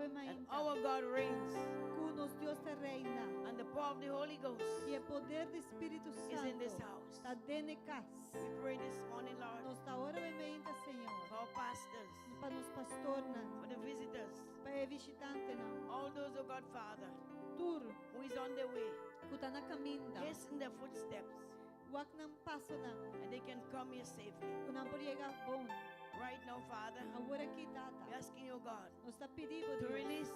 ave And mainta. our God reigns. Kunos Dios te reina. And the power of the Holy Ghost Y el poder de Espíritu is in this Santo house. está dentro de casa. We pray this morning, Lord, Nos da hora ave mainta, Senhor. for our pastors, Para nos pastorna. for the visitors, Para o visitante não. all those, oh God, Father, Tur. who is on their way. Que está na caminda. Hasten their footsteps, Wak nang paso na. and they can come here safely. Que não por chegar bom. Right now, Father, Agora aqui, we're Tata. asking you, God, Nos está pedindo, to Deus, release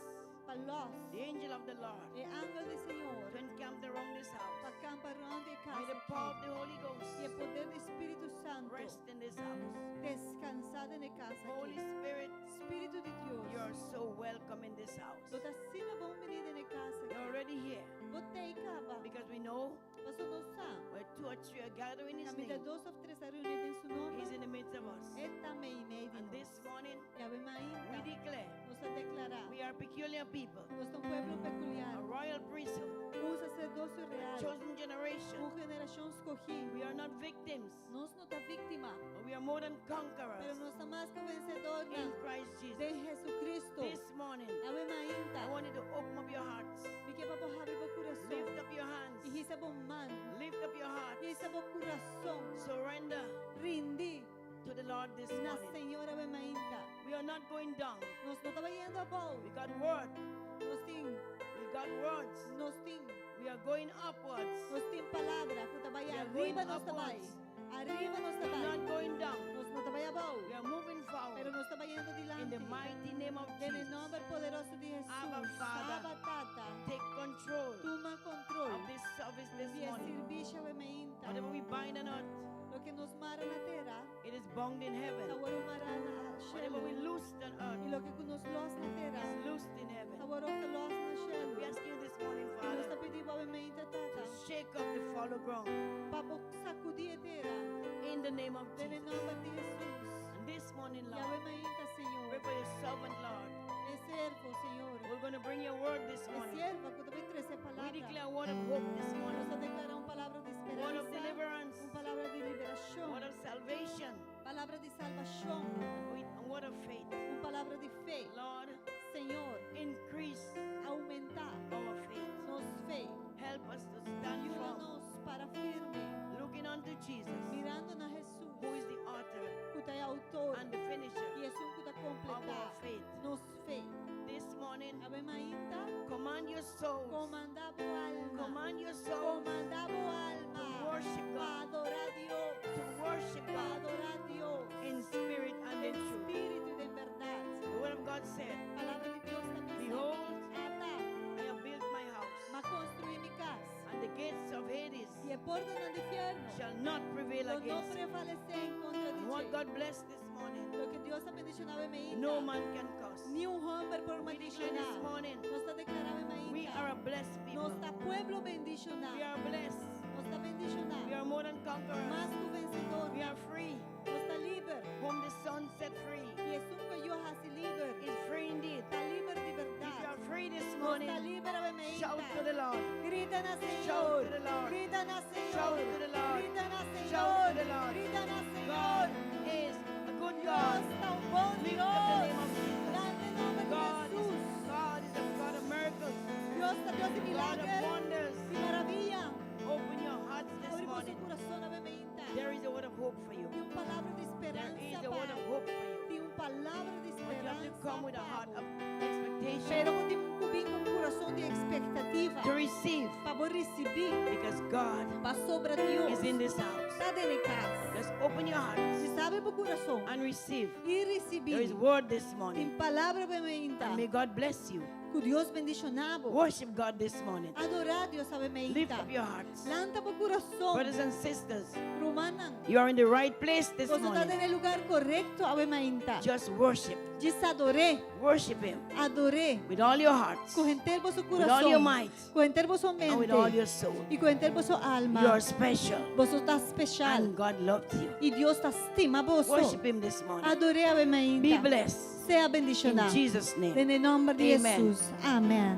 para nós. the angel of the Lord E ángel do Senhor. to encamp around this house. Para acampar onde May casa. the power of the Holy E o Ghost poder do Espírito Santo. rest in this house. Descansar na casa Holy aqui. Spirit, Espírito de Deus. you are so welcome in this house. Nós assim bom venida na casa You're aqui. already here Botei caba. because we know Mas nós sabemos. where two or three are gathering in His Camida name, dos ou três reunidos em seu nome. He's in the midst of us. É também meio de And nós. this morning, E ave we mainda. declare Nos a declarar. we are peculiar people, Nós somos um povo peculiar. a royal priesthood, Sacerdócio a real. chosen generation. Geração escogida. We are not victims, Nós não está vítima. but we are more than Pero conquerors nós está mais que vencedor in Christ de Jesus. Jesucristo. This morning, Ave mainda. I want you to open up your hearts, Porque para borrar o coração. lift up your hands, E receba man. lift up your hearts, E receba coração. surrender Rindi to the Lord this na morning. Senhora ave mainda. We are not going down. Nós não estamos indo a bom. We got word. Nós tem, We got words. nós tem, We are going upwards. nós tem palavra. Que está We are arriba going nós está vai. upwards. Arriba nós está We are vai. not going down. Nós não está vai a bom. We are moving Pero forward nós estamos indo in dilante. the mighty name of En el Jesus. nombre poderoso de Jesús. Abba, Father. Abba, Tata. Take control Toma control. of this service this E a morning. serviço ave mainda. Whatever we bind on earth, Lo que nos mara na terra, it is bound in heaven. agora o mara na Whatever we cielo. loose on E earth, lo que nos los na terra, is loosed in heaven. agora o que los na cielo. We ask you this morning, E nós está Father, pedindo ave mainda, to Tata. shake up the fallow ground Para sacudir a terra. in the name of En el Jesus. nombre de Jesús. And this morning, E Lord, ave mainda, pray Senhor. for your servant, Lord. É servo, Senhor. We're going to bring your word this É morning. serva que também traz a We palavra. declare a word of hope this morning, Nós a declarar uma palavra de word of esperança. deliverance, Uma palavra de liberação. word of salvation, Palavra de salvação. a word of faith. Uma palavra de fé. Lord, Senhor, increase aumentar our faith. nos fé. Help us to stand firm, Ajuda-nos para firme, looking unto Jesus, mirando na Jesus, who is the author que é autor and the finisher e é o que of completar our faith. nos fé. This morning, Ave mainda, command your souls, comandavo alma, command your souls comandavo alma, to worship para God, adorar a Dios, to worship para God adorar a Dios, in spirit and in en truth. espírito e em verdade. The word of God said, Palavra de Deus também Behold, Ata, I have built my house, mas construí minha casa, and the gates of Hades e a porta do inferno shall not prevail não against it. prevalecer em contra And de what ti. God blessed this morning, Lo que Dios ha bendicionado en mi no man can curse. ni un hombre por We declare this bendicionar. morning, Nos está declarado en we are a blessed people. Nos está pueblo bendicionado. We are blessed. Nos está bendicionado. We are more than conquerors. Más que vencedor. We are free. Nos está libre. Whom the Son set free Y es un que yo hace libre. is free indeed. Está libre de If you verdad. are free this Nos morning, está libre de mi shout to the Lord. Gritan a Shout Señor. to the Lord. Gritan a Señor. Shout to the Lord. Gritan a Shout Señor. to the Lord. Gritan a God Señor. is a good Dios God. está un buen Lift up the Dios. name of Jesus. Grande nombre de God is, Jesús. God is a God of miracles, Dios está Dios de God of milagros wonders. y maravilla. Open your hearts this Abrimos morning. su corazón a veinte. There is a word of hope for you. De una palabra de There esperanza is a word of para. hope for you. De una palabra de But you have to esperanza come with a heart para. of expectation Pero que vir com um coração de expectativa to receive, para vos receber because God para sobre Deus. is in this house. Está dentro de casa. Just open your hearts Se sabe para o coração and receive. e There receber is word this em morning. palavra vemente. And may God bless you. Que Deus bendicionava. Worship God this morning. Adorar Deus a vemente. Lift up your hearts. Lanta para o coração. Brothers and sisters, Romanan. you are in the right place this Você está morning. no lugar correto a vemente. Just worship. Diz adorei. Worship Him Adorei. with all your hearts, Com inteiro vosso with all your coração. might, Com inteiro vosso and with all mente. your soul. E com inteiro vosso alma. You are special, Você está especial. and God loves you. E Deus está estima você. Worship Him this morning. Adorei a vemente. Be blessed. Sea In bendicionado. Jesus' name. En el nombre de Amen. Jesús. Amén.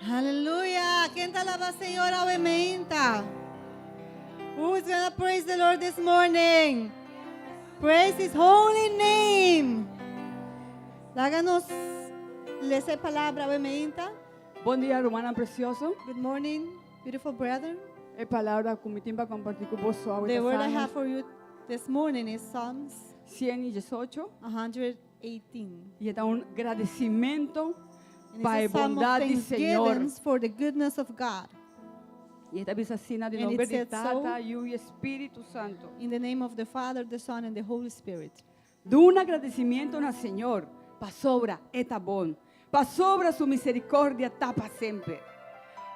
Hallelujah. ¿Quién te alaba, Señor? Aumenta. Who is going to praise the Lord this morning? Praise His holy name. Láganos esa palabra, aumenta. Bom dia, Romana precioso. Good morning, beautiful brethren. É palavra que me tem para compartilhar com você hoje. The word I have for you this morning is Psalms 118. 118. E é um agradecimento And para a it's a psalm of bondade do Senhor. thanksgiving for the goodness of God. E esta visacina de And nome it de said Tata so. e o Espírito Santo. In the name of the Father, the Son, and the Holy Spirit. De um agradecimento ao Senhor, para sobra está bom. Para sobra sua misericórdia está para sempre.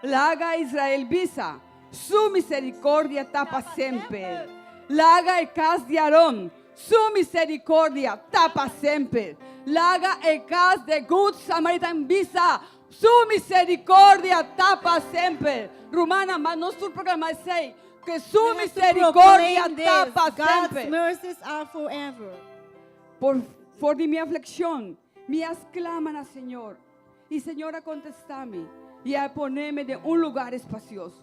Laga Israel visa, sua misericórdia está para sempre. Laga el cas de Aarón, su misericórdia está para sempre. Laga el cas de Good Samaritan visa, su misericórdia está para sempre. Romana, mas nós proclamar sei que su We have to misericórdia proclaim está this. para God's sempre. mercies are forever. Por de minha aflição, minhas claman ao Senhor. E Senhor, contesta-me e a ponerme de lugar espacioso.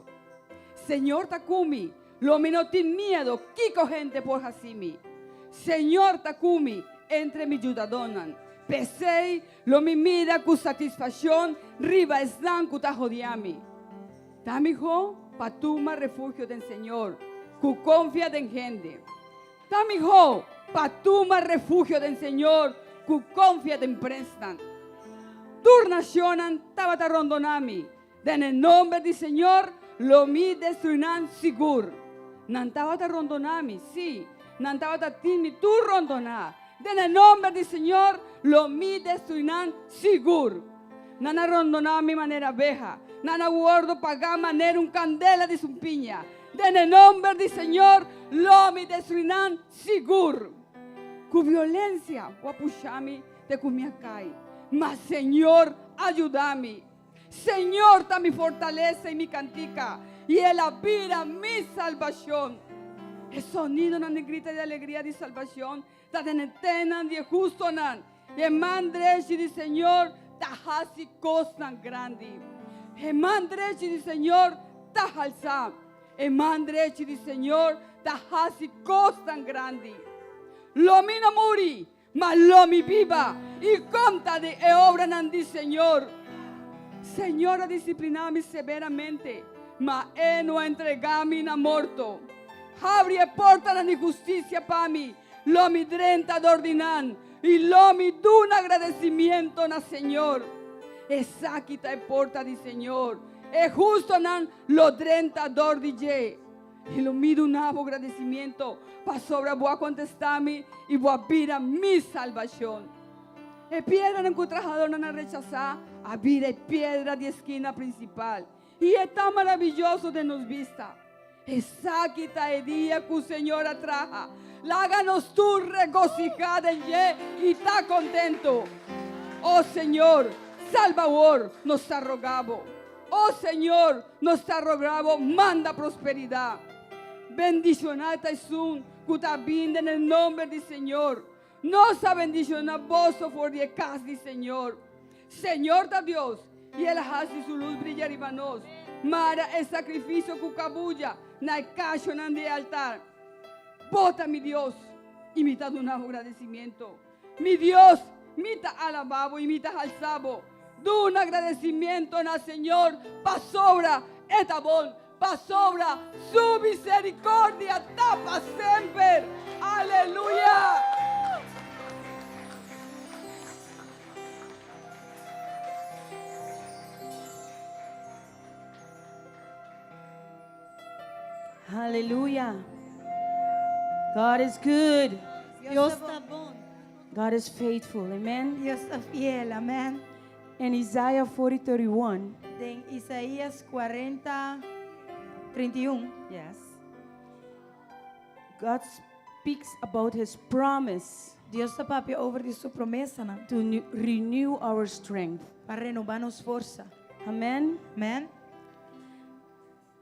Senhor, Takumi, lo me no tem medo, Kiko gente por Hasimi. Senhor, Takumi, entre mi ayudadonan. Pesei, lo me mira con satisfacción, riba eslan kuta jodiami. Tamijo, patuma refugio del Señor, cu confia en gente. Tamijo, patuma refugio del Señor, cu confia en prestan. Turnacionan tabata rondonami. En el nombre del Señor, lo mi destruirán sigur. Nantabata rondonami, sí. Nantabata timi tu rondoná. En el nombre del Señor, lo mi destruirán sigur. Nana rondonami manera abeja. Nana guardo pagar manera un candela de zumpiña. En el nombre del Señor, lo mi destruirán sigur. Cu violencia, guapuchami, te cumiacai. Mas Señor, ayúdame. Señor, está mi fortaleza y mi cantica. Y Él abrirá mi salvación. El sonido na grita de alegría de salvación. Ta tenetenan de justo nan. Y el mandrechi de Señor, ta hasi costan grande. El mandrechi de Señor, ta halsa. El mandrechi de Señor, ta hasi costan grande. Lo mi no muri, mas lo mi viva. Y conta de obra nan di Señor. Señor, discipliname severamente, ma no entregami na morto. Abri e porta la injusticia para mí, lo mi drenta d'ordinan, y lo mi dun agradecimiento na Señor. Esa quita e porta di Señor, e justo nan lo drenta d'ordije. Y lo mi dun agradecimiento, pa sobra voy contestarme y voy a pira mi salvación. E piedra no encontrajador no rechazar, a vida es piedra de esquina principal. Y es tan maravilloso de nos vista. Esa quita el día que el Señor atraja. Láganos tú regocijada en y está contento. Oh Señor, Salvador, nos ha rogado. Oh Señor, nos ha rogado, manda prosperidad. Bendicionada es un cutabinde en el nombre del Señor. Nos ha bendicionado vos por die casa del Señor. Señor da Dios, y Él hace su luz brillar y vanos. Mara el sacrificio cucabulla, na el cacho nan de altar. Bota mi Dios, imita de un agradecimiento. Mi Dios, mita alababo y mita alzabo. De un agradecimiento na Señor, pa sobra etabón, pa sobra su misericordia, tapa siempre. Aleluya. Hallelujah. God is good. Dios está bom. God is faithful. Amen. Dios está fiel, amén. In Isaiah 40:31, De Isaías 40, 31. yes, God speaks about His promise Dios está papi over de sua promessa, né? to renew our strength. Para renovar-nos força. Amen. Amém.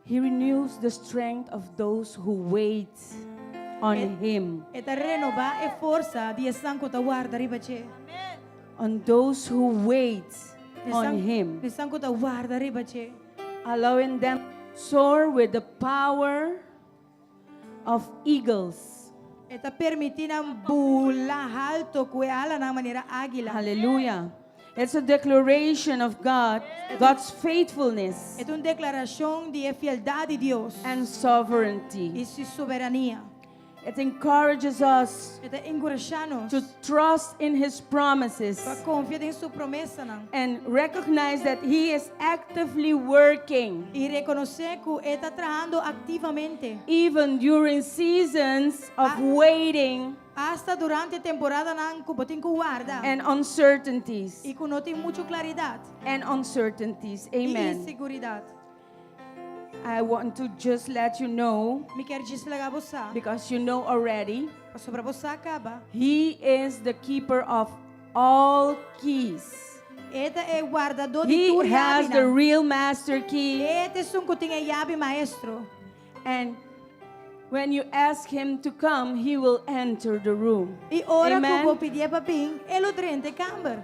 He renews the strength of those who wait on Him, Eta renovar é força de sangue que guarda riba che. on those who wait on him, Nisangkot a guarda riba che. allowing them to soar with the power of eagles. Eta permitinam bula alto kue ala na manera águila. Hallelujah. It's a declaration of God's faithfulness É uma declaração de fialdade de Deus and sovereignty. e sua soberania. It encourages us Eta encoraja-nos to trust in His promises para confiar em sua promessa não. and recognize that He is actively working E reconhecer que está trabalhando ativamente. even during seasons of waiting Hasta durante a temporada não que guarda. and uncertainties. E que não tem muita claridade. And uncertainties. E Amen. inseguridade. I want to just let you know, Me quero desligar você. because you know already, Sobre você acaba. He is the keeper of all keys. Eta é guardador de He tudo. has the real master key. Este é um que tem a chave maestro. And when you ask Him to come, He will enter the room. E ora que eu Amen. vou pedir para pim, ele drente camber.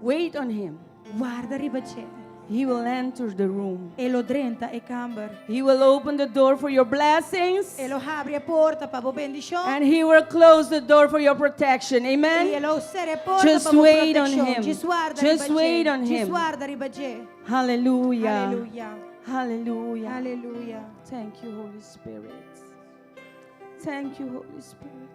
Wait on Him. Guarda ribache. He will enter the room. Ele drenta e camber. He will open the door for your blessings. Ele abre a porta para a bendição. And He will close the door for your protection. E Amen. ele será a porta Just para a wait on proteção. Him. Desguarda Just ribache. wait on Him. Desguarda ribache. Hallelujah. Aleluia. Hallelujah. Aleluia. Thank you, Holy Spirit. Thank you, Holy Spirit.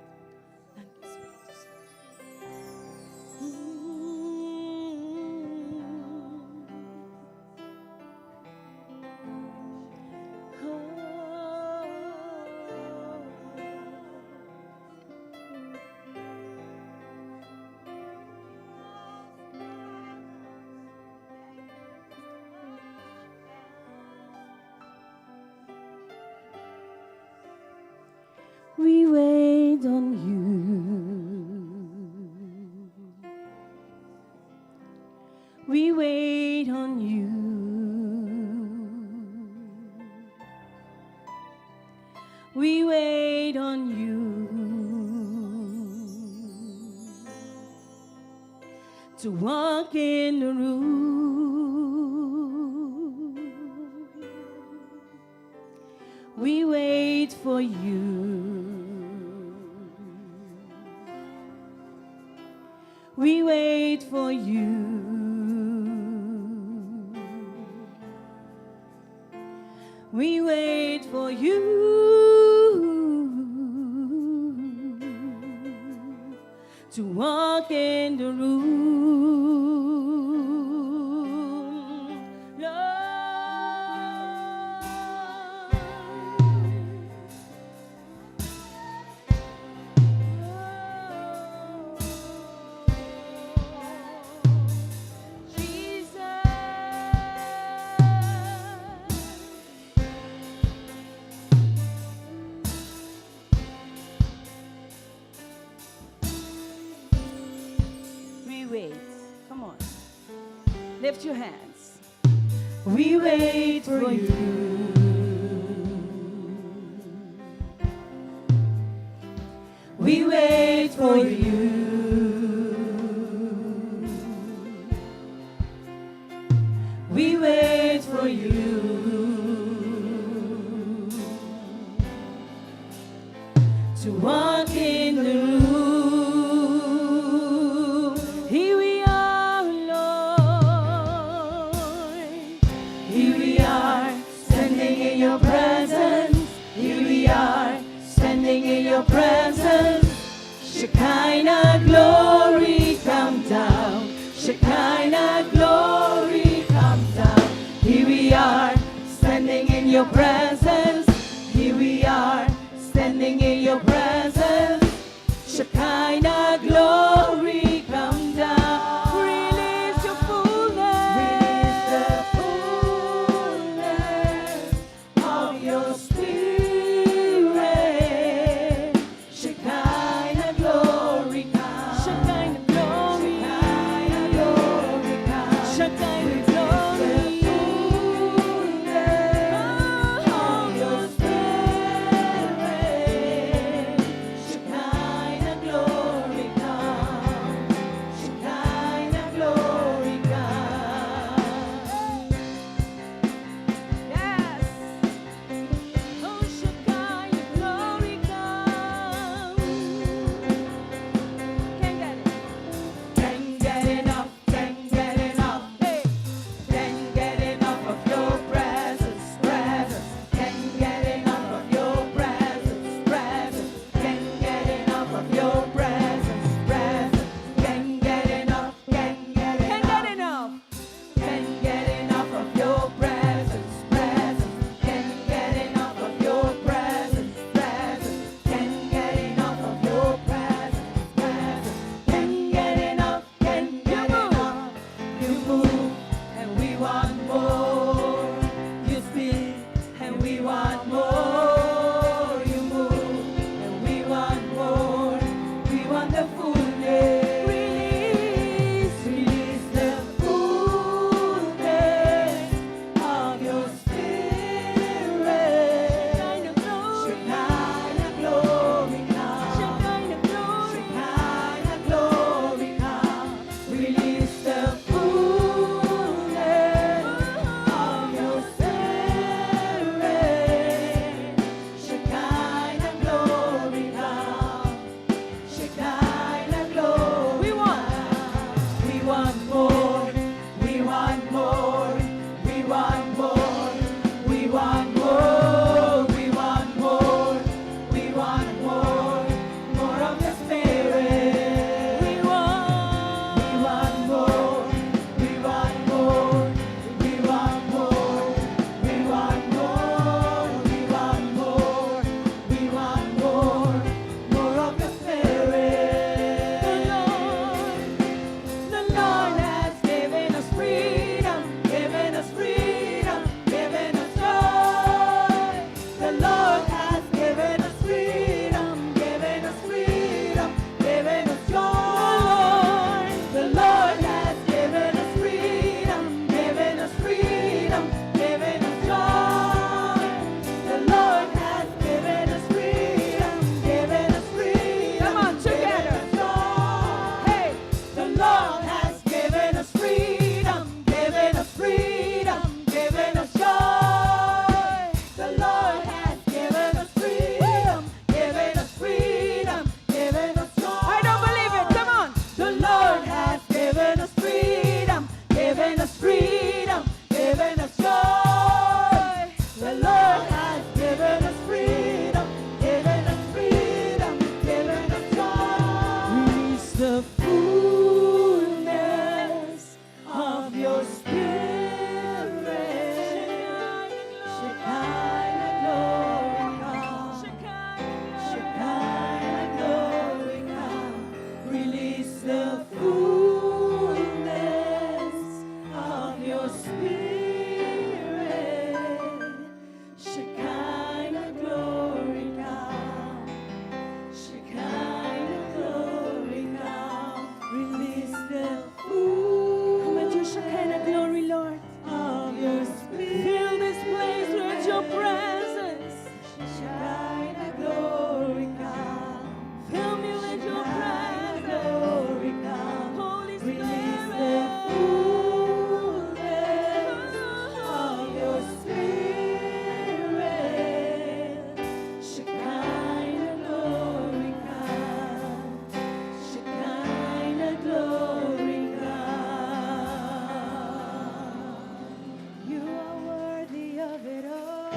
We wait on you. We wait on you. We wait on you to walk in the room. We wait for you. We wait for you. We wait for you to walk in the room. Lord. We wait. Come on. Lift your hands. We wait for you. We wait for you. We wait for you to walk in the room. Here we are, Lord. Here we are, standing in your presence. Here we are, standing in your presence. Shekinah glory come down. Shekinah glory come down. Here we are, standing in your presence. Here we are, standing in your presence. Shekinah glory come down. Release your fullness. Release the fullness of your spirit. Shekinah glory come. Shekinah glory. Shekinah glory come. Shekinah glory. The fullness of want more. You speak, and we want more. You move, and we want more. We want the fullness. Release the fullness of your spirit. Shekinah glory come. Shekinah glory come. Release the fullness of your spirit. Shekinah glory come. Shekinah glory. We want more. We want more. We want more. We want more. We want more. We want more. More of the Spirit. We want more. We want more. We want more. We want more. We want more. We want more. More of the Spirit. The Lord has given us freedom, given us freedom, given us joy. The Lord has given us freedom, given us freedom, given us joy. The Lord has given us freedom, given us freedom, given us joy. The Lord has given us freedom, given us freedom. Come on, together. Given us joy. Hey, the Lord has given us freedom, given us freedom, given us joy. The Lord has given us freedom, given us freedom, given us joy. I don't believe it. Come on. The Lord has given us freedom, given us freedom, given us joy. The Lord has given us freedom, given us freedom, given us joy. Release the fullness of your spirit. Shekinah glory come. Shekinah glory come. Release the fullness of your spirit. Shekinah glory come. Shekinah glory come. Release the fullness. Come into Shekinah glory, Lord. Of your spirit. Fill this place with your presence. Shekinah glory come. Fill me with your presence. Glory come. Holy Spirit. Release the fullness of your spirit. Shekinah glory come. Shekinah glory come. You are worthy of it all.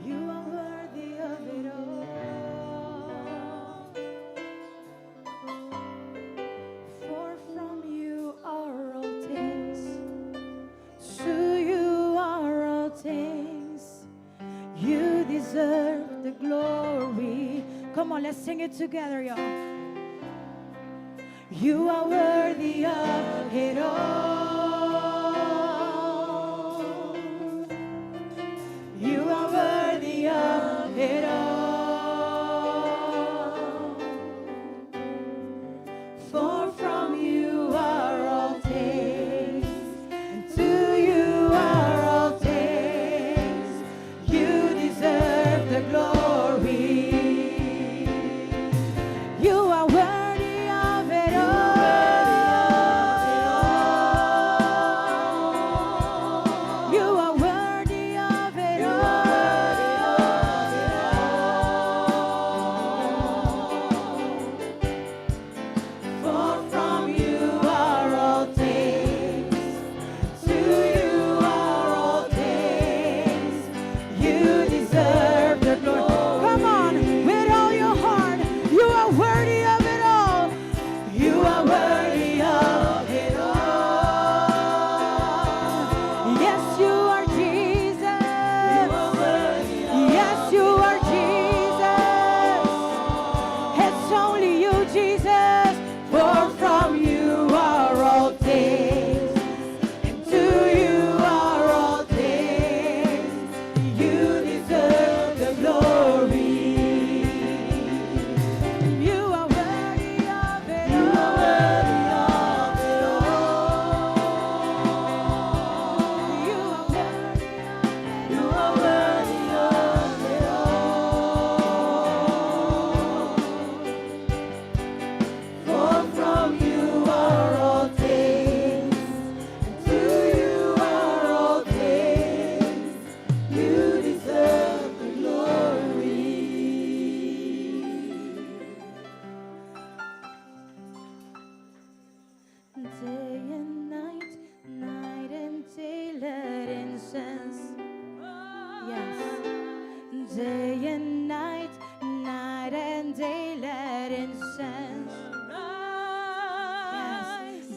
You are worthy of it all. For from you are all things, to you are all things. You deserve the glory. Come on, let's sing it together, y'all. You are worthy of it all. You are worthy of it all. For from you are all things, and to you are all things. You deserve the glory. You are worthy of it all.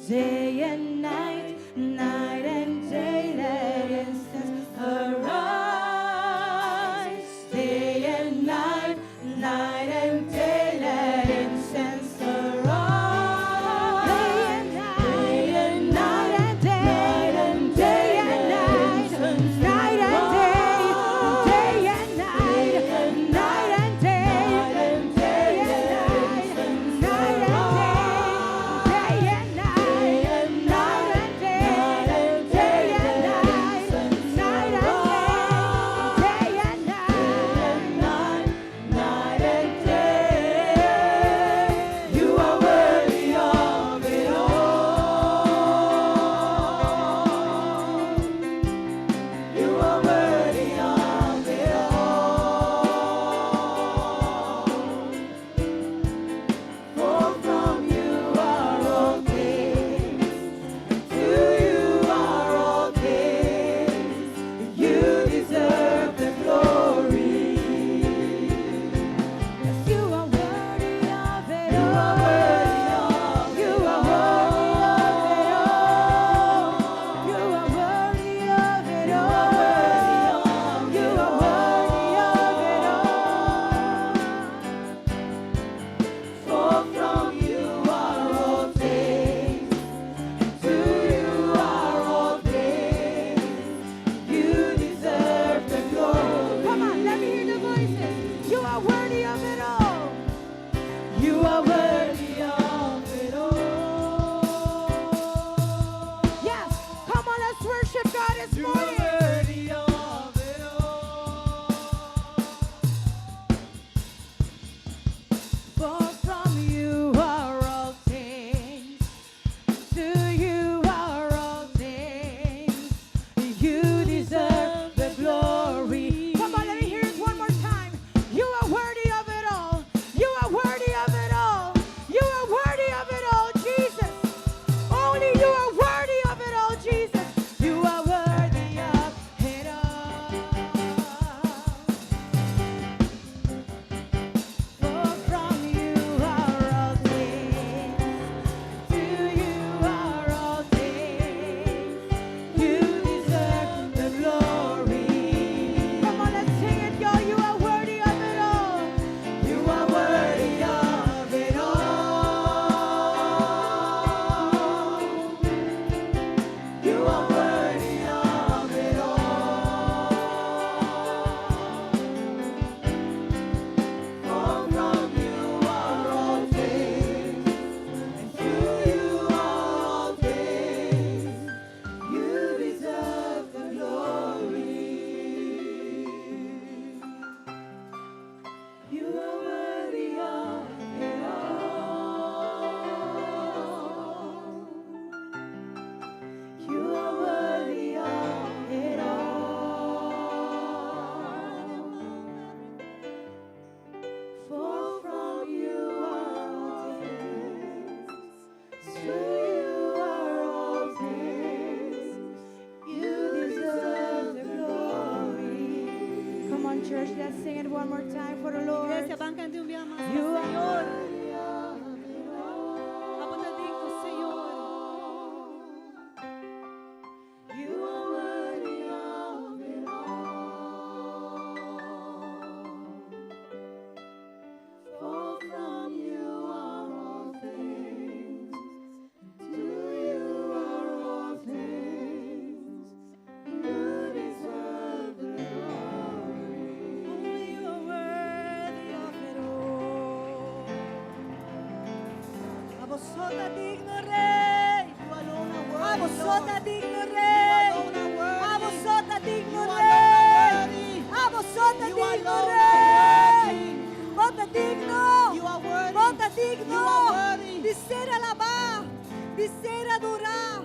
day and night, night and day, let incense arise. Day and night, night and day, let incense arise. Day and night, night and day, night and day and night, night and day, day and night, night and day, day and night, night and day, day and night, night and day, day and night, night and day, day and night, night and day. You are worthy of it all. You are worthy of it all. For from you are all things, to you are all things. You deserve the glory. Yes, you are worthy of it all. You are worthy of it all. You are worthy of it all. You are worthy of it all. For from you are all things, to you are all things. You deserve the glory. Come on, let me hear the voices. You are worthy of it all. You are worthy of it all. Yes, come on, let's worship God this morning. Worthy of it all. For from you are all things, to you are all things. You deserve the glory. Come on, let me hear it one more time. You are worthy of it all. You are worthy of it all. You are worthy of it all, Jesus. Only you are worthy of it all, Jesus. You are worthy of it all. For from you are all things, to you are all things. You deserve the glory. Come on, let's sing it, y'all. You are worthy of it all. You are worthy of it all. You are worthy of it all. For from you are all things, and to you are all things. You deserve the glory. You are worthy of it all. You are worthy of it all. For from you are all things, to you are all things. You deserve the glory. Come on, church, let's sing it one more time for the Lord. Iglesia, van cantar un día más al You are Señor. worthy of it all. Abunda digno, Señor. You are worthy of it all. For from you are all things, to you are all things. You deserve the glory. Only you are worthy of it all. A vosotras digno Rey. A vosotras digno Rey. A vosotras digno Rey. A vosotras digno Rey. Vota digno. Vota digno. De ser alabado. De ser adorado.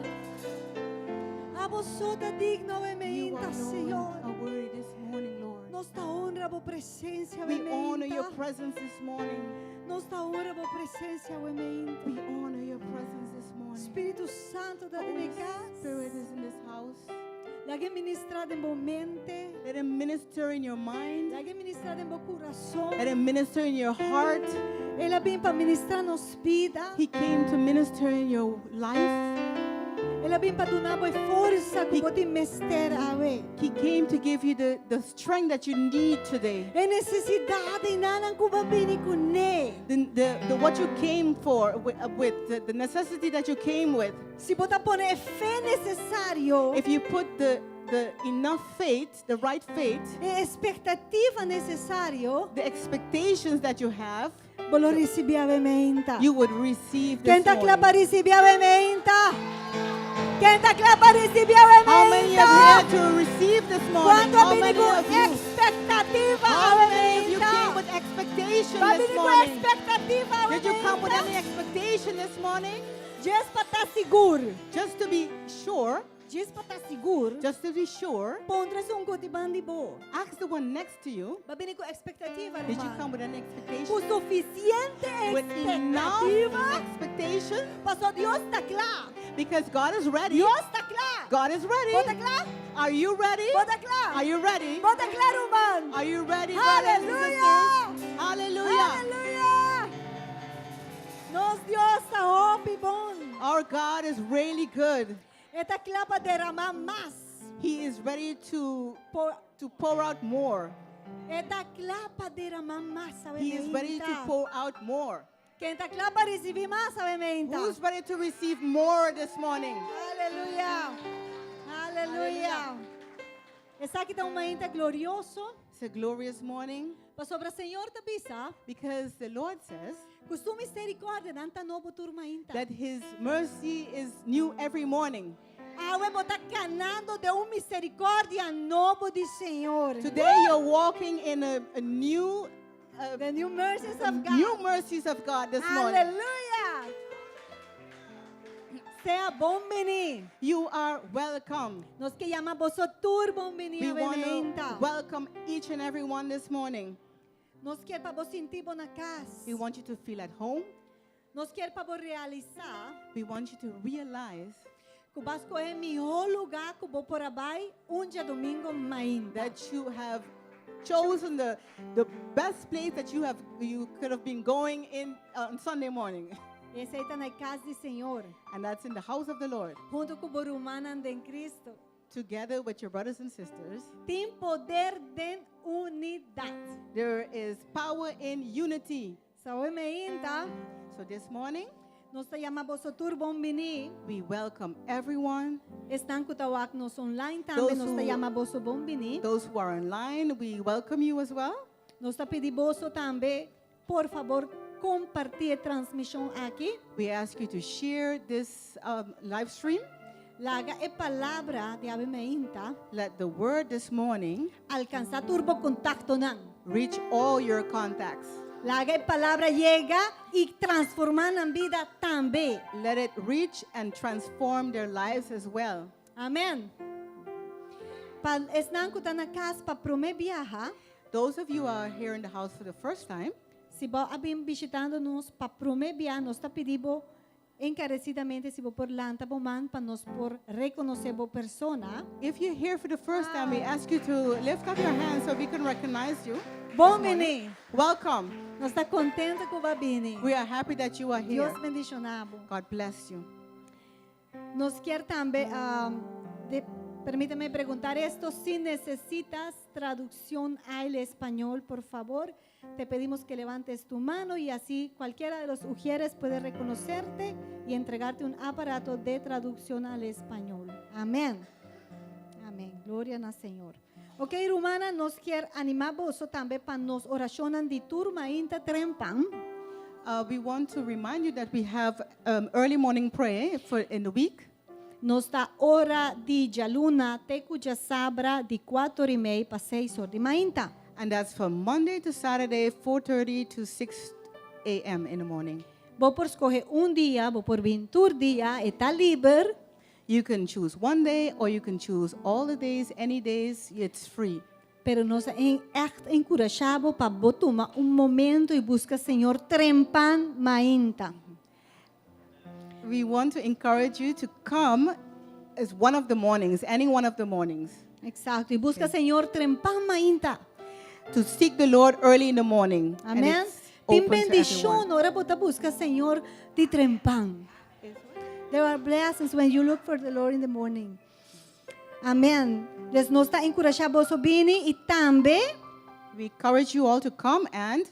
A vosotras digno veemente, Señor. are worthy this morning, Lord. Nossa honra, a presença We honor your veemente. presence this morning. Nossa honra, a presença veemente. We honor your presence this morning. Espírito Santo da Holy casa. Spirit is in this house. Lagi ministrar din vår mente. Let him minister in your mind. Lagi ministrar din vår corazón. Let him minister in your heart. Ele vem para ministrar nos vida. He came to minister in your life. Ele vem para donar vos força que He- vos te mester awe. He came to give you the strength that you need today. E necessidade inanan ko ba bini kune. The what you came for with the necessity that you came with. Si bota pone fé necessário. If you put the enough faith, the right faith, E expectativa necessário. the expectations that you have, Bolo recebi a vementa. you would receive this Quem tá morning. clapa recebi a vementa? Quem tá clapa recebi a How many vementa? are here to receive this morning? Quanto How a many binigo of you? expectativa a How many of you came vementa? with expectation Ba this binigo morning? expectativa a Did you come with any vementa? expectation this morning? Just para estar seguro. Just to be sure, Just para estar seguro. just to be sure, Pondra sa ungko di bandibo. ask the one next to you, Ba binigo expectativa, did you hermano? come with any expectation? O suficiente With enough expectativa. expectation? Pastor, Dios está claro. Because God is ready. Dios está claro. God is Bota ready. claro. Are you ready? Bota claro. Are you ready? Bota claro, man. Are you ready, brothers and Hallelujah. sisters? Hallelujah. Hallelujah. Nos Dios está hope y bon. Our God is really good. Esta clapa derramar más. He is ready to Por, pour out more. esta clapa derramar más, ¿sabe? He is ready to pour out more. Que esta clapa recibir más, ¿sabe? Who's ready to receive more this morning? Aleluya. Aleluya. Essa aqui está um momento glorioso. It's a glorious morning Mas sobre o Senhor te pisa, because the Lord says que sua misericórdia danta novo turma ainda. that His mercy is new every morning. Awe botar canando de misericórdia novo de Senhor. Today you're walking in a new, The new mercies of God. new mercies of God this morning. Aleluia. Sea bom menino. You are welcome. Nós que chama vosso tur bom We menino want to vementa. welcome each and every one this morning. Nós quer para vos sentir bom na casa. We want you to feel at home. Nós quer para vos realizar We want you to realize que o Vasco é melhor lugar que vou por abai dia domingo ainda. that you have chosen the best place that you could have been going in on Sunday morning. Esse aí está na casa do Senhor. And that's in the house of the Lord. Junto com o humana em Cristo. Together with your brothers and sisters, Tem poder de unidade. there is power in unity. Saúde ainda. So this morning, Nós chamamos o tur bom menino. we welcome everyone. Estão com tawak nos online Those também. Nós who- chamamos o bom menino. Those who are online, we welcome you as well. Nós pedimos também, por favor, compartilhe a transmissão aqui. We ask you to share this live stream. Laga a palavra de abimenta Let the word this morning alcançar turbo contacto nan. reach all your contacts. Laga a palavra chega e transformar na vida também. Let it reach and transform their lives as well. Amém. Estão com na casa para promer viajar. Those of you who are here in the house for the first time, Se você abim visitando-nos para promer viajar, nós está pedindo encarecidamente se você por lanta man para nós por reconhecer a persona. if you're here for the first time, we ask you to lift up your hands so we can recognize you. Bom menino. Welcome. Nós está contente com o babine. We are happy that you are here. Deus bendicionado. God bless you. Nos quer também, permítame perguntar esto, si necesitas traducción al español, por favor, te pedimos que levantes tu mano y así cualquiera de los ujieres puede reconocerte y entregarte un aparato de traducción al español. Amén. Amén. Gloria al Señor. Ok, Rumana, nos quer animar vos também para nos oracionan de turma inta trempan. We want to remind you that we have early morning prayer in the week. Nos dá hora de jaluna, tecu já sabra de 4:30 para 6 horas de manhã. And that's from Monday to Saturday, 4:30 to 6 a.m. in the morning. Vou por escolher dia, vou por 20 dia, está livre. You can choose one day or you can choose all the days, any days, it's free. Pero nós echt encorajamos para tomar momento e buscar Senhor trempan mainta. We want to encourage you to come is one of the mornings, any one of the mornings. Exacto. Y busca, Señor, trempang mainta. To seek the Lord early in the morning. and Amen. it's Tin open to bendición, everyone. ora bota busca, Señor, di trempang. There are blessings when you look for the Lord in the morning. Amen. Les nos está encorajado a bini e também We encourage you all to come, and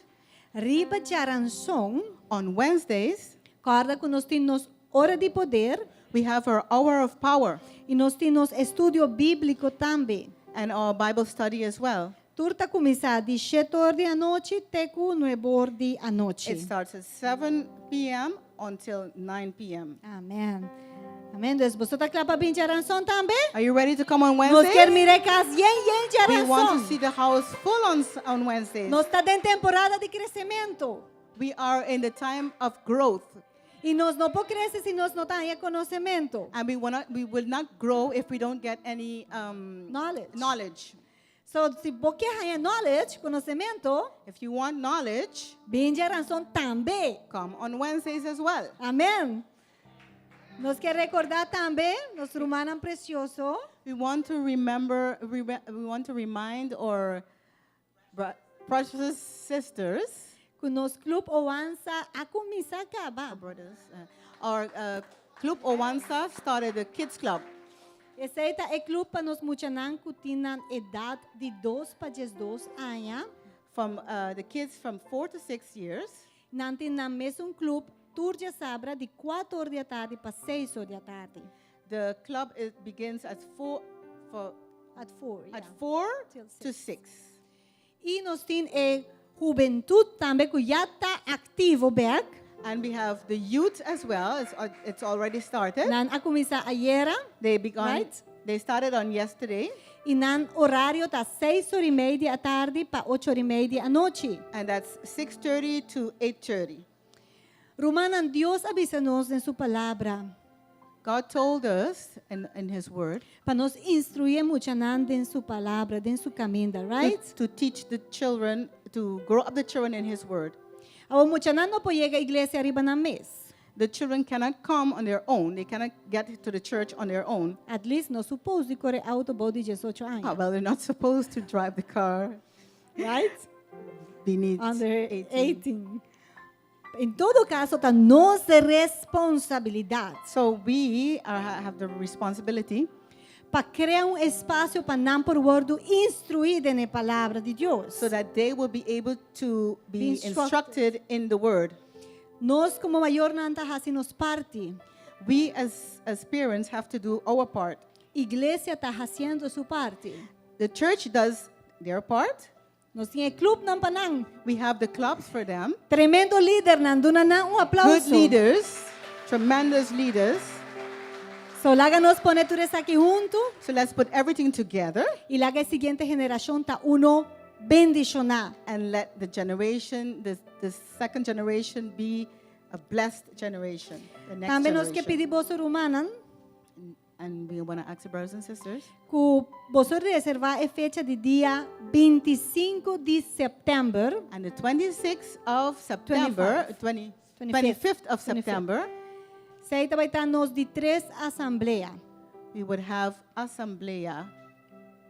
riba jaranson, on Wednesdays, corda que nós temos hora de poder we have our hour of power e nós temos estudo bíblico também. and our Bible study as well. Turta começa de 7 da noite até com 9 da noite. It starts at 7 p.m. until 9 p.m. Amém. Amém. Deus, você está clapa bem jaranson também? Are you ready to come on Nós Wednesdays? quer mirar casa yen We want to jaranson. see the house full on Wednesdays. Nós está em temporada de crescimento. We are in the time of growth, E nós não podemos crescer se nós não temos conhecimento. and we will not grow if we don't get any knowledge. So, se você quer knowledge, conhecimento, If you want knowledge, bem jaranson também. come on Wednesdays as well. Amém. Nós quer recordar também, nosso irmão precioso, We want to remember, we want to remind our precious sisters, que nosso clube Oansa a começar a acabar. brothers, our Club Owansa started a kids club. Esse aí é o clube para nós muchanan que têm idade de 2 para 12 anos. From the kids from 4 to 6 years. Nós temos mesmo clube turja sabra de 4 horas da tarde para 6 horas da tarde. The club begins at 4 At 4, to Till 6. E nós temos a juventude também que já está ativo back. And we have the youth as well. It's already started. Nan a começar ayer. They began. Right. They started on yesterday, E nan horário tá 6h30 da tarde para 8h30 da noite. and that's 6:30 to 8:30. Romanan, Deus avisa-nos em sua palavra God told us in His Word para nos instruir muito em sua palavra, em sua caminho, right? to teach the children, to grow up the children in His Word. Ao muito não pode chegar à igreja arriba na mês. The children cannot come on their own. They cannot get to the church on their own. At least não supôs de correr autobus de 18 anos, Well, they're not supposed to drive the car. right? They need Under 18. 18. Em todo caso, tá nossa responsabilidade So we have the responsibility para criar espaço para não por word instruir na palavra de Deus. so that they will be able to Be be instructed. instructed in the Word. Nós como maior não tá fazendo parte. We as parents have to do our part. Igreja está fazendo sua parte. The church does their part. Nós temos clube não panang. We have the clubs for them. Tremendo líder não duna na aplauso. Good leaders, tremendous leaders. So laga nos pone tudo isso aqui junto So let's put everything together e laga a seguinte geração tá uno bendicionar. and let the second generation be a blessed generation. The next Também nós que generation. pedimos romanan And we want to ask the brothers and sisters que você reservar a fecha de dia 25 de setembro. and the 26th of September, 25th of September, Sei vai estar nos de 3 assembleia. we would have assembleia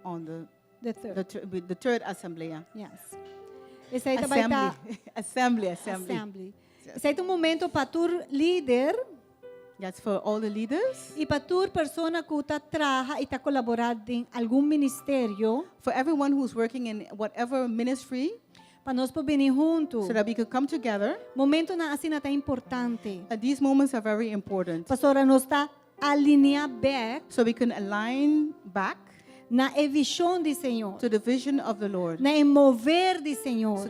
on The third. the third assembleia. Yes. Esse aí vai estar Assembly. assembly. Esse aí é um momento para tu líder That's for all the leaders, e para tu persona que está trabalhando e está colaborando em algum ministério, for everyone who's working in whatever ministry, para nós poder vir juntos. so that we could come together. Momento na assim é importante. These moments are very important, Pastora nos está alinhar back so we can align back na visão do Senhor, to the vision of the Lord, na mover do so Senhor.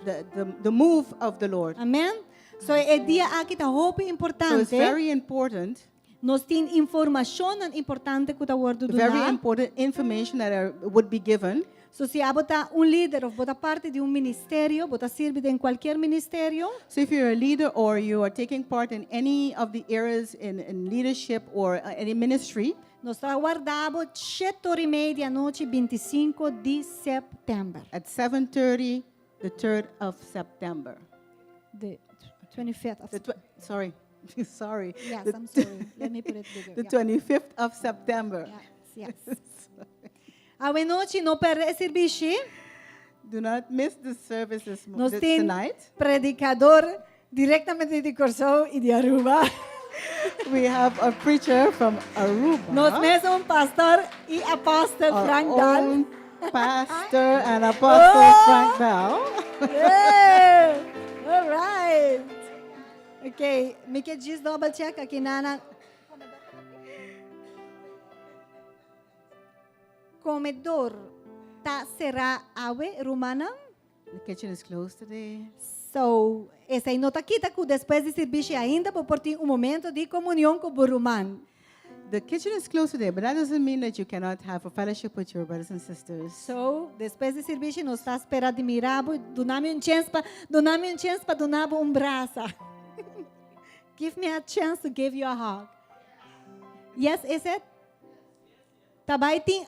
the move of the Lord. Amém? So é dia aqui tá roupa So it's importante. very important, Nós tem informação importante que tá word do very lá. important information that would be given. So se a bota líder ou bota parte de ministério, bota serve em qualquer ministério, So if you're a leader or you are taking part in any of the areas in leadership or any ministry, nós aguardamos 7h30 da noite, 25 de setembro. at 7:30, the 3rd of September. The 25th of Sorry, sorry. Yes, the, I'm sorry. Let me put it bigger. the Yeah. 25th of September. Yes, yes. Awe noche no perde serviço. Do not miss the service Nós tem tonight. predicador diretamente de Corsou e de Aruba. We have a preacher from Aruba. Nós mesmo pastor e apóstolo our Frank Dahl. own pastor and apostle Frank Bell. Yeah. All right. Okay, me que diz double check aqui nana. Comedor tá será awe rumana. The kitchen is closed today. So, essa aí nota quita que depois de serviço ainda por ter momento de comunhão com o Buruman. The kitchen is closed today, but that doesn't mean that you cannot have a fellowship with your brothers and sisters. So, depois de serviço nós está esperando de mirabo, doname chance para donar braço. Give me a chance to give you a hug. Yes, is it? Também tem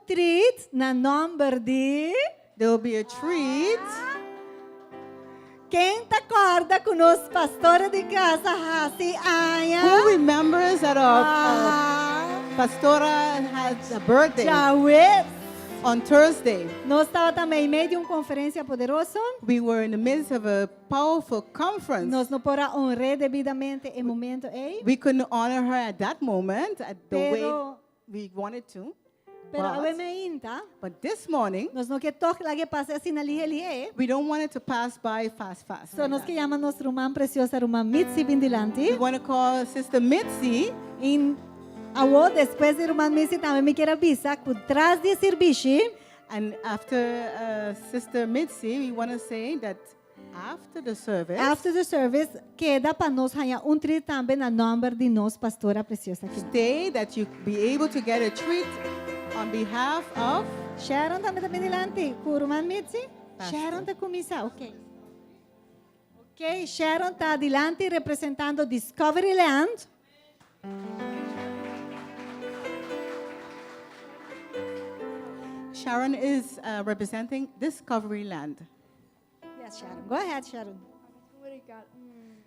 treat na number de... There will be a treat. Quem te acorda com os pastores de casa, Hasi Aya? Who remembers that our Ah, pastora has a birthday Jawed. on Thursday? Nós estava também em meio de uma conferência poderosa. We were in the midst of a powerful conference. Nós não podemos honrar devidamente o momento, We couldn't honor her at that moment, at the way Pero, we wanted to. pero But- a ainda, But this morning, nós não queremos tocar lá que passe assim na lihe. we don't want it to pass by fast. So nós que chamamos nosso irmã preciosa, irmã Mitzi Bindilante. We want to call Sister Mitzi. E a depois da irmã Mitzi também me quer avisar que atrás de serviço, And after Sister Mitzi, we want to say that after the service, after the service, queda para nós ganhar treat também na number de nossa pastora preciosa aqui. stay that you be able to get a treat on behalf of Sharon também está Bindilante, com a irmã Mitzi? Pastor. Sharon está comissão, ok. Ok, Sharon está adiante representando Discovery Land. Sharon is representing Discovery Land. Yes, Sharon. Go ahead, Sharon. Comunicar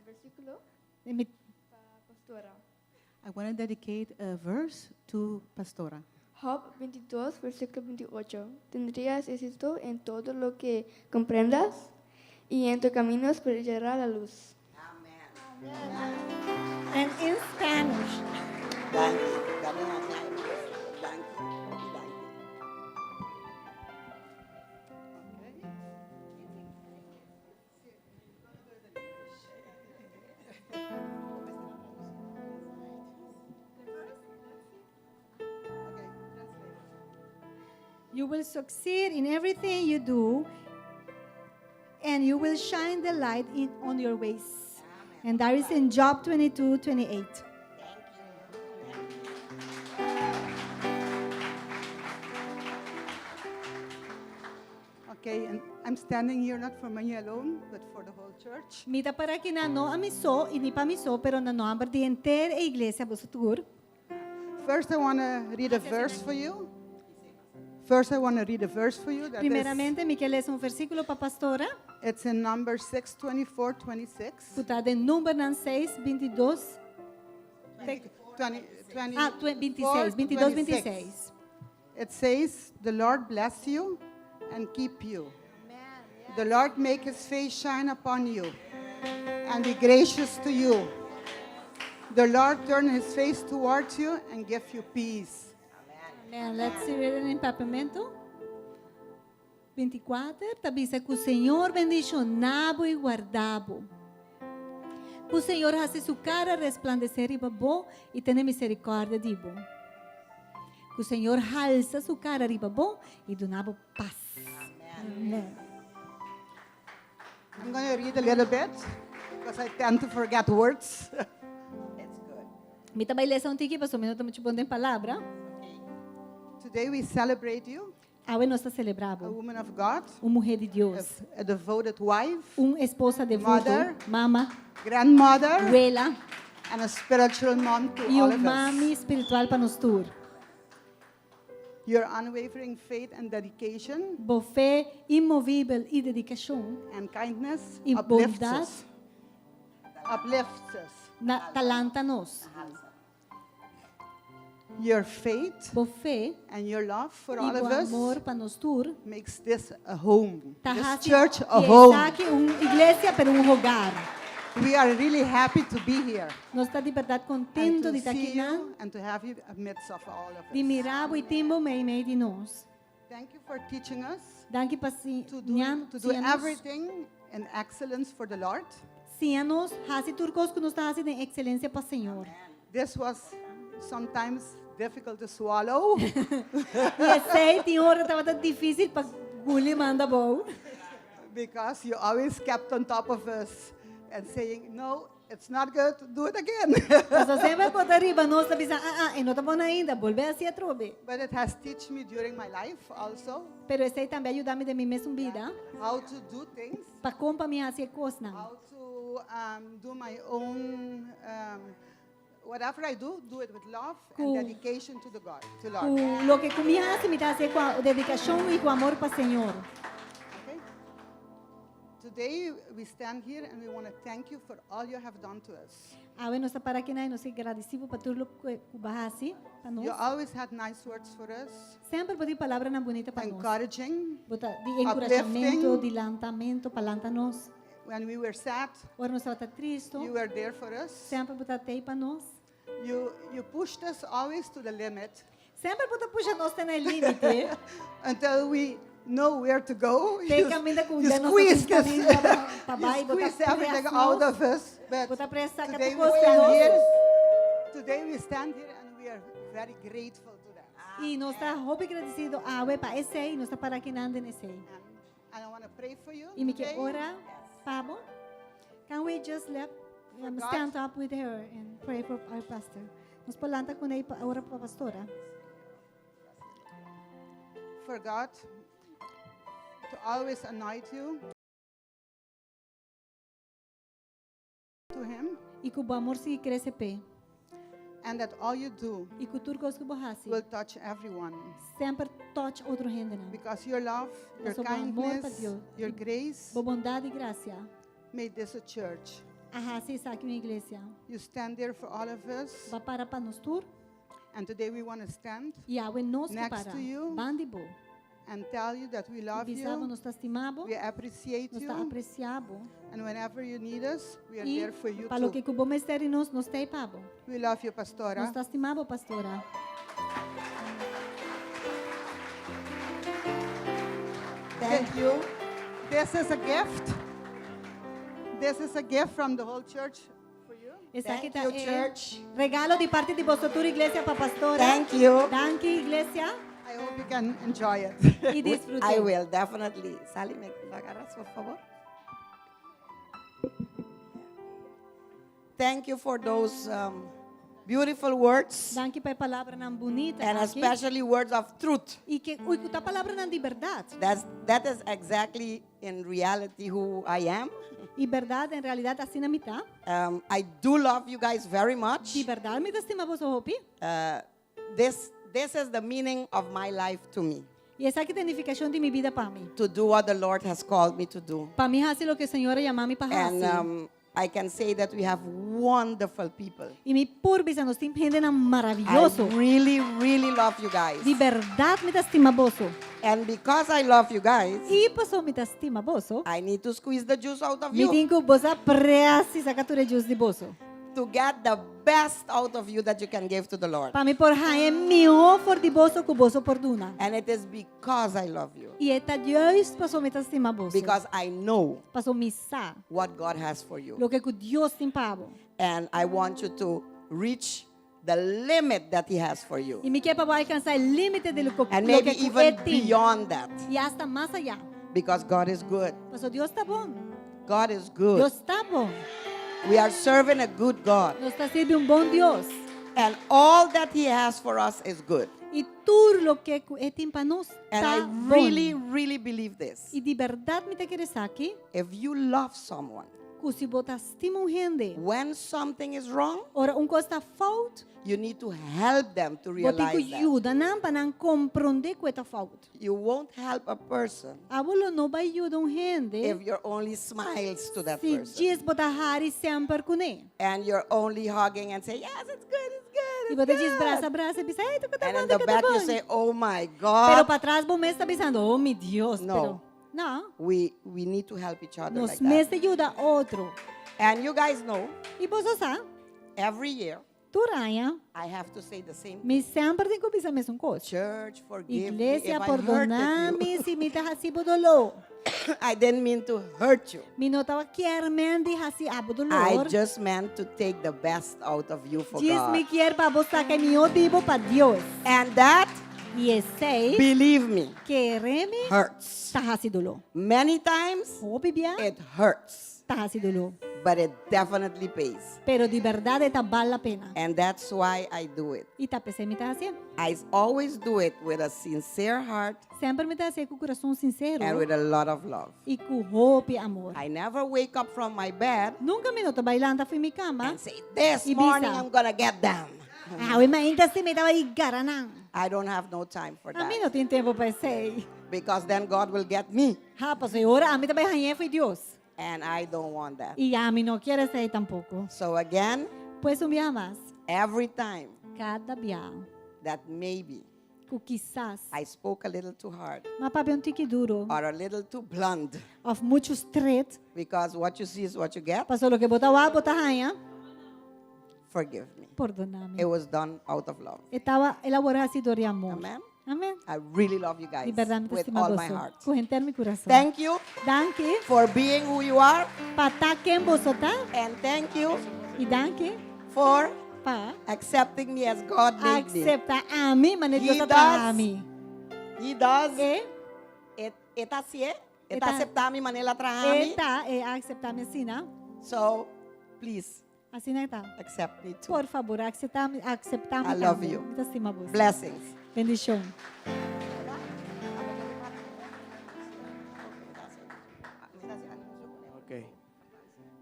versículo Me- para pastora. I want to dedicate a verse to Pastora. Job 22, versículo 28. Tendrías éxito en todo lo que comprendas y en tus caminos brillará la luz. And in Spanish. You will succeed in everything you do, and you will shine the light on your ways. And that is in Job 22:28. Okay, and I'm standing here not for me alone, but for the whole church. Mita para que na no amiso, ini pa miso, pero na number de entire iglesia busutur. First, I want to read a verse for you. First, I want to read a verse for you. That is, Primeramente, me quer ler um versículo para pastora. it's in Numbers 6, 24, 26. Putada em número 6, 22. 20, 20, Ah, 26, 22, 26. It says, the Lord bless you and keep you. The Lord make his face shine upon you and be gracious to you. The Lord turn his face towards you and give you peace. Amen. Let's see it in papamento. 24, tabisa que o Senhor bendicionabo e guardabo. Que o Senhor hace su cara resplandecer e babo e tenha misericórdia de bo. Que o Senhor alça su cara riba bo e donabo paz. Amen. I'm going to read a little bit because I tend to forget words. Mi também lição tiki, pastor, minuto muito bom em palavra. Today we celebrate you, Awe nós está a celebrado. woman of God, Mulher de Deus. a devoted wife, Esposa devota, Mother. mama, grandmother, abuela and a spiritual mom to e all um of mami us. espiritual para nós todos. Your unwavering faith and dedication Boa fé, imovível e dedicação and kindness e uplifts bondade us. Uplifts us. talanta-nos. Your faith Bo fé and your love for e all o of us amor para nos tur. makes this a home. This Tahasi church a e home. aqui igreja para hogar. We are really happy to be here Nós está de verdade and contento to de estar see aqui na, you and to have you amidst of all of de us. mirar o timbo meio de nós. Thank you for teaching us Danke para si to do everything in excellence for the Lord. Sianos, hasi turcos que nos está haciendo en excelencia para Senhor. This was sometimes difficult to swallow E sei, tinha hora estava tão difícil para guli manda bom. because you always kept on top of us and saying, no, it's not good, do it again. Mas sempre por arriba nós está dizendo, e não está bom ainda, volver assim a trobe. But it has taught me during my life also Pero esse também ajuda-me de mim mesmo vida, how to do things, para comprar minha assim coisa. how to do my own, whatever I do it with love and Cool. dedication to the God, to Lord. O lo que comia assim me dá assim com a dedicação e com amor para Senhor. Okay? Today we stand here and we want to thank you for all you have done to us. Agora nós está para aqui nós agradecemos por tudo que bahasi para nós. You always had nice words for us, Sempre por palavra na bonita para nós. encouraging. Bota de encorajamento, Uplifting. de lançamento, para nós. When we were sad, Ora nós estava triste, you were there for us. sempre bota tei para nós. You pushed us always to the limit Sempre bota puxa nós tem limite. until we know where to go. Tem You, caminho com you nós squeezed us. caminho para You baixo, bota squeezed everything out of us. But Bota pressa que today tu we gosta stand nós. here. Today we stand here and we are very grateful to that. E nós está muito agradecido a para esse e nós está para aqui nanda nesse. And I want to pray for you E me que today. ora, Pablo. Can we just stand up with her and pray for our pastor? Nos palanta com ela ora para a pastora. For God to always anoint you to Him, E que o amor se cresce pé. and that all you do E que o turcos que borrasse. will touch everyone. Sempre touch outro gente não. Because your love, your Nosso amor para kindness, Deus. your grace Boa bondade e graça. made this a church. Ahasi está aqui na igreja. You stand there for all of us, Va para nós tur. and today we want to stand E awe nos que Next para. to you. Bandibo. and tell you that we love Bisabo you, nos está estimado. we appreciate Nos está you, apreciado. and whenever you need us, we are E there for you para lo too. que cubo mesteri nos tem pabo. We love you, Nos Pastora. está estimado, pastora. Thank you. This is a gift. This is a gift from the whole church for you. Essa aqui tá, you, church. regalo de parte de vosotros, iglesia, para pastora. Thank you. Danke, iglesia. I hope you can enjoy it. E disfrute. I will, definitely. Sally, me agarras, por favor. Thank you for those beautiful words, Danke para palavra não bonita. and aqui. especially words of truth. E que a palavra não de verdade. That is exactly in reality who I am. E verdade, em realidade, assim na mitad. I do love you guys very much. De verdade, me estima vos hopi. This is the meaning of my life to me, E essa aqui é a identificação de minha vida para mim. to do what the Lord has called me to do. Para mim, assim o que o Senhor chama para And fazer. I can say that we have wonderful people. E me purbisa, nós temos gente I maravilhoso. really, really love you guys. De verdade, me estima vosso. And because I love you guys, E passou me estima vosso. I need to squeeze the juice out of Me you digo, vos apresse essa captura de de vosso. to get the best out of you that you can give to the Lord. Para mim, por é melhor for de vosso que vosso perdona. And it is because I love you, E é Deus passou me estima vosso. because I know Passou me sa. what God has for you. Lo que Deus tem para vos. And I want you to reach the limit that He has for you. E me quer para alcançar o limite de lo que And lo maybe que even tem. beyond that, E hasta mais allá. because God is good. Passou Deus está bom. God is good. Deus está bom. We are serving a good God. Nós está servindo bom Deus. And all that He has for us is good. E tudo lo que tem para nós And está I bom. really, really believe this. E de verdade me te queres aqui. If you love someone, Kusi botastima um rende. when something is wrong, Ora costa fault, you need to help them to botiku realize that. ajuda não para não compreender que é fault. You won't help a person Abuelo não vai ajudar um rende. if you're only smiles to that Se person. diz botar hari sempre com ele. And you're only hugging and say, yes, it's good, it's good, E it's botar diz good. braça, braça, e pensa, ei, tu que tá And bom, in tu the que tá back you bom. say, oh my Pero God. para trás, bom mês está pensando, oh, meu Deus. No. Pero, não, We need to help each other nos like mês that. ajuda outro. And you guys know, E você sabe, every year, Turanha, I have to say the same thing. me sempre tem que pensar a mesma coisa. Church, forgive Iglesia, me if I hurted perdoname se me tá recibo dolor. you. I didn't mean to hurt you. Me não estava querendo recibo I dolor. just meant to take the best out of you for Diz-me God. quer para você que me odibo para Deus. And that, E sei, believe me, quereme, hurts. tá recibo dolor. Many times, Oh, bibia, it hurts, tá recibo dolor. but it definitely pays. Pero de verdade tá vale a pena. And that's why I do it. E tá pensando, me tá assim. I always do it with a sincere heart Sempre me tá assim com o coração sincero and with a lot of love. e com roupa e amor. I never wake up from my bed Nunca me nota bailando fui minha cama. and say, this Ibiza. morning I'm gonna get them. Ah, eu ainda assim me tava igaranang. I don't have no time for A mim that. não tem tempo para isso. Because then God will get me. Rapaz, ora, a mim também ranhei foi Deus. And I don't want that. E a mim não quer ser tampouco. So again, Pois um dia mais, every time cada dia, that maybe o quizás, I spoke a little too hard mas para um tique duro, or a little too blunt, of muito straight, because what you see is what you get, passou o que botar o botar ranha, forgive me. perdona-me. It was done out of love. Estava elaborado de amor. Amen. Amém. I really love you guys De verdade, me with estima all my você. heart. Com inteiro meu coração. Thank you Danke, for being who you are, para estar quem você tá. and thank you E danke, for para accepting me as God made me. aceitar a mim, mas Deus He está does. a mim. He does. E Eta si Eta Eta- acceptar me manela trahami. está é aceitar me assim, não? So, please Assim não está. accept me too. Por favor, aceitar me I love you. Muito acima você. Blessings. Bendição. Okay.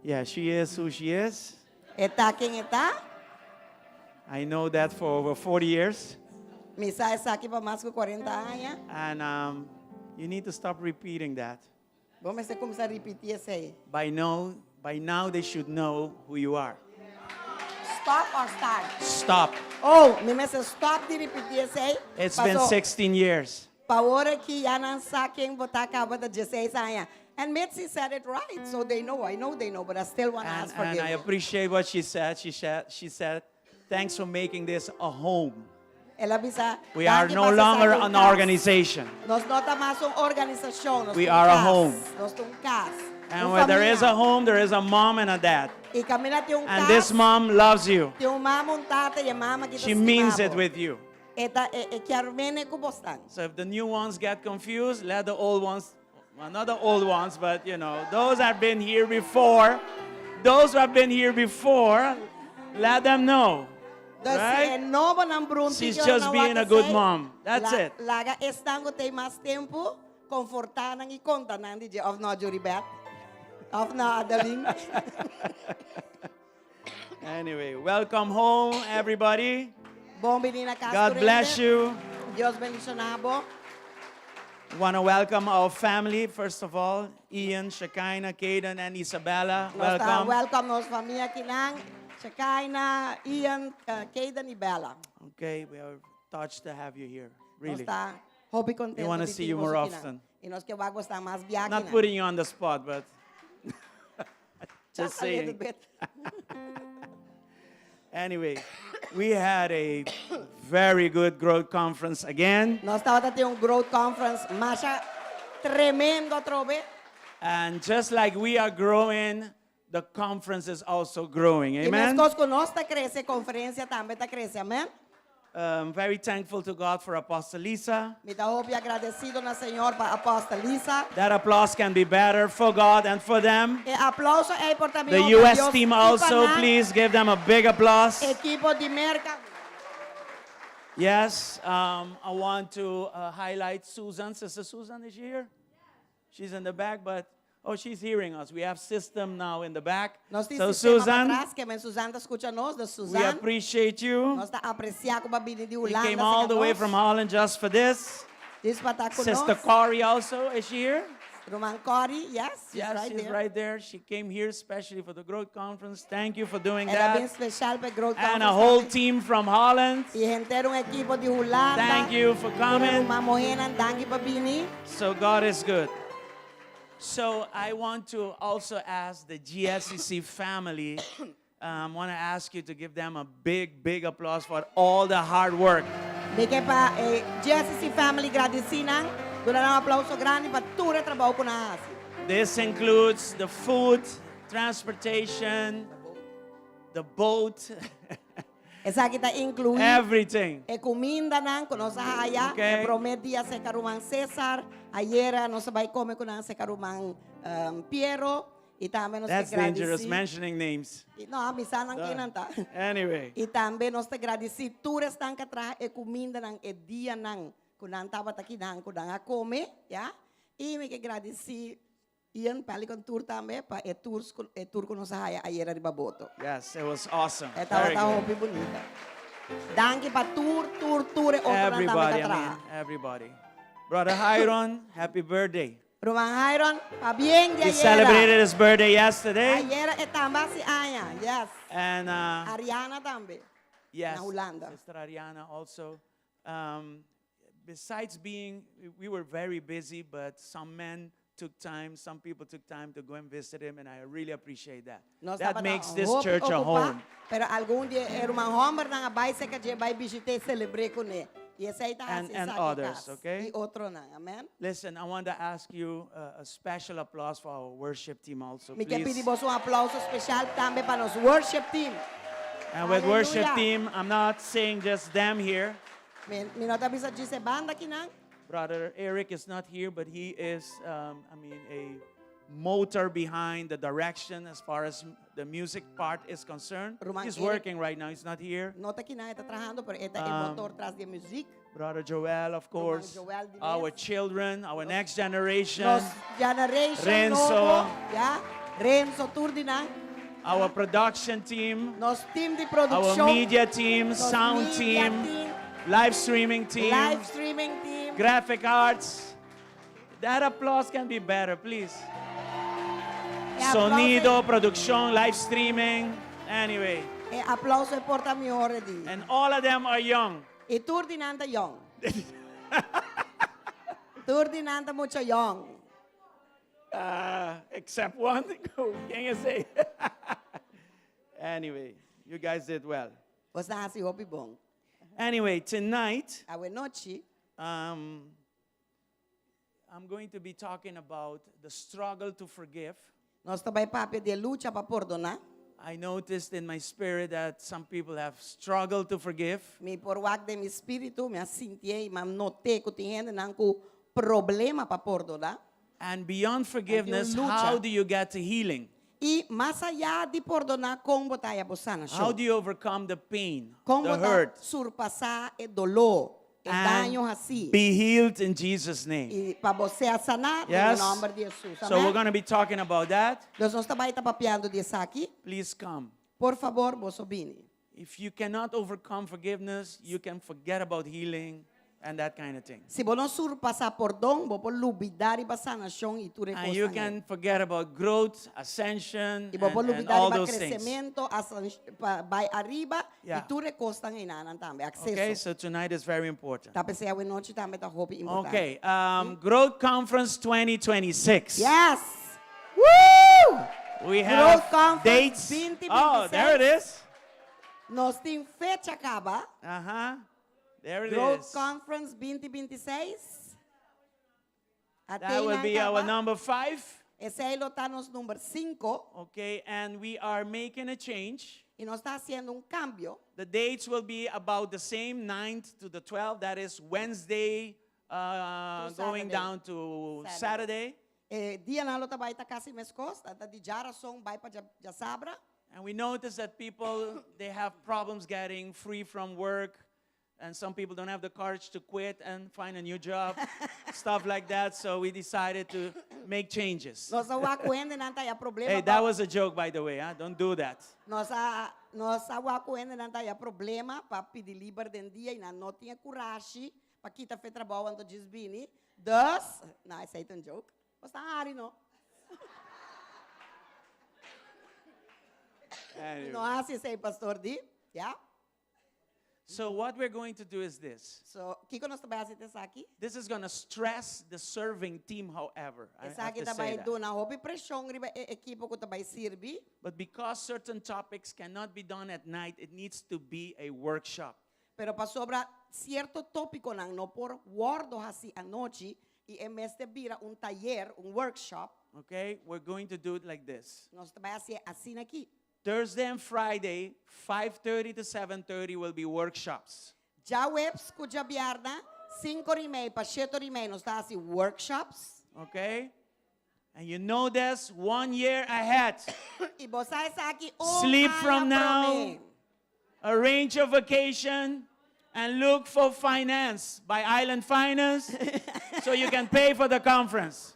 Yeah, she is who she is. Eta quem eta? I know that for over 40 years. Misa essa aqui para mais que 40 anos. And you need to stop repeating that. Vamos começar a repetir isso aí. By now, they should know who you are. Stop or start? Stop. Oh, me messa stop de repetir isso aí. It's been 16 years. Pa hora que já não sabe quem botar acaba de 16 anos. And Mitzi said it right, so they know. I know they know, but I still want to And, ask for and I forgiveness. appreciate what she said. She said, thanks for making this a home. Ela bisa, We are "Danke no por ser longer um an casa." organization. Nós não estamos mais uma organização. Nós We somos are a casa. home. Nós somos casa. And where there is a home, there is a mom and a dad. E camina tem And this mom loves you. tem mama, tata e mama que She means it with you. Eta quero mene ku bostan. So if the new ones get confused, let the old ones, well, not the old ones, but you know, those that have been here before, those who have been here before, let them know. Dus Right? no banang brunti. She's just being a good mom. That's it. Laga estango tem mais tempo, confortar nang ikonta nang di of no jury bet. Of no adaling. Anyway, welcome home, everybody. Bom menina casa. God bless you. Dios bendicionabo. Want to welcome our family, first of all, Ian, Shekinah, Caden, and Isabella. Welcome. Welcome nos família kinang. Shekinah, Ian, Caden e Bella. Okay, we are touched to have you here. Really. Nós hobby contento. We wanna de see ti you mo more sa kinang. often. E nós que wag estar mais biaki Not na. putting you on the spot, but Just just a little saying. bit. Anyway, we had a very good growth conference again. Nós estava tendo growth conference, masha tremendo trobe. And just like we are growing, the conference is also growing. E Amen. mesmo que nós está cresce, conferência também está cresce, amém? Very thankful to God for Apostle Lisa. Me dá hobby agradecido na Senhor para apóstol Lisa. That applause can be better for God and for them. E aplauso é por também The para US Dios team e also, para please give them a big applause. equipo de merca. Yes, I want to highlight Susan. Sister Susan, is she here? She's in the back, but Oh, she's hearing us. We have system now in the back. Nós temos So, sistema Susan, para trás, que a Susan está escutando nós, da we Susan. appreciate you. Nós está apreciando com a babini de You Holanda. came all the way from Holland just for this. Diz para estar Sister conosco. Corey also, is she here? Roman Cory, yes, she's Yes, right she's there. right there. She came here especially for the Growth Conference. Thank you for doing Ela é bem that. especial para Growth And Conference a whole também. team from Holland. E gente equipo de Holanda. Thank you for coming. Uma mohena, danke babini. So God is good. So I want to also ask the GSCC family, want to ask you to give them a big, big applause for all the hard work. Bigay pa GSC family gradisinan. Doon na aplauso grande para tudo o trabalho ko na hasi. This includes the food, transportation, the boat, Esa kita incluir everything. comida nang kuno sa haya. Okay. Promedia sa karumang Cesar. Ayera no sabay come ko na sa karumang Piero. Itambe nos That's te dangerous, gradisi. mentioning names. No, misan ang kinanta. Anyway, Itambe nos te gradisi tures tang katra comida nang dia nang kunanta batakinan kunang come, ya. I me que gradisi iyan pali kon tour tambe pa tour kuno sa haya ayera di baboto. yes, it was awesome. Eta Very wata good. hopi bonita. Danke pa tour otro Everybody, na I mean, everybody. Brother Hiron, happy birthday. Roman Hiron, pa bien He ya celebrated his birthday yesterday. Ayera etamba si Aya, yes. And Ariana tambe. yes, Na Holanda. Sister Ariana also. Besides being, we were very busy, but some men took time, some people took time to go and visit him, and I really appreciate that. Nós That tava makes na this hope church a ocupar, home. Pero algum dia Roman Homer na vai se que vai visite celebre com ele. E essa aí tá And assim, sabe, others, cas. okay? E outro não, amen. Listen, I want to ask you a special applause for our worship team also, Me quer pedir please. vos aplauso especial também para nos worship team. And with worship Hallelujah. team, I'm not saying just them here. Me nota bisa dice banda aqui não. Brother Eric is not here, but he is, a motor behind the direction as far as the music part is concerned. Roman He's Eric. working right now. He's not here. Nota aqui não está trabajando, pero esta é motor tras de music. Brother Joel, of course. Joel Dines. Our children, our next generation. Nos generation Renzo. novo, ya. Renzo Turdina. Our production team. Nos team de Our production. media team, nos sound media team, live streaming team, live streaming team. graphic arts. That applause can be better, please. Sonido, producción, live streaming. Anyway, Aplauso e porta migliore di. and all of them are young. E Turdinanta young. Turdinanta mucho young. Except one. Can you say? Anyway, you guys did well. Você nasce hopi bom. Anyway, tonight, Awe noche, I'm going to be talking about the struggle to forgive. nós também papo de luta para perdonar. I noticed in my spirit that some people have struggled to forgive. Me por wak de mi espírito, me senti, me notei que tem gente não com problema para perdonar. And beyond forgiveness, lucha. how do you get to healing? E mais allá de perdonar, como botar a bosana How do you overcome the pain, como the botar hurt, surpassar o dolor, o and daño assim. be healed in Jesus' name? E para você sanar, Yes? no nome de Jesus. So we're Amém? going to be talking about that. Nós não estamos papiando disso aqui. Please come. Por favor, vos obine. If you cannot overcome forgiveness, you can forget about healing and that kind of thing. Se você não surpassar perdão, você pode olvidar e passar na chão e tudo And you can forget about growth, ascension, E você pode and olvidar all o those things. crescimento, vai arriba Yeah. e tudo costa em nada também. Okay, Acesso. so tonight is very important. Tá pensando a noite também tá roupa importante. Okay, Growth Conference 2026. Yes. Woo! We have Growth Conference dates. 2026. Oh, there it is. Nós temos fecha acaba. Uh-huh. There it Growth is. Conference 2026. That will be our number 5. Esse aí está nos número 5. Okay, and we are making a change. E nós está fazendo cambio. The dates will be about the same, 9th to the 12th. That is Wednesday, going Saturday. down to Saturday. Dia na luta vai estar quase mescos, tá de geração vai para sabra. And we notice that people, they have problems getting free from work. and some people don't have the courage to quit and find a new job, stuff like that. So we decided to make changes. Nós awakuende nan tayo problema. Hey, that was a joke, by the way. Huh? Don't do that. Nós awakuende nan tayo problema para pedir liber den dia e não tinha coragem para kita fe trabalho anto desbini. Dus, não, esse aí é um joke. Você tá ari no? Anyway. Não assim sei pastor di, yeah? So what we're going to do is this. So, kiko nós trabalhamos esse aqui. This is going to stress the serving team, however. I Esse have aqui to say também that. do na hobby pressão riba equipo que também serve. But because certain topics cannot be done at night, it needs to be a workshop. Pero para sobra cierto tópico nang no por guardo assim a noite e em vez de vira taller, workshop, Okay? We're going to do it like this. nós trabalhamos assim aqui. Thursday and Friday, 5:30 to 7:30 will be workshops. Já webs ku já biarda 5:30 para 7:30 nós tá assim workshops. Okay? And you know this 1 year ahead. E você está aqui Sleep from now. Arrange a vacation and look for finance by Island Finance so you can pay for the conference.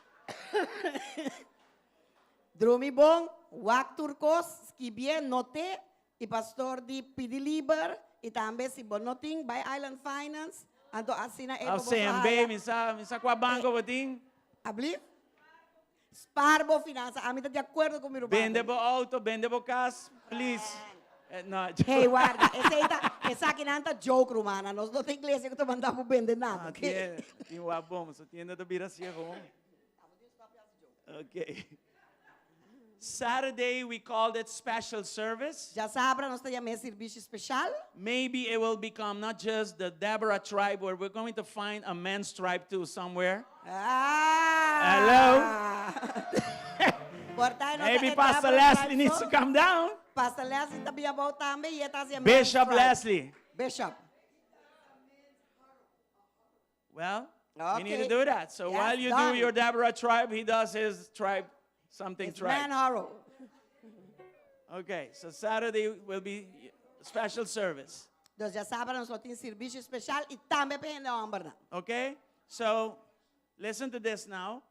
Drumi bom, wak turcos, que bien note e pastor di pidi liber e também se bonoting by Island Finance. Anto asina I'll say, babe, misa kwa banco bating. Abli? Sparbo finanza, a mí de acuerdo con mi hermano. Vende bo auto, vende bo cas, please. No, Hey, guarda, esa que nanta joke rumana, nós não tem igreja que tu mandamos vender nada, ok? Tem o bom, só tienda do Biracia home. Okay. Saturday we called it special service. Já sabe, nós temos serviço especial. Maybe it will become not just the Deborah tribe, where we're going to find a men's tribe too somewhere. Maybe Pastor Leslie needs to come down. Pastor Leslie também about também e tá assim. Bishop Leslie. Bishop. Well, we need Okay. to do that. So Yes, while you done. do your Deborah tribe, he does his tribe, something It's tribe. Man Harrow. Okay, so Saturday will be special service. Nós já sabe, nós temos serviço especial e também para a Amberna. Okay? So listen to this now.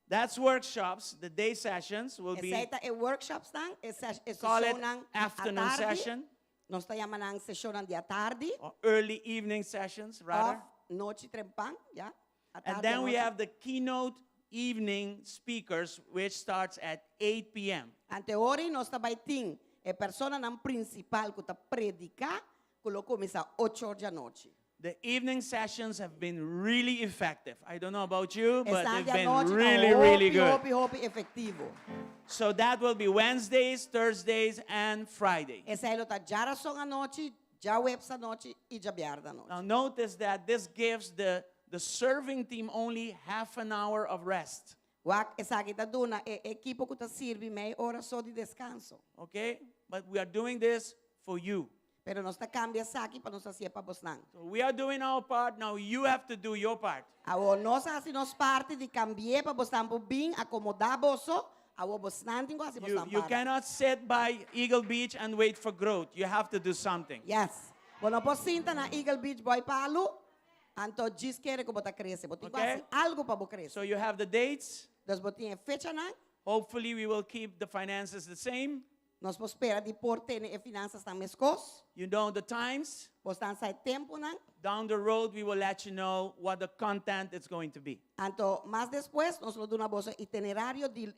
That's workshops. The day sessions will be, Essa é workshops nang, essa call it sessão nang afternoon à tarde. session Nós chamamos nang sessão nang dia tarde. or early evening sessions, rather. Off, noite trempang, yeah. À And tarde, then we noite. have the keynote evening speakers, which starts at 8 p.m. Ante ori nós também tem a persona nang principal que está predicar, que lo começa 8 horas da noite. The evening sessions have been really effective. I don't know about you, but Essa they've dia been noite really, really good. Hopi efetivo. So that will be Wednesdays, Thursdays, and Friday. Essa é outra jara só a noite, já web sa noite e já biarda noite. Now notice that this gives the serving team only half an hour of rest. Wak essa aqui tá duna equipo que tá sirve meia hora só de descanso. Okay? But we are doing this for you. Pero nós tá cambia essa aqui para nós fazer para bosnan. So we are doing our part. Now you have to do your part. Awo nós assim nós parte de cambiar para bosnan por bem acomodar boso, awo bosnan tingo assim bosnan You para. cannot sit by Eagle Beach and wait for growth. You have to do something. Yes. Bueno, po sinta na Eagle Beach boy palo, anto diz quer que bota cresce, botin Okay. quase algo para bo cresce. So you have the dates. Nós botin fecha na, Hopefully we will keep the finances the same. nós po espera de por ter e finanças na mescos, You know the times. bostan sai tempo na, Down the road, we will let you know what the content is going to be. anto más después nós lo duna boso itinerario de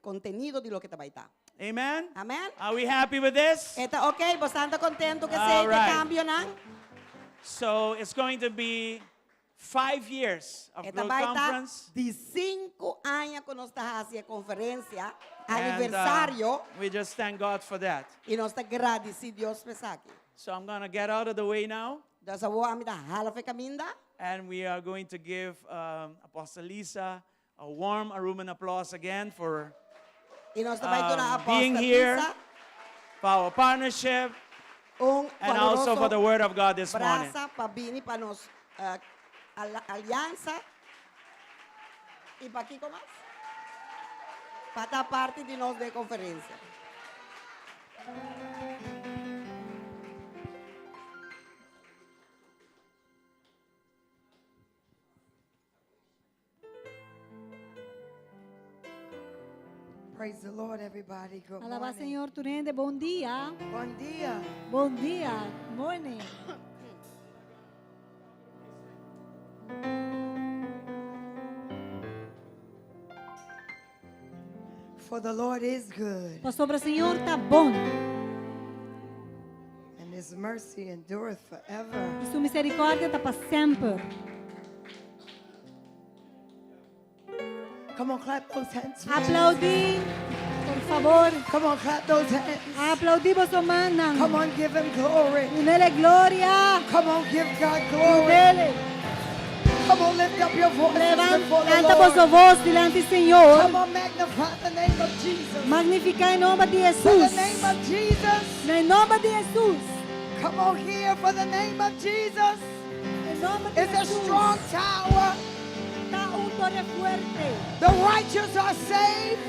contenido de lo que vai estar. Amen? Amen. Are we happy with this? Eta okay, bastante contento que All se right. cambio na. So it's going to be 5 years of Eta Growth vai estar Conference. de 5 anos que nós está fazendo conferência, And, aniversário, we just thank God for that. e nós está agradecidos Deus por isso aqui. So I'm going to get out of the way now. Das a voa amida hala fe caminda. And we are going to give Apostle Lisa a warm Aruman applause again for E nós também dona being aposta here, Lisa, for our partnership, and also for the Word of God this morning. Braça para bini para nós aliança e para aqui como para estar parte de nós de conferência. Praise the Lord, everybody. Good Alaba morning. Señor tu rende. Bom dia. Bon dia. Bom dia. Morning. For the Lord is good, Pastor, o Senhor tá bom. and His mercy endureth forever. E sua misericórdia tá para sempre. Come on, clap those hands. Aplaudi, por favor. Come on, clap those hands. Aplaudi vosso manang. Come on, give Him glory. Nele gloria. Come on, give God glory. Nele. Come on, lift up your voices before the Canta vosso Lord. voz diante do Senhor. Come on, magnify the name of Jesus. Magnificar em nome de For the Jesus. name of Jesus. Em nome de Jesus. Come on here for the name of Jesus. Em nome de It's a Jesus. strong tower. Tá torre fuerte. The righteous are saved.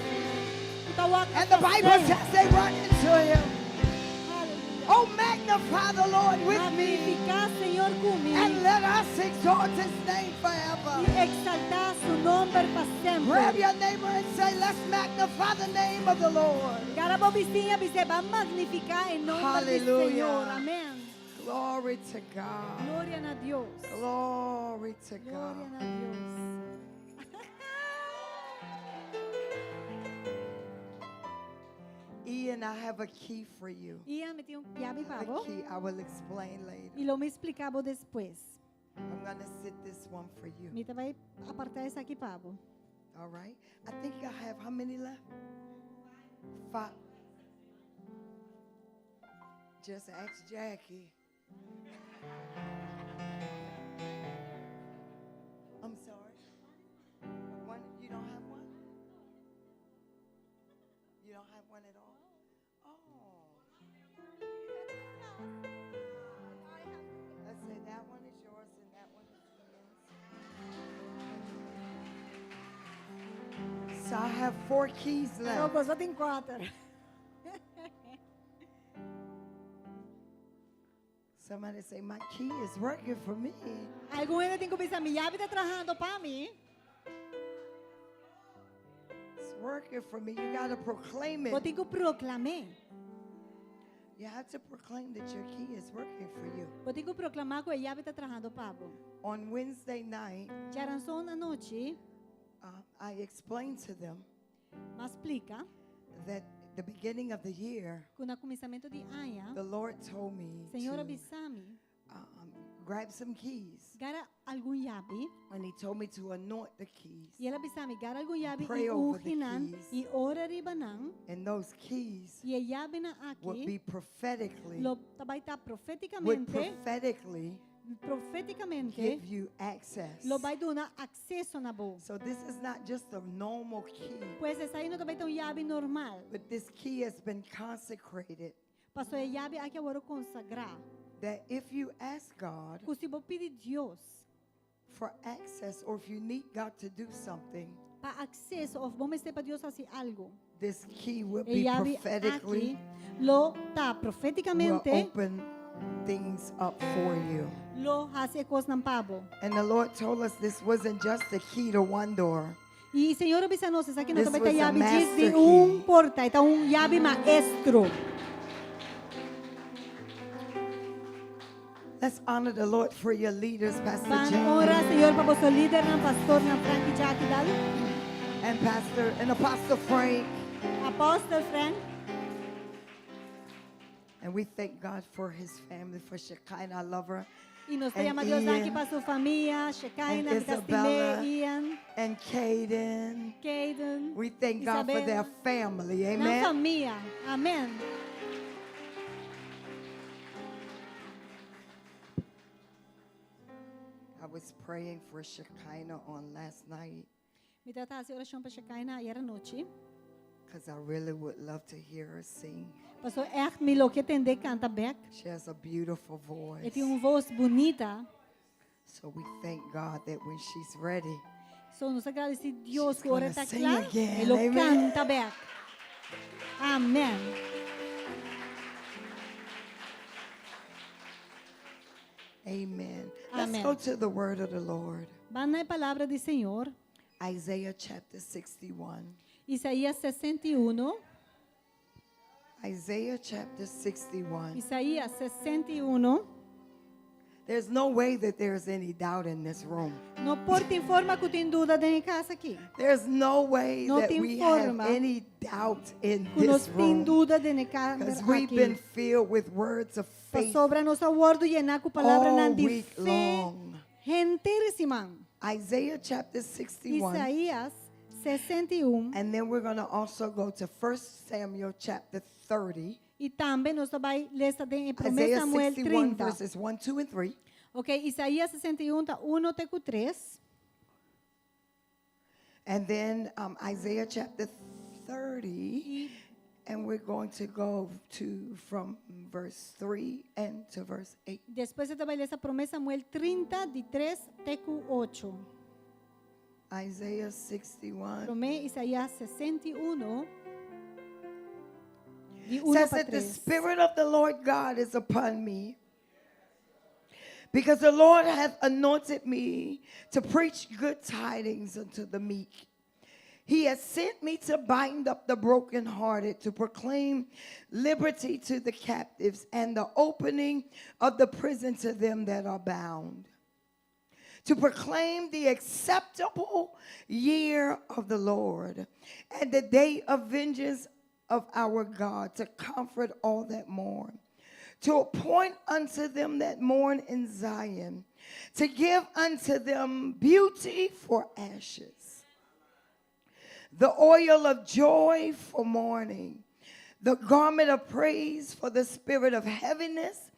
And the Bible says they run into Him. Oh, magnify the Lord with me. Magnificar Senhor comigo. And let us exalt His name forever. E exaltar su nombre para Grab sempre. your neighbor and say, let's magnify the name of the Lord. Cara bo vizinha dice, va a magnificar en nombre del Hallelujah. Señor. Amén. Glory to God. Gloria a Dios. Glory to Gloria God. a Dios. Ian, I have a key for you. Ian me tiene llave The pavo key I will explain later. y lo me explicaba después. I'm going to sit this one for you. Mita vai apartar essa aqui pavo. All right? I think I have how many left? 5. Just ask Jackie. I'm sorry. One, you don't have one? You don't have one at all? Oh. Let's say that one is yours and that one is Ian's. So I have 4 keys Então, left. você tem 4. Somebody say, my key is working for me. Algum ainda tem que pensar, minha llave está trabalhando para mim. It's working for me. You got to proclaim Eu it. tenho que proclamar. You have to proclaim that your key is working for you. Eu tenho que proclamar que a llave está trabalhando para mim. On Wednesday night, Já rançou na noite, I explained to them mas explica that the beginning of the year, que no começamento de ano, the Lord told me Senhor to avisame, grab some keys. gara algum llave, And He told me to anoint the keys. e ele avisame, gara algum llave Pray e over the unginan, keys. e ora ribanan, And those keys e a llave na would aqui, be prophetically, lo vai estar would profeticamente, prophetically profeticamente, give you access. lo vai dar acesso na boa. So this is not just a normal key, Pois essa aí não também tem uma llave normal. but this key has been consecrated Pastor, a llave aqui agora consagrar. that if you ask God Que se você pedir Deus for access or if you need God to do something, para acesso, ou vamos dizer para Deus fazer algo, this key will a be llave prophetically aqui, lo tá will profeticamente, open things up for you. lo hace coisas ng pabo. And the Lord told us this wasn't just the key to one door. E Senhor avisa nós, essa aqui não This também tem was a llave diz de master key. porta, então llave maestro. Let's honor the Lord for your leaders, Pastor Van James ora, Senhor, para vosso líder, ng pastor, ng Frankie Jackie Dal, and Pastor and Apostle Frank. Apostle Frank. And we thank God for his family, for Shekinah, I love her, E nos And pedimos a Deus aqui Ian. para sua família, Shekinah, And Isabella. Castile, Ian, and Caden. Caden, We thank God for their Isabella. family. na Amen. família. Amém. I was praying for Shekinah on last night Me trata de oração para Shekinah ayer noite. because I really would love to hear her sing. Pastor, echt me lo que tende canta back. She has a beautiful voice. E tem voz bonita. So we thank God that when she's ready, So nos agradece Deus She's que ora gonna está sing claro. again. E lo Amen. canta back. Amém. amen. Amen. Let's go to the word of the Lord. Van na palavra do Senhor. Isaiah chapter 61. Isaías 61. Isaiah chapter 61. Isaías 61. There's no way that there's any doubt in this room. No porta em forma que tem dúvida em casa aqui. There's no way No that te we have informa any doubt in Que nós this tem room. dúvida de casa Because we've been aqui. filled with words of faith Sobra nossa word llenar com palavra all nan de week fé. long. Genteríssima. Isaiah chapter 61. Isaías 61. And then we're going to also go to 1 Samuel chapter 30. E também nós vai ler em 1 Isaiah Samuel 61 30. verses 1, 2, and 3. Ok, Isaías 61, tá 1 até 3. And then Isaiah chapter 30. And we're going to go to from verse 3 and to verse 8. Depois você vai ler essa promessa Samuel 30, de 3 até 8. Isaiah 61. Promé Isaías 61, de 1 Says para that the 3. Spirit of the Lord God is upon me, because the Lord hath anointed me to preach good tidings unto the meek. He has sent me to bind up the brokenhearted, to proclaim liberty to the captives, and the opening of the prison to them that are bound, to proclaim the acceptable year of the Lord, and the day of vengeance of our God, to comfort all that mourn, to appoint unto them that mourn in Zion, to give unto them beauty for ashes, the oil of joy for mourning, the garment of praise for the spirit of heaviness,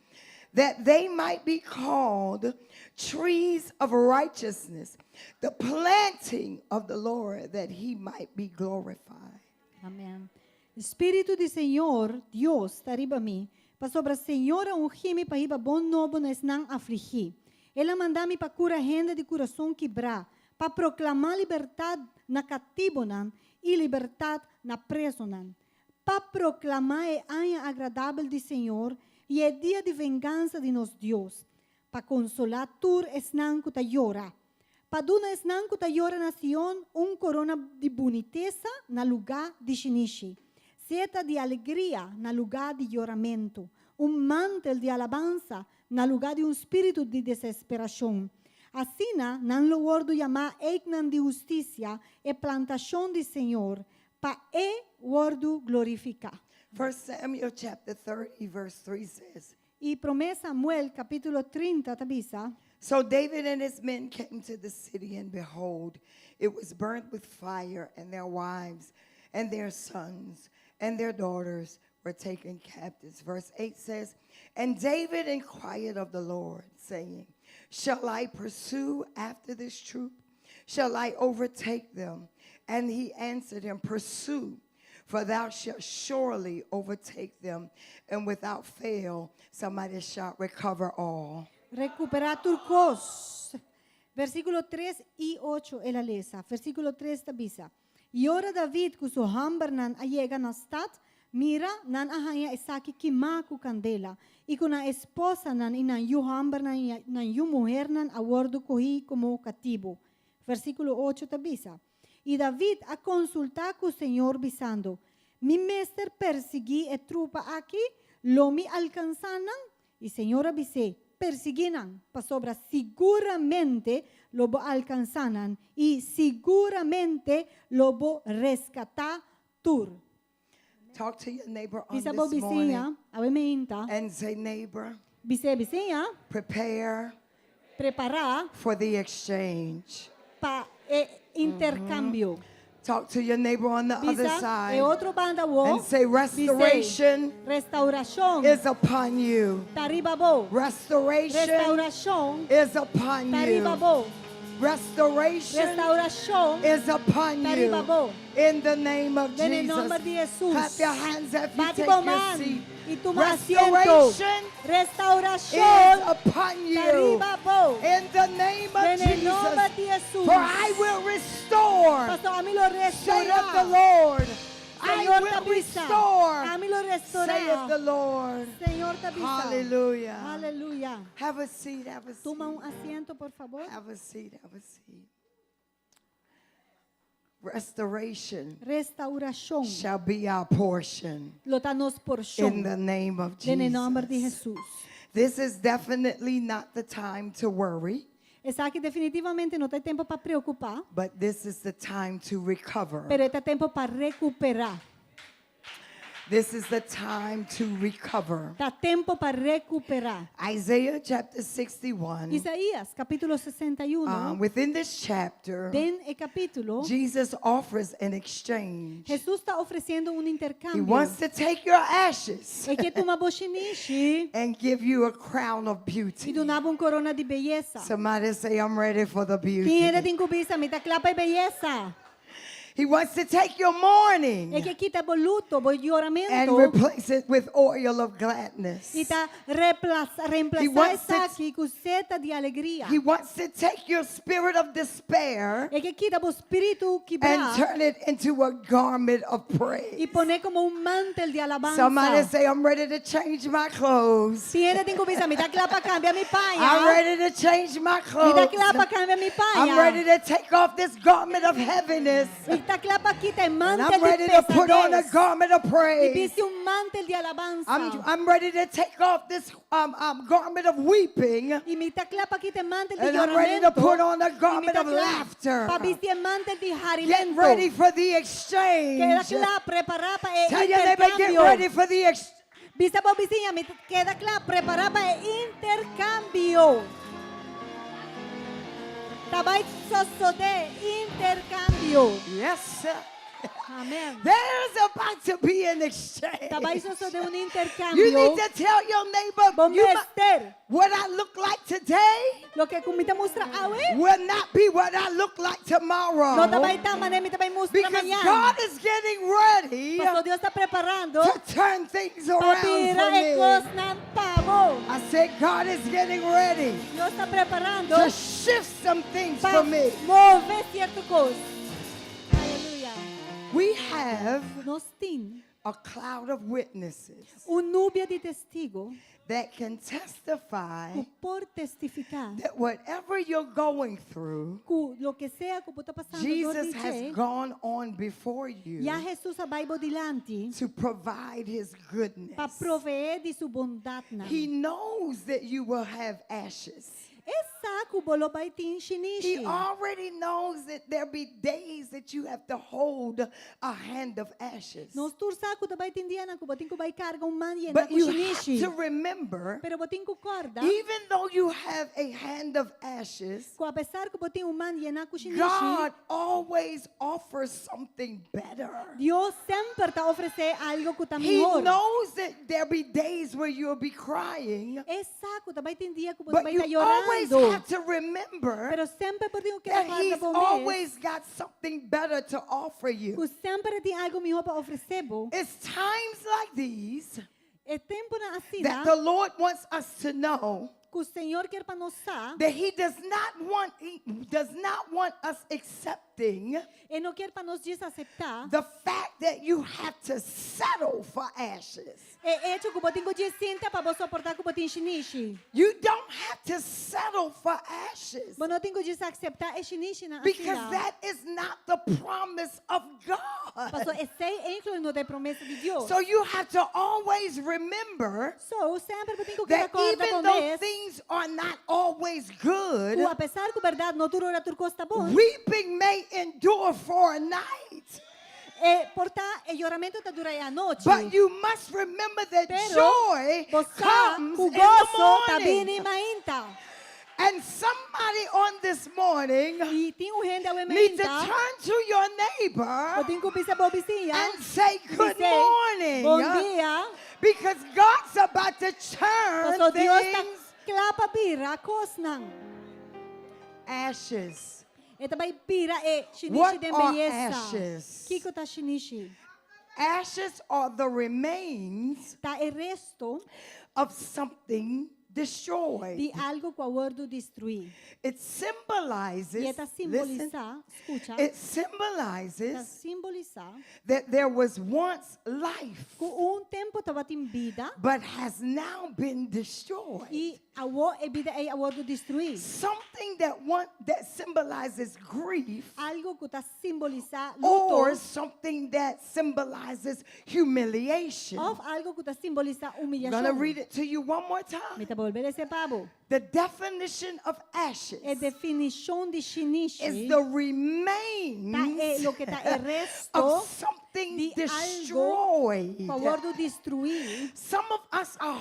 that they might be called trees of righteousness, the planting of the Lord, that he might be glorified. Amém. Espírito do Senhor, Deus, está riba mim, para sobre a Senhora ungir-me para riba bom novo nas não afligir. Ela manda-me para curar gente de coração quebrar, para proclamar liberdade na cativo e liberdade na preso para proclamar é ano agradável do Senhor e é dia de vingança de nosso Deus, para consolar tur esnan que llora, para dar esnan que llora nação corona de boniteza na lugar de xinichi, seta de alegria na lugar de lloramento, mantel de alabanza na lugar de espírito de desesperação. Assim, não lo wordo chamar eignan de justiça e plantação do Senhor, para e wordo glorificar. 1 Samuel chapter 30 verse 3 says, E promessa Samuel capítulo 30 tabisa. So David and his men came to the city, and behold, it was burnt with fire, and their wives and their sons and their daughters were taken captives. Verse 8 says, and David inquired of the Lord, saying, shall I pursue after this troop? Shall I overtake them? And he answered him, pursue, for thou shalt surely overtake them, and without fail somebody shall recover all. Recuperar turcos. Versículo 3 y 8 ela lesa. Versículo 3 tabisa. E ora David kuso hambar nan ayega na stad, mira nan ahaya esaki kimaku candela. E com a esposa nan inan yu hambar nan yu mujer nan awordo cohi como cativo. Versículo 8 tabisa. E David a consultar com o Senhor bisando, mi mester persegui e trupa aqui, lo mi alcanzanan, e Senhor abise, persiguinan, pa sobra seguramente lo bo alcanzanan, e seguramente lo bo rescatar tur. Talk to your neighbor on Bisa this bo morning bisinha, ave meinta, and say, neighbor, bise bisinha, prepare preparar for the exchange. pa intercambio. Talk to your neighbor on the other Bisa, side e outro banda wo, and say, restoration restauração, is upon you. tariba bo, Restoration restauração, is upon tariba you. bo, Restoration restauração, is upon tariba you. bo. In the name of En nombre de Jesus. Jesús. Clap your hands if you Bate take con your man seat. y toma asiento. Restoration is Restauración, upon you. tariba bo. In the name of En el nombre Jesus. de Jesús. For I will restore, Pastor, a mí lo saith the restaurará. Lord. I Señor will Tabisa, restore, a mí lo saith the restaurará. Lord. Señor Tabisa. Hallelujah. Aleluya. Have a seat, have a seat. Toma un asiento, por favor. Have a seat, have a seat. Restoration restauración, shall be our portion lotanos in porción, the name of en el nombre de Jesus. Jesús. This is definitely not the time to worry, Esa que definitivamente no tem tempo para preocupar, but this is the time to recover. pero este tempo para recuperar. This is the time to recover. Está tempo para recuperar. Isaiah chapter 61. Isaías, capítulo 61, Within this chapter, den el capítulo, Jesus offers an exchange. Jesús está ofreciendo un He intercambio. wants to take your ashes É que toma bochinishi and give you a crown of e beauty. donava corona de beleza. Somebody say, I'm ready for the Quem era beauty. de incubista, me tá clapa e beleza. He wants to take your mourning É que quita o luto, o and choramento replace it with oil of gladness. e tá He reemplazar wants essa to- aqui com seta de alegria. He wants to take your spirit of despair É que quita o espírito and quebrado turn it into a garment of e praise. pone como um mantel de alabanza. Somebody say, I'm ready to change my clothes. Se era de incubista, me tá clapa, cambia mi I'm paia. ready to change my Me tá clothes. clapa, cambia mi I'm ready paia. to take off this garment of heaviness. E tá clapa, quita el And mantel I'm de ready to put on a pesadez. garment of E praise. viste mantel de alabanza. I'm ready to take off this garment of weeping. Y mi taclapa quita el mantel de And I'm ready to lloramento. put on a Y mi garment of taclapa laughter. pa vestir el mantel de Get jarimento. ready for the Que la exchange. clap preparada para el Tell your neighbor, get intercambio. ready for the exchange. Vista por vizinha, me queda clap preparada para el intercambio. Tabay sosode intercambio. Yes, sir. Amén. There's about to be an exchange. Tabay sosode un You intercambio. need to tell your neighbor, Bom you Esther, what I look like today lo que kumita mustra awe. will not be what I look like tomorrow. No tabay tama na mi tabay mustra Because mañana. God is getting ready Pastor Dios está preparando to turn things around papira for e me. cos ng pavo. I said, God is getting ready Dios está preparando to shift some things para for me. mover cierto cos. Aleluya. We have Nos tin a cloud of witnesses nubia de testigo that can testify que por testificar that whatever you're going through, que lo que sea que está pasando Jesus has gone on before you ya Jesús vai dilante to provide his goodness. para proveer de su bondad. He knows that you will have ashes. Essa que bolo vai tin He shinishi. already knows that there'll be days that you have to hold a hand of ashes. Nos tursa que vai tin dia na que botin que vai carga man yena But ku you have shinishi. to remember, Pero botin ku corda. even though you have a hand of ashes, Que apesar que botin man yena ku shinishi. God always offers something better. Dios sempre te ofrece algo que está He mejor. knows that there'll be days where you'll be crying, Essa que vai ter dia que você but vai you estar always llorando. have to remember Pero sempre pode que that recordar He's bom always got something better to offer you. que sempre tem algo melhor para oferecer. It's times like these É tempo na assim that the Lord wants us to know que o Senhor quer para nós that He does not want us accepting e não quer para nós desaceitar. the fact that you have to settle for ashes. É hecho que botin ko cinta para você suportar que botin shinishi. You don't have to settle for ashes Mas não tem que desaceitar é shinishi na because assim. that is not the promise of God. Pastor, esse é incluído na promessa de Deus. So you have to always remember So, sempre botin ko that recordar even bom though things are not always good, que apesar que verdade não tudo era turco está bom. weeping may endure for a night. Portar o choramento está dura a noite. But you must remember that Pero joy você comes o in the gozo está morning. vindo mainta. And somebody on this morning E tem gente ao needs to ementa. turn to your neighbor Botin ko pisa bobisinha. and say good Dice, morning. Bom dia. Because God's about to turn Pastor Dios está things clapa pira kosnang. ashes. Ito ba'y pira shinishi What den are belleza. ashes? Kiko ta shinishi. Ashes are the remains Ta resto of something destroyed. di algo que abordo destruir. It symbolizes, E esta listen, simboliza, escucha, it esta symbolizes simboliza that there was once life, que tempo estava em vida but has now been destroyed. e a vida é abordo destruir. Something that symbolizes grief, Algo que está simboliza or luto, something that symbolizes humiliation. ou algo que está simboliza I'm going to humilhação. read it to you one more Me time. está volver esse pavo. The definition of ashes É definição de xiniche. is the remains Lo que está el resto of something de destroyed. favor do destruir. Some of us are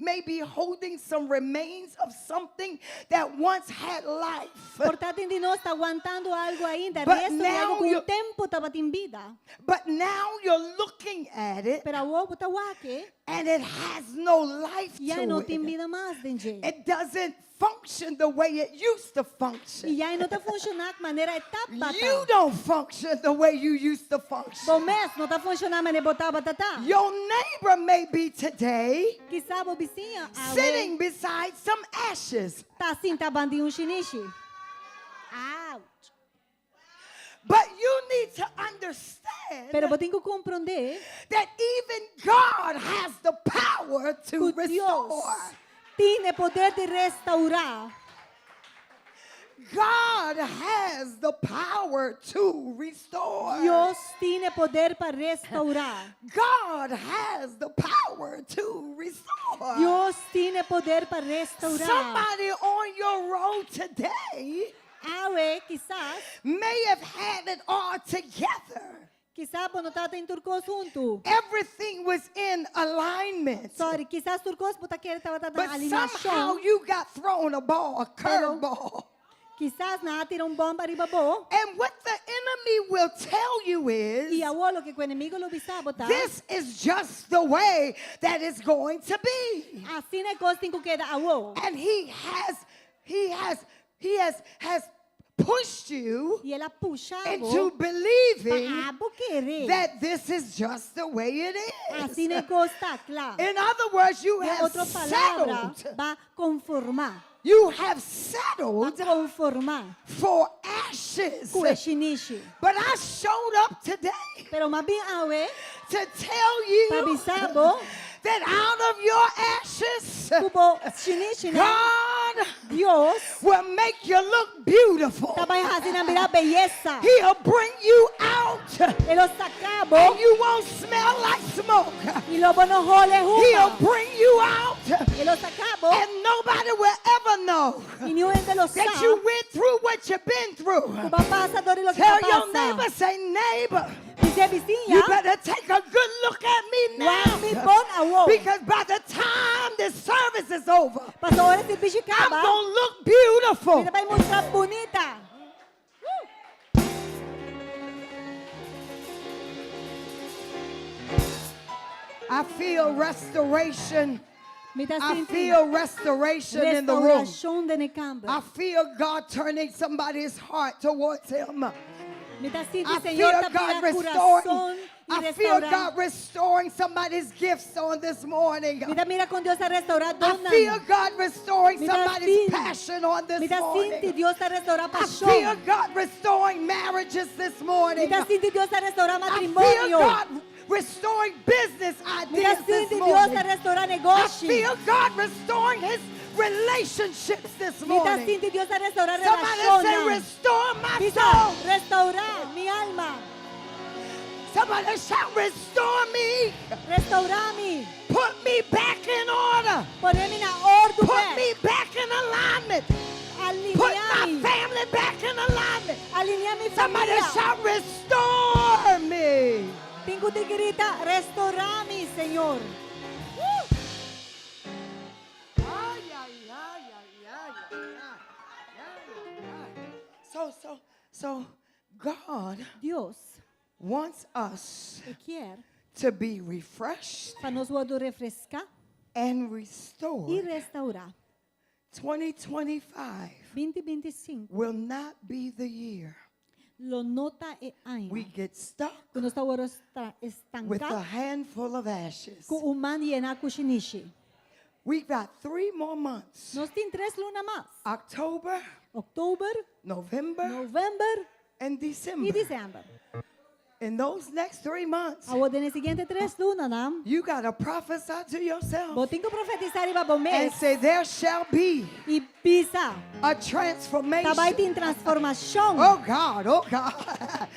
maybe holding some remains of something that once had life. Portanto, de nós está aguantando algo ainda, But resto de algo now que you- tempo estava em vida. But now you're looking at it Pero agora está aqui and it has no life e aí não to tem it. vida mais, gente. It doesn't function the way it used to function. E aí não está funcionando de maneira etapa. You don't function the way you used to function. Bom mês, não está funcionando de maneira botava tatá. Your neighbor may be today Quizá o vizinho sitting beside some ashes, está assim, tá bandinho xiniche. Ouch. but you need to understand Pero eu tenho que compreender that even God has the power to que Deus restore. tem poder de restaurar. God has the power to restore. Deus tem poder para restaurar. God has the power to restore. Deus tem poder para restaurar. Somebody on your road today Awe, quizás, may have had it all together. quizás quando está em turcos junto. Everything was in alignment. Sorry, quizás turcos puta que estava dando But somehow alineação. you got thrown a ball, a curveball. Quizás na tira bomba arriba bo. And what the enemy will tell you is, E agora que o inimigo lo bisa botar. this is just the way that it's going to be. Assim é coisa tem que queda agora. And he has pushed you E ela puxa into believing para querer. that this is just the way it Assim is. é coisa está claro. In other words, you De have outra palavra, settled. va conformar. You have Va settled conformar. for ashes. Com o xiniche. But I showed up today Pero mais bem awe, to tell you para avisar bo, that out of your ashes, kubo xiniche né? God Deus will make you look beautiful. também assim na virar beleza. He'll bring you out Ele sacabo and you won't smell like smoke. e lobo no hole He'll huma. bring you out Ele sacabo and nobody will ever know e nenhum de los that sabe. you went through what you've been through. Kuba pasa dori lo que Tell your pasa. neighbor, say, neighbor, Dice you vizinha, better take a good look at me wa mi now. bon awo. Because by the time this service is over, Pastor ora si I'm bishikaba. going to look beautiful. Mira vai mostrar bonita. I feel restoration. Mira I sinti feel restoration in the room. restauração de necamba. I feel God turning somebody's heart towards Him. Mira sinti I Senhor feel tá God pela restoring. coração e I feel restaurar. God restoring somebody's gifts on this morning. Mira com Deus a restaurar I dona. feel God restoring Mira, somebody's sin- passion on this Mira sinti morning. Deus a restaurar I feel paixão. God restoring marriages this morning. Mira sinti Deus a restaurar I feel matrimônio. God restoring business Mira ideas this sinti Deus a morning. restaurar I negócio. feel God restoring His relationships this Mira morning. sinti Deus a restaurar Somebody say, relações. restore my Dice, soul. restaurar mi alma. Somebody shout, restore me. Restaurar-me. Put me back in order. Poner-me na ordem. Put me back in alignment. Put my Alinear-me. family back in alignment. Alinear mi Somebody família. shout, restore me. Tengo que gritar, restaurar-me, Senhor. So God Deus wants us quer to be refreshed para nos poder refrescar and e restored. restaurar. 2025 2025, will not be the year lo nota e año. we get stuck Que nós estamos with a estancados handful of ashes. com o man llenar com xiniche. We've got 3 more months. Nos tin 3 lunas más. October, October, November, November and y December. December. In those next 3 months, Awad din siguiente 3 lunas nam. you got to prophesy to yourself Botin ko profetizar iba bo and mes. say, there shall be Y pisa. a transformation. Tabay tin transformasyon. Oh God, oh God.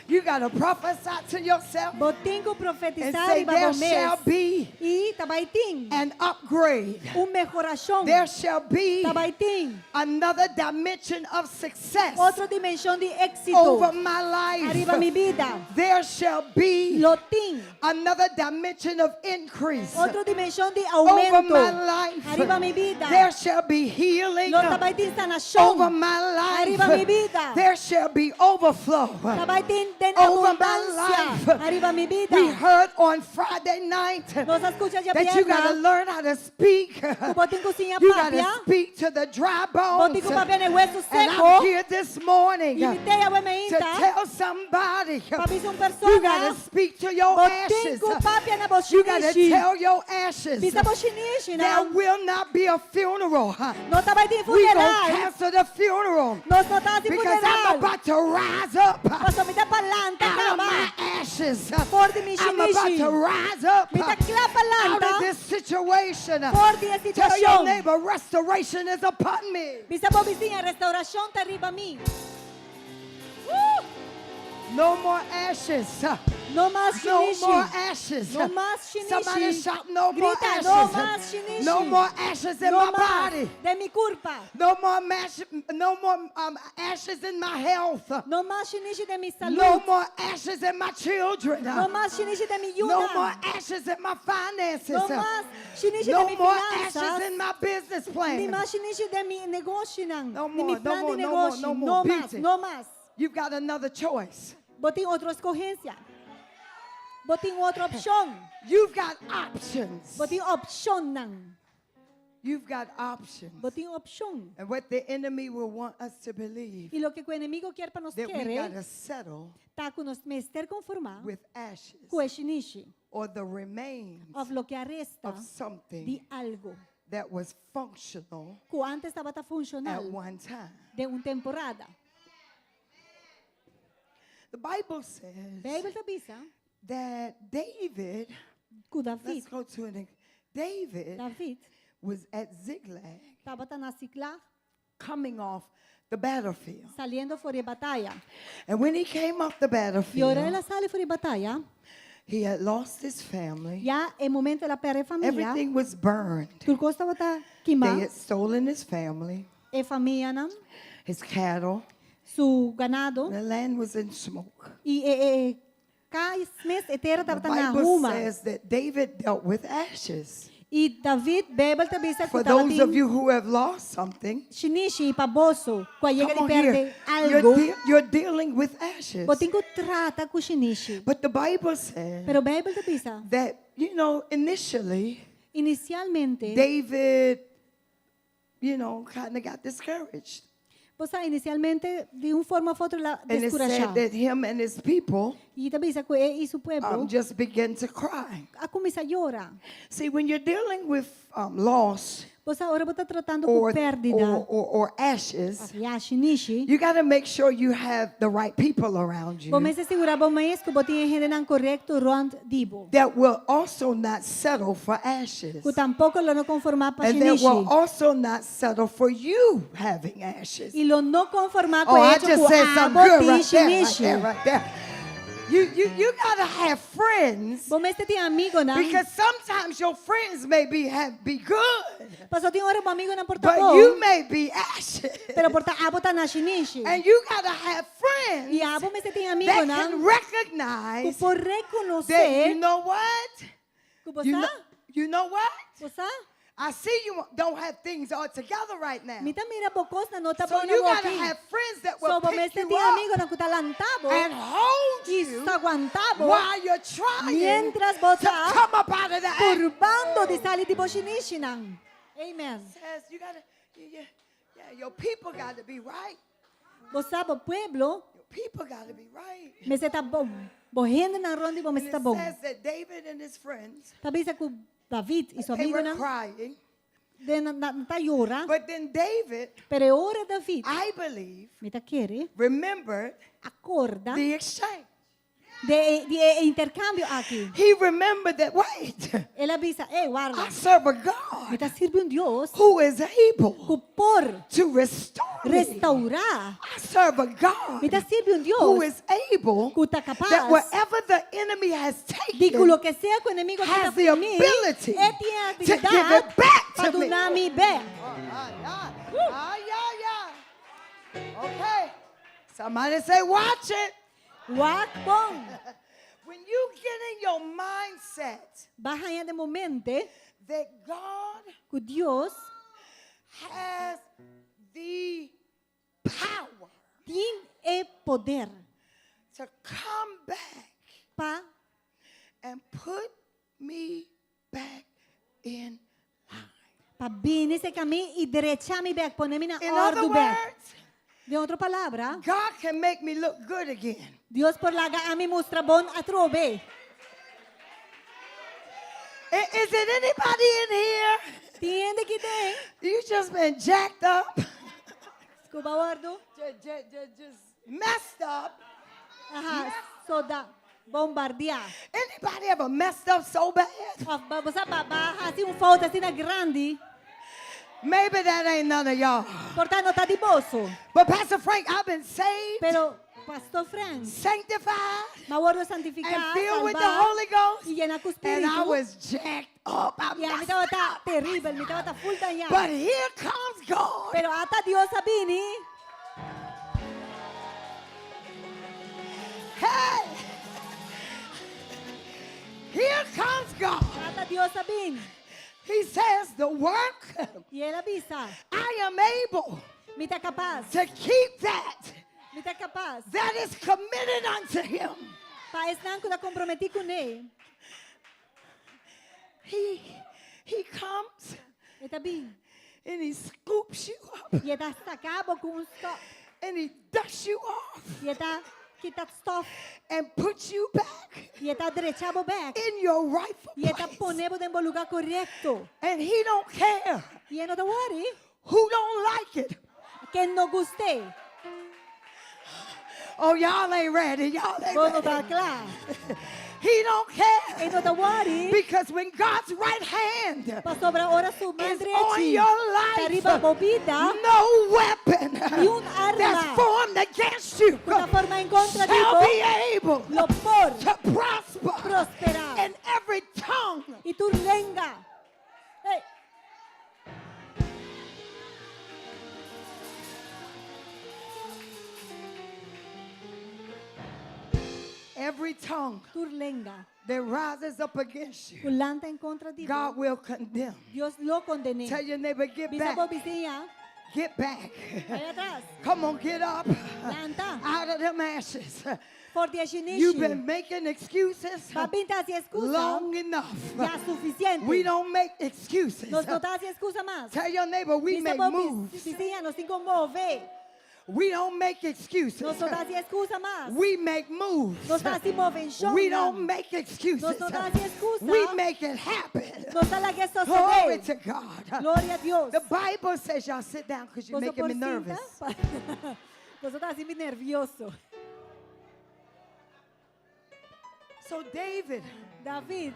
You got to prophesy to yourself Botin ko and profetizar say, iba there bo shall mes. be Y tabay tin an upgrade. mejorasyon. There shall be Tabay tin another dimension of success otro dimensión de éxito. over my Arriba mi life. vida. There shall be Lotin. another dimension of increase Otro dimensión de over aumento. my life. Arriba mi vida. There shall be healing Lo tabay tin sanación. over my Arriba mi life. vida. There shall be overflow. Tabay tin den Over my abundancia. life. Arriba mi vida. We heard on Friday night Nos escucha ya that you got to pierna. learn how to speak. Botin ko siya You got to papia. speak to the dry Botin bones. ko papia ne hueso And I'm seco. here this morning Y to te ya me inta. tell somebody Papi son you persona. got to speak to your Botin ashes. ko papia na You got to boshinishi. tell your ashes Bisa boshinishi there na. will not be a funeral. No tabay tin We gonna funeral. cancel the funeral Nos notasi because I'm funeral. about to rise up Paso mita palanta out of my kama. ashes. For the I'm about to rise up Mita kla out of palanta. this situation. For the Tell your situación. neighbor, restoration is upon me. Bisa po vizinha, restauración te arriba a mí. No more ashes. No más No more shinishi. ashes. No más shinishi. Somebody shout, no more Grita, ashes. no más shinishi. No more ashes in No my más body. de mi culpa. No more ashes in my health. No más shinishi de mi salud. No more ashes in my children. No más shinishi de mi No more yuna. ashes in my finances. No más shinishi de No mi more finanzas. ashes in my business Ni plan. más shinishi de mi negocio. No Ni mi more, no plan more, de no more, negocio. no more. No más, Beauty. no más. You've got another choice. Botin otra escogencia. Botin otra opción. You've got options. Botin opción nang. You've got options. Botin opción. And what the enemy will want us to believe, Y lo que el enemigo quiere para nos that we got to quiere, settle está con nos mester conformar with ashes com shinishi or the remains of lo que arresta of something de algo that was functional que antes estaba at funcional one time. de una temporada. The Bible says Bíblia avisa that David, que let's David, go to an David was at Ziklag estava na Ciclá, coming off the battlefield. saliendo fora de batalha. And when he came off the E ora battlefield, ela sale fora de batalha, he had lost his family. já é momento ela perde a família. Everything was burned. Tudo estava They queimado. had stolen his family, E família, não? his cattle. Su ganado. The land was in smoke. E cada mês inteiro The estava na Bible ruma. says that David dealt with ashes. E David, Bíblia avisa que For estava those of you who have lost something, shinishi para bolso, quando chega come de on here. perder algo, You're dealing with ashes. botem que trata com shinishi. But the Bible says Pero Bíblia avisa, that, initially, inicialmente, David, kind of got discouraged. você inicialmente de uma forma ou outra And it said descurajado. that him and his people E também isso e seu povo just began to cry. a começar a chorar. See, when you're dealing with loss Você agora está tratando com or, pérdida, or ashes, a shinishi. you got to make sure you have the right people around you Vamos assegurar bom mais que botem gente não correto rond dibo. that will also not settle for ashes. Que tampouco lo não conformar para And that shinishi. will also not settle for you having ashes. E lo não conformar com Oh, I hecho just com said a something good botim right there, right shinishi. there, right there. You gotta have friends Bom mais tem amigo não? because sometimes your friends may be good, Paso tem hora bom amigo não porta but bom. you may be ashes. Pero porta abota na shinishi. And you gotta have friends E a bom mais tem amigo that não? can Que recognize por that reconhecer you know what? que você, You know what? você, I see you don't have things all together right now. mita mira bocos na nota So bom you na gotta boquim. have friends that So will bom mais pick tem you amigo up na kutalantabo. and hold E you está aguantabo. while you're trying Mientras to você come up out of that. turbando de salir de boshinishi nang. Amen. Says you gotta, your people gotta be right. Você sabe o pueblo, Your people gotta be right. mas está bom. Borrendo na ronda bom, mas And está it bom. says that David and his friends, Tabi sa ku David e seu they amigo were nang crying natayura. But then David, Pero ora David, I believe, mita kiri, remembered accorda the exchange. de intercambio aqui. He remembered that, wait, Ela bisa, guarda, I serve a God mita sirve Dios who is able que por to restore me. restaurar. I serve a God Mita sirve who Dios is able que está capaz that wherever the enemy has de que lo taken, que sea que o inimigo has quita the por mim, ability tiene to give habilidade it back para to me. donar me bem. Okay. Somebody say, watch it. Wak bom. When you get in your mindset Baja de momente that God que Dios has the power tem poder to come back para and put me back in line. vir nesse caminho e derechar me back, poner-me na In other ordem back. words, De outra palavra, God can make me look good again. Dios por laga a mi mostra bon a trove. Is it anybody in here? Tiende que tem. You just been jacked up, Desculpa, guardo. just messed up. Aha, soda. Bombardear. Anybody ever messed up so bad? Você babar assim falta assim na grande. Maybe that ain't none of y'all. Portanto, tá de bolso. But Pastor Frank, I've been saved, Pero, Pastor Frank, sanctified, ma guardo and santificado, filled with the salvar, Holy Ghost, y llena con and I espíritu. was jacked up. I Y a mí messed estaba ta up. terrible, me estaba ta full dañado. But here comes God. Pero hasta Dios sabini, Hey! Here comes God. hasta Dios sabini. He says, the work Y él avisa, I am able me está capaz, to keep that me está capaz. that is committed unto him. Pa estar que la comprometí con él. He comes Está bien. and he scoops you up Y está sacado con un stop. and he dusts you off Y está quita stop. and puts you back Y está derechado back. in your rightful Y está place. ponemos en lugar correcto. And he don't care Y no te worry, who don't like it. que no guste. Oh, y'all ain't ready. Y'all ain't Todo ready. está claro. He don't care. Y no te worry, Because when God's right hand pa sobre ahora su is madre on allí. your Arriba life, bobita. no weapon Ni un arma that's formed against you Una forma en contra de shall vos. be able Lo por to prosper. prosperar. And every tongue Y tu lenga. Hey. every tongue Tu lenga. that rises up against you, Culanta en contra de God vos. will condemn. Dios lo condené. Tell your neighbor, get Visa por back. vizinha. Get back. Allá atrás. Come on, get up Lanta. out of them ashes. Por diashinishi. You've been making excuses Papinta si excusa. long enough. Ya suficiente. We don't make excuses. Nos notas si excusa más. Tell your neighbor, we Visa make por moves. vizinha, nos cinco move. We don't make excuses. Nos notas si excusa más. We make moves. Nos notas si move en We don't make excuses. Nos notas si excusa. We make it happen. Nos da la que Glory sucede. to God. Gloria a Dios. The Bible says, y'all sit down because you're Vos making me por nervous. cinta. Vosotros así me nervioso. So David David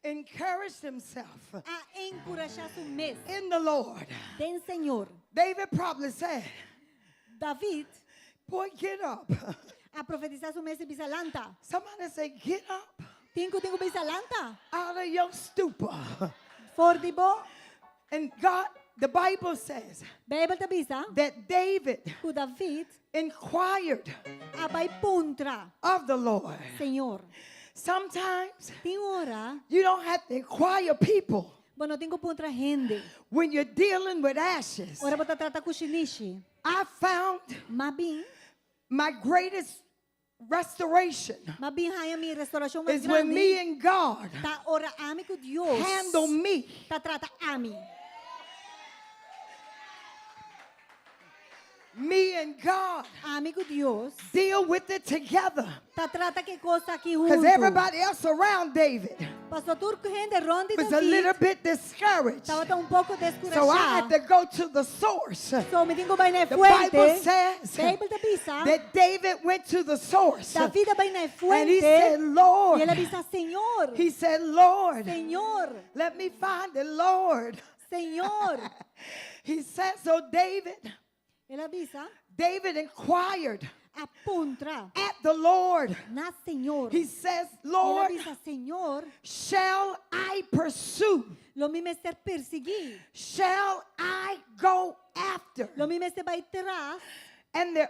encouraged himself a encorajar su mes in the Lord. del Señor. David probably said, David boy, get up. a profetizar su mes de bisalanta. Somebody say, get up Tengo bisalanta. out of your stupor. Fordibo, And God, the Bible says Bijbel te bisa, that David que David inquired abai puntra, of the Lord. Señor. Sometimes Tengo hora, you don't have to inquire people bueno, tengo puntra gente. when you're dealing with ashes. Ora bota trata kushinishi. I found Mabin, my greatest restoration mabin haya mi restauración más is when me grande. and God Ta ora ami ku Dios. handle me. Ta trata ami. Me and God Ami ku Dios. deal with it together. Ta trata que cosa aquí Because junto. everybody else around David Pastor Turco gente ronde was a little David. bit discouraged. Estava tão um pouco So I had descurajado. to go to the source. So me tinha vai na The Bible fuente. says Bible da bisa. that David went to the source. David vai na And he fuente. said, E Lord, ele disse, Senhor, he said, Lord, Senhor, let me find the Lord. Senhor. He said, so Ele avisa, David inquired apunta at the Lord. na Senhor. He says, Ele Lord, avisa, Senhor, shall I pursue? lo mi me ser perseguir. Shall I go after? Lo mi me se vai terás. And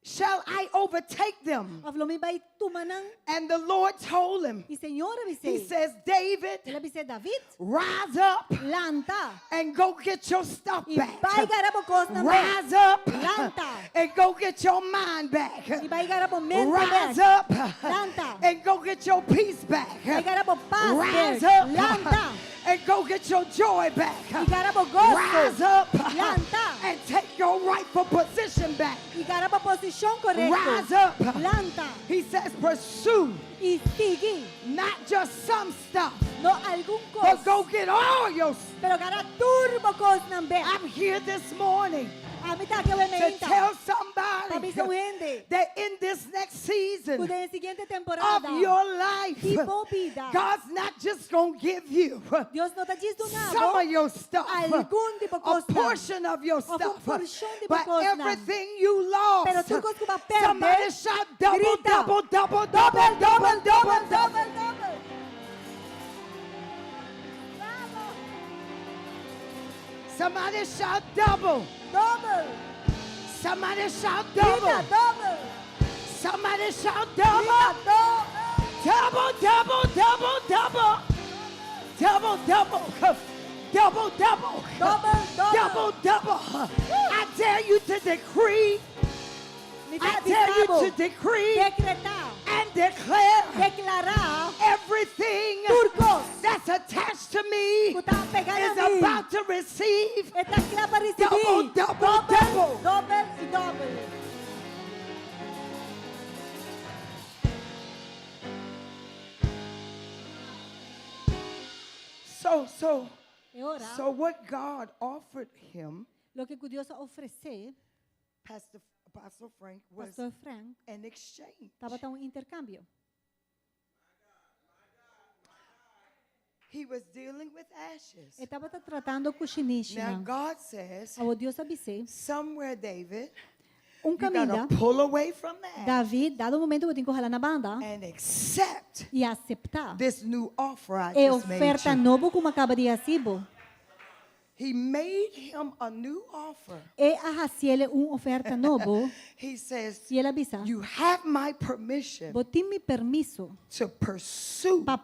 shall I overtake them? Of lo mi vai tumanang. And the Lord told him, E Senhor he avise. says, David, Ele avise, David, rise up lanta. and go get your stuff E back. vai garabo cos na back. Rise up Lanta. and go get your mind back. E vai garabo mente Rise back. up Lanta. and go get your peace back. Vai garabo paz Rise back. up Lanta. and go get your joy back. E garabo Rise gosto. up Lanta. and take your rightful position back. E garabo posição correta. Rise up. Lanta. He says, pursue E sigue. not just some stuff, No algum but cos. go get all your stuff. Pero gara turbo cos ng back. I'm here this morning A mi ta que we to menta. tell Papi somebody sa gente. that in this next season Kuda yung siguiente of temporada. your life, Tipo vida. God's not just going to give you Dios no te diz do some nada. of your stuff, Algún tipo a costa. portion of your stuff, portion de but costa. everything you Pero lost. tú cos que va a perder. Somebody shout double, Grita. double, double, double, Double, double, double, double, double, double. double. Vamos. Somebody shout double. Double. Somebody shout Grita, double. double. Somebody shout Grita, double. double. Double, double, double, double. Double, double. Double, double. Double, double. Double, double. I dare you to decree. I dare you to decree Decretar. and declare Declarar. everything Turcos. that's attached to me Kutang pegada is a mí. about to receive. Está aqui para recibir. Double, double, double. Double e double. So what God offered him, Lo que Dios oferecer, Apostle Frank, was Pastor Frank, an exchange. estava tão intercâmbio. He was dealing with ashes. Estava tratando com chinês. Now God says, O Deus avise, somewhere, David, you caminho, gotta pull away from that David, dado o momento que tem que rolar na banda and accept e aceitar this new offer I a just made oferta you. nova como acaba de receber. He made him a new offer. E a oferta novo He says, e ele avisa, you have my permission botem mi permisso to pursue, para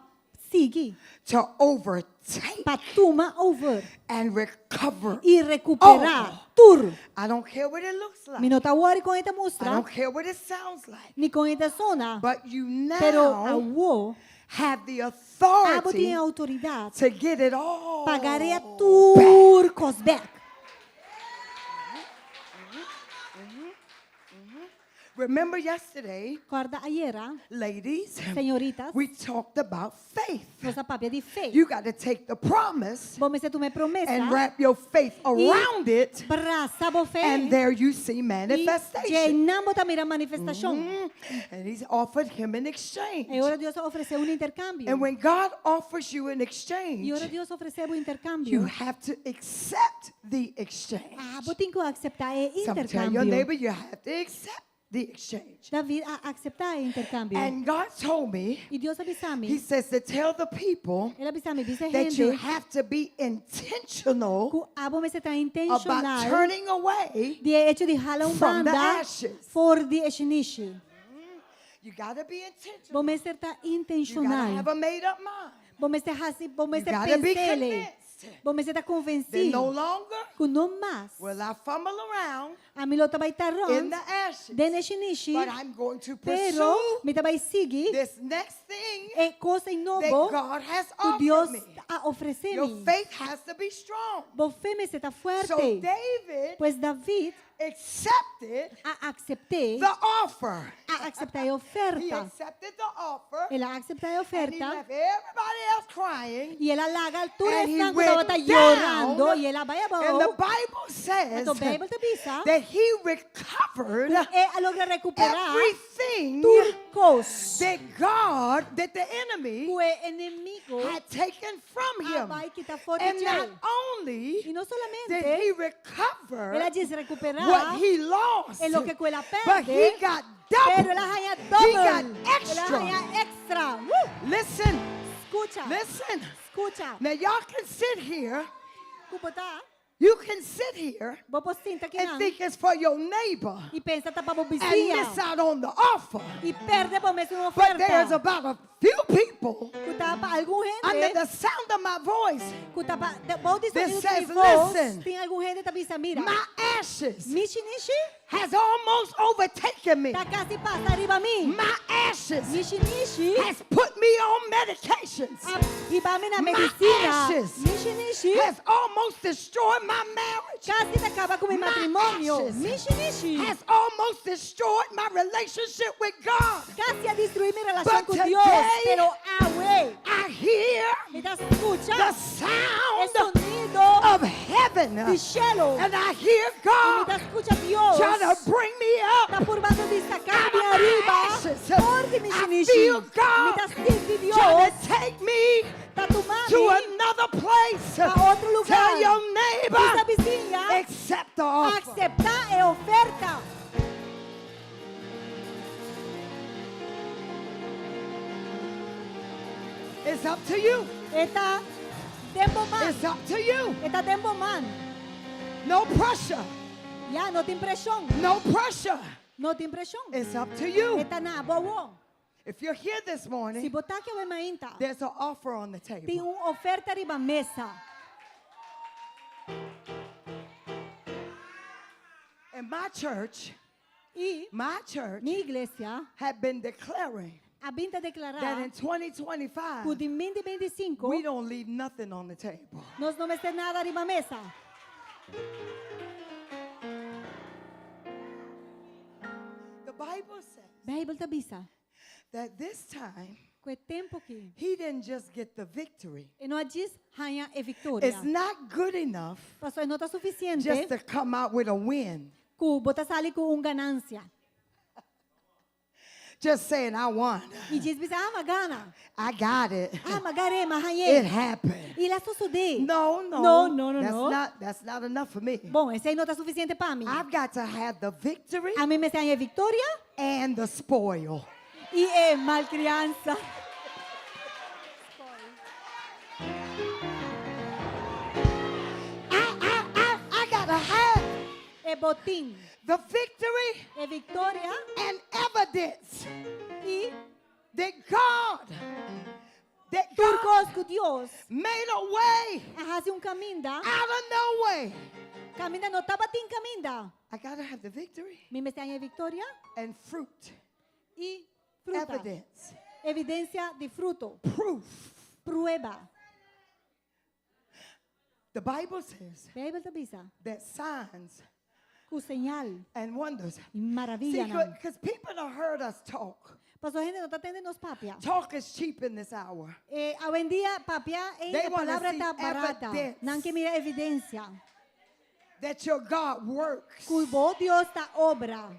seguir, to overtake, para tomar over and recover. e recuperar Oh. tudo. I don't care what it looks like. Mi não está worry com esta I mostra, don't care what it sounds like. ni com esta zona, But you pero now eu have the abo tem authority autoridade to get it all pagaria back. turcos back. Remember yesterday, Corda ayer, ladies, senhoritas, we talked about faith. nossa papia de fé. You got to take the promise Vamos ser uma promessa and wrap your faith around it, braça bo fé. and there you see E manifestation. llenamos também a manifestação. And he's offered him an exchange. E agora Deus ofereceu intercâmbio. And when God offers you an E exchange, agora Deus ofereceu you intercâmbio. have to accept the exchange. Você tem que aceitar o Some tell your intercâmbio. neighbor you have to accept the exchange. David aceitar o intercâmbio. And God told me, E Deus He avisa-me. says to tell the people Ele avisa-me, diz a that you gente, have to be intentional que abo me se está about intencional turning away de hecho de jalar from the banda ashes. for de eshinishi. You got to be intentional. Vamos ser tá You got to intencional. have a made up mind. Vamos ser assim, vamos You ser gotta be pensele. convinced Vamos ser tá that no convencido longer que não mais. will I fumble around A mim lota vai estar in rond the ashes, de eshinishi, but I'm going to pero pursue me vai seguir this next thing é coisa that novo God has que Deus offered me. a oferecer Your me. faith has to be strong. Vos fé me está So fuerte. David Pues David accepted accepté the offer. acceptar a He oferta. accepted the offer. Él acepta a And he oferta left everybody else crying. y él alaga al tour And he están went estaba llorando down, y él abaya And the abajo. Bible says The Bible te avisa that he recovered él logra recuperar everything turcos that the enemy que el enemigo had taken from him. vai quitar fora And de not él. only Y no did solamente he él recover diz recuperar what he lost, en lo que él but he perde, got pero él double. haya He double. got Él extra. haya extra. Listen, Escucha, listen. escucha. Now y'all can sit here. Kupota, You can sit here vos posinta aqui and think it's for your neighbor e pensa tá para and vizinha miss out on the offer. e perde por mesmo uma But there's oferta. about a few people Kuta pa algum under gente, the sound of my voice. kuta pa vou dizer This says, que vos listen, tem algum gente tá pensa mira. My ashes Mishi nishi has almost overtaken me. tá quase passa arriba a mim. My ashes Mishi nishi has put me on medications. iba me na My medicina. ashes Mishi nishi has almost destroyed my marriage. casi te acaba com meu My matrimonio. ashes Mishi nishi has almost destroyed my relationship with God. casi a destruir mi relación But con today, Dios. Pero away, I hear me das the escucha el sound sonido of heaven. del cielo. And I hear Y me God das escucha Dios. trying to bring me Está up. formando de sacar Out de of my arriba. ashes. Porque mi I shinishi. feel Me God das sentir Dios. trying to take me Está to tomando another place. a outro lugar. Tell your esa neighbor, vizinha accept the offer. aceptar a oferta. It's up to you. Está tempo man. It's up to you. Está tempo man. No pressure. Ya, no te impresión. No pressure. No te impresión. It's up to you. Está na bobo. If you're here this Si morning, botar que vai mainta, there's an offer on the tem table. uma oferta arriba a mesa. And my church E minha igreja had been declaring a vinda that declarar in 2025, que em 2025 we don't leave nothing on the table. nós não vamos ter nada arriba a mesa. The Bible says Bíblia te avisa that this time, que o tempo que he didn't just get the victory. e não diz rainha e vitória. It's not good enough Pastor, não está suficiente just to come out with a win. que botar sali com ganância. Just saying, I won. E diz, mas gana. I got it. Magare, It mahaye. happened. E lá sucede. No. That's not enough for me. Bom, esse aí não está suficiente para mim. I've got to have the victory A mim me tem a vitória and the spoil. e é mal criança. I gotta have É botim. the victory É vitória and evidence e that God turcos com Deus. made a way Hace caminho. out of no way. Caminho não estava tem caminho. I gotta have the victory Mim me tem a vitória and fruit, e fruta. evidence, Evidência de fruto. proof. Prueba. The Bible says Bíblia te avisa that signs que o señal and wonders. e maravilha. Because people have heard us talk. Pastor, gente não está entendendo os papia. Talk is cheap in this hour. Hoje em dia, papia, They a wanna palavra see está barata. evidence. Não que mira evidência. That your God works. Que o bom Deus está obra.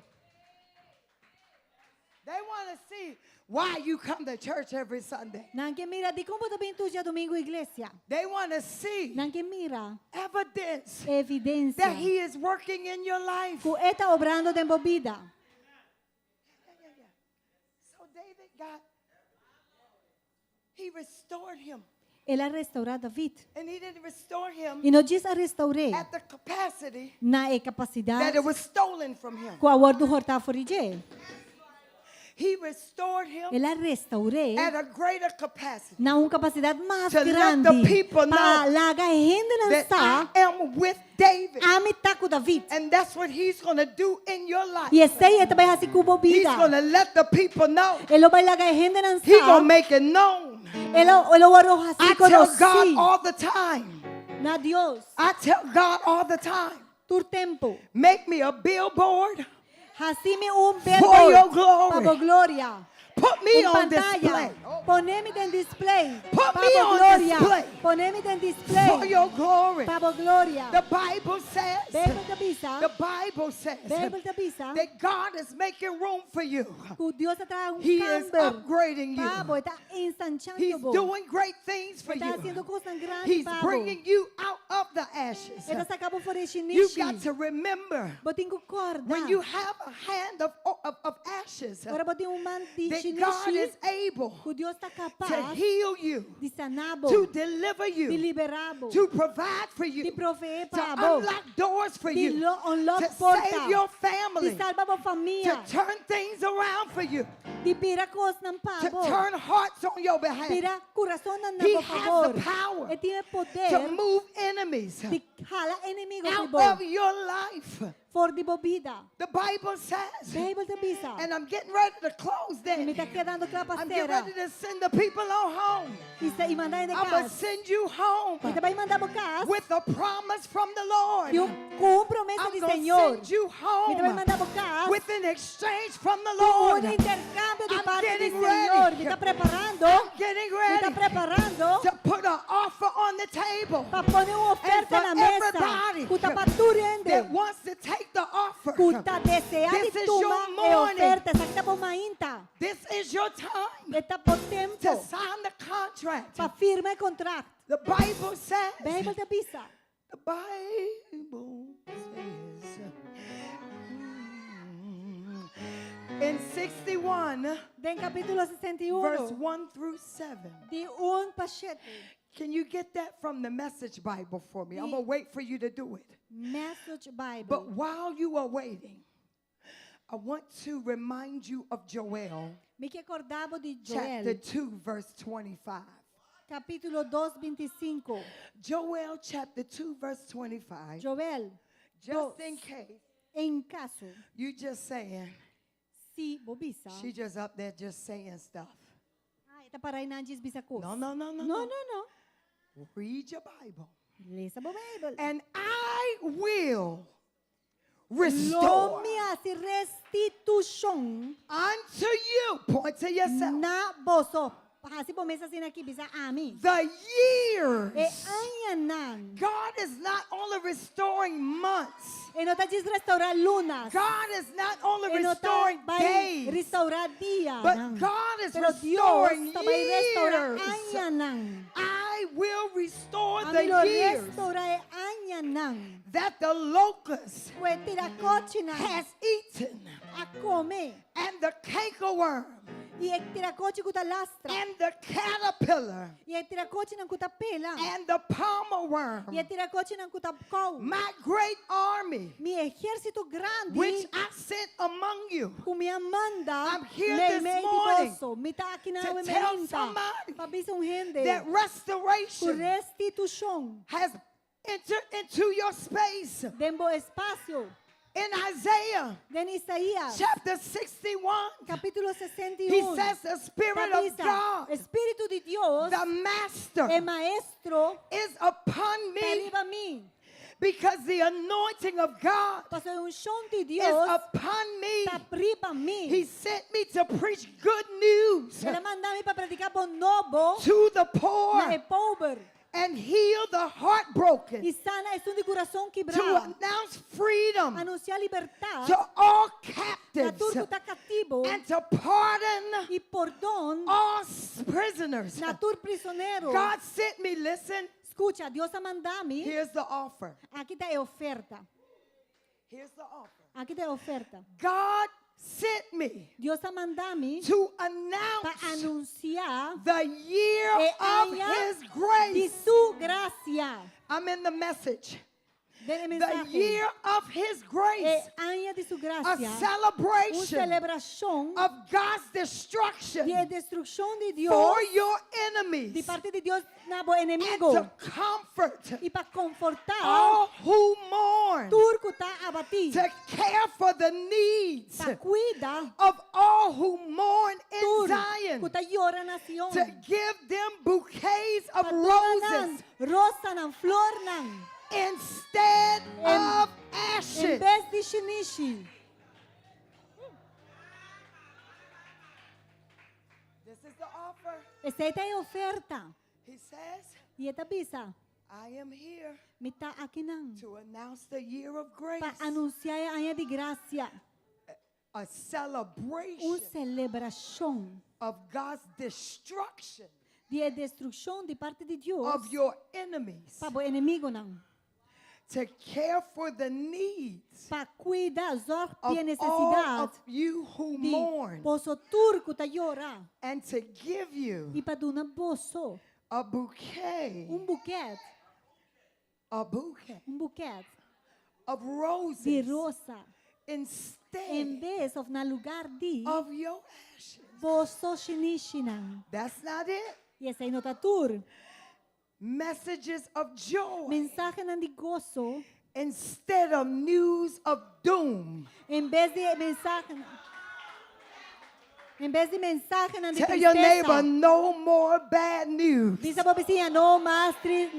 They want to see why you come to church every Sunday. Não que mira de como também tu já domingo igreja. They want to see Não que mira evidence evidência. that He is working in your life. Que está obrando de vida. So David he restored him. Ele restaurou David. And he didn't restore him E não diz a restaurei at the capacity na that capacidade it was stolen from him. que o aborto horta forige. He restored him Ele restaurou at a greater capacity. na capacidade mais To let grande the people para know larga a gente não That está I am with David. a mitad com David. And that's what he's going to do in your life. E esse aí também assim como He's vida. going to let the people know. Ele vai largar a gente não He's going to está. make it known. Ele vai arrojar I assim tell God conhecido all the time. na Deus. I tell God all the time. tur tempo. Make me a billboard Hacime un for your billboard glory. para gloria. Put me En on pantalla, display poneme en display. Put para me on gloria. display. Poneme en for display. your glory. Para gloria. The Bible says, Bible te avisa. the Bible says Bible te avisa. that God is making room for you. Que Dios está un He is cambio. upgrading Pabo, you. está ensanchando He's vos. doing great things for Está you. haciendo cosas grandes, He's Pabo. bringing you out of the ashes. Está sacando fora de You chinichi. got to remember Botinho corda. when you have a hand of ashes, Agora botinho um man de that God chinichi. is able Que Deus está to capaz heal you, de sanar-bo, to deliver de you, liberar-bo, to provide for de you, prover to para bo, unlock doors for de you, unlock to porta, save your de family, salvar a to família, turn things around for you, de virar coisas na to pabo, turn hearts on your behalf, virar coração na He por has favor. the power Ele tem to poder move enemies de jalar inimigos de out bo, of your life. fora de bobida. The Bible says, Bible te avisa. and I'm getting ready to close E me there. está quedando I'm getting clapaceira. ready to send the people on home. E mandar de I'm going to casa. send you home E também mandar para casa. with a promise from the Lord. E com promessa I'm do going to Senhor. send you E também home mandar para casa. with an exchange from the Com Lord. intercâmbio de I'm parte do getting Senhor. ready. Me está preparando. I'm getting Me está ready preparando to put an offer on the table para poner uma oferta for na mesa. everybody Que está paturando. that wants to take the offer. Que está deseando This e is toma your a morning. oferta. Essa aqui está por uma inta. This is your time Está por to tempo. sign the contract. Para firmar o contrato. The Bible says, Bible te avisa. the Bible says, in 61, Den capítulo verse 61. 1 through 7. De 1 para 7. Can you get that from the Message Bible for me? I'm going to wait for you to do it. Message Bible. But while you are waiting, I want to remind you of Joel, Me que acordava de chapter Joel. 2, verse 25. Capítulo 2, 25. Joel, chapter 2, verse 25. Joel, Just in case em caso, you just saying, se bobisa. she just up there just saying stuff. Ai, tá para aí na diz bisacos. No, no, no, no, No, no. no, no. Read your Bible. Lê essa Bible. And I will Lo restore me hace restituição unto you, point to yourself, na boso. Hasi pomesa sin aqui bisa ami. the years. E anyanan. God is not only restoring months, E não tá diz restaurar lunas. God is not only E não restoring tá vai days, restaurar dias. but God is Pero Dios restoring tá vai restaurar years. anyanan. I will restore Ami the lo years restaurar anyanan. that the locust Kwe tirakochina. has eaten, A come. and the cankerworm, E e tirakochi kuta lastra. and the caterpillar, E e tirakochi ng kuta pela. and the palmer worm, E e tirakochi ng kuta kau. my great army, Mi ejército grande. which I sent among you. Kung mi amanda. I'm here me this me morning ditoso. Mi ta to akinawe me tell hinta. somebody Pabisa un gente. That Ku restoration restitución. has entered into your space. Dembo espacio. In Isaiah Den Isaías. chapter 61, Capítulo 61. he says the Spirit of Tapisa, God, Espíritu de Dios. the Master, El maestro. is upon me Arriba mí. because the anointing of God Paso un unción de is Dios. upon me. Está arriba mí. He sent me to preach good news Ele manda a mí para predicar bom novo. to the Na poor e pobre. and heal the heartbroken, E sana es un de corazón to quebrado. announce freedom Anunciar libertad. to all Na captives, turco está cativo. and to pardon Y perdón. all prisoners. Na tur prisionero. God sent me, listen, Escucha, Dios a mandar a mí. here's the offer. Aquí está la oferta. Here's the offer. Aquí está la oferta. God sent me Dios a mandar a mí to para announce anunciar the year el of año His de grace. su gracia. I'm in the message. Del The mensaje. year of His grace. El año de su A gracia. Una celebration celebración of God's destruction de destrucción de Dios for your de enemies parte de Dios nabo and enemigo to comfort y para confortar all who mourn, turco está abatido to care for the needs para cuida of all who mourn in turco Zion, está llora nación to give them bouquets of para todas roses rosa nan flor nan instead of En ashes. vez de shinishi. This is the offer. Esta é a oferta. He says, E esta bisa, I am here mita aqui não. to announce the year of grace, Para anunciar a ano de graça. a celebration Uma celebração of God's destruction de destruição de parte de Deus. of your enemies, Para o inimigo não. to care for the needs Para cuidar das of e all necessidades of you who de mourn, posso turco tá llorar. and to give you E para dar bolso, a bouquet, buquete, a bouquet of de roses rosa. Em instead vez of na lugar de of your ashes. bolso shinishi não. That's not it. E essa aí não tá tur. Messages of joy Mensagem não de gozo. instead of news of doom. Em vez de mensagem. Em vez de mensagem não de Tell your neighbor, tristeza. no more bad news. Diz a bobecinha, não mais Tell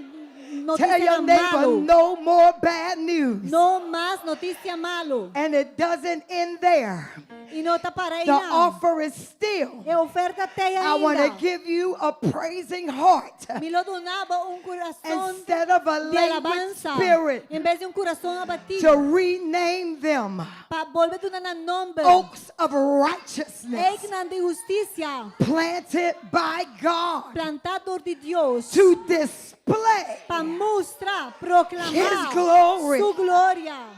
notícia your neighbor, malo. no more bad news. Não mais notícia malo. And it doesn't end there. E não tá para aí The não. offer is still, É oferta até I want to ainda. give you a praising heart Me lo donava coração instead of a de languid alabanza. spirit Em vez de coração abatido. to rename them Para volver a dar nombre. oaks of righteousness Eignan de justicia. planted by God Plantador de Deus. to display Para mostrar, proclamar His glory. su gloria.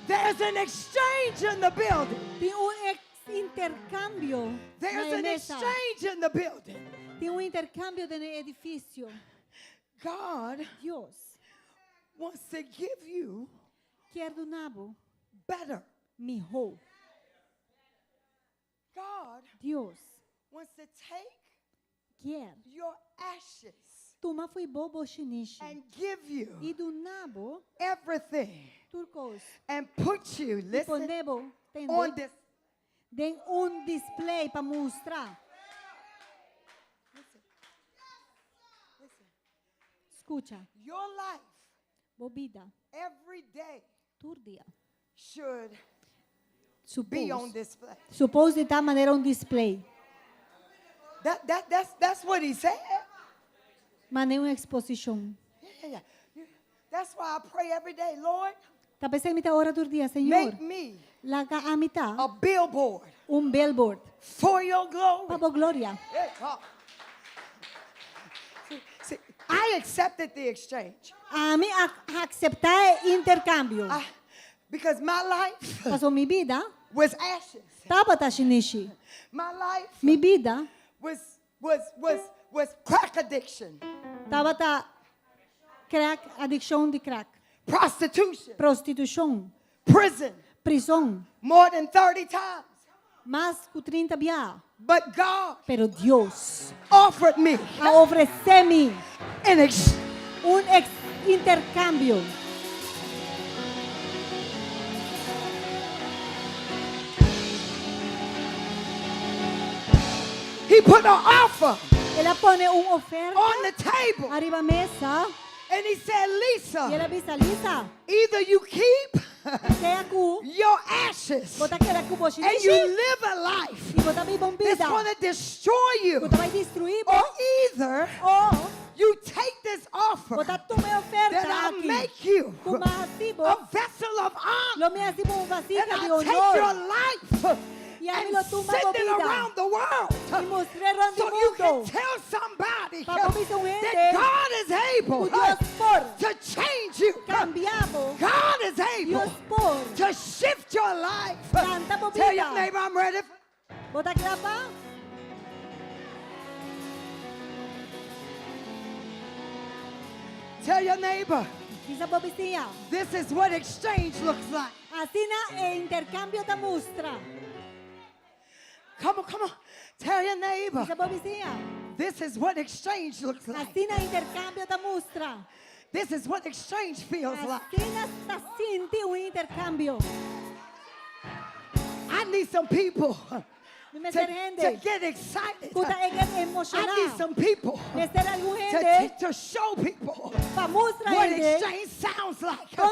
There's an exchange in the building. Tem intercambio There's na an mesa. exchange in the building. Tem intercambio no edifício. God Deus wants to give you quer do nabo better. mejor. God Deus wants to take quer. your ashes Toma foi bobo shinishi. and give you E do nabo everything turcos. and put you, E listen, ponebo on this. den display para mostrar. Escucha, Your life bobida, every day tur dia. should be on Suppose. display. Suppose de tal maneira display. That's what he said. Mas nenhuma exposição. Yeah. That's why I pray every day, Lord, Tapos a mitad hora do dia, Senhor. make me Laga a mitad a billboard billboard. for your glory. Para gloria. Yeah, God. See, I accepted the exchange A mí aceitar intercambio. because my life Pasó mi vida, was ashes. estaba tashinishi. My life Mi vida was crack addiction, estaba ta crack, adicción de crack, prostitution, prostitución, prison, prisão, more than 30 times. más que 30 via. But God Pero Dios offered me a ofrecerme an intercambio. He put an offer Ela pone oferta on the table, arriba mesa and he said, y Lisa, ela dice, Lisa, either you keep queda cu, your ashes bota queda cu and you boshinishi live a life y bota mi that's bombida. going to destroy you, Bota vai destruir or either o you take this offer bota tu me oferta that I'll aqui. make you Tu me recibo, a vessel of honor, lo me recibo un vasija and de I'll take your honor life y a mí and lo tumba send it bobida around the world y mostré around so the you can mundo. tell somebody Para mí son that gente God is able que Dios por to change you. cambiamos, God is able Dios por to shift your life. tanta Tell your bobida. neighbor I'm ready. Bota grapa, Tell your neighbor dice bobicilla. this is what exchange looks like. Así na intercambio te muestra. Come on. Tell your neighbor Dice bobicilla. this is what exchange looks like. Así na intercambio te muestra. This is what exchange feels like. Así hasta siente un intercambio. I need some people Dime to ser gente. get excited. Kuta egen I need emocional. some people Nester algún gente. to show people Pa mostrar what gente. exchange sounds like. Con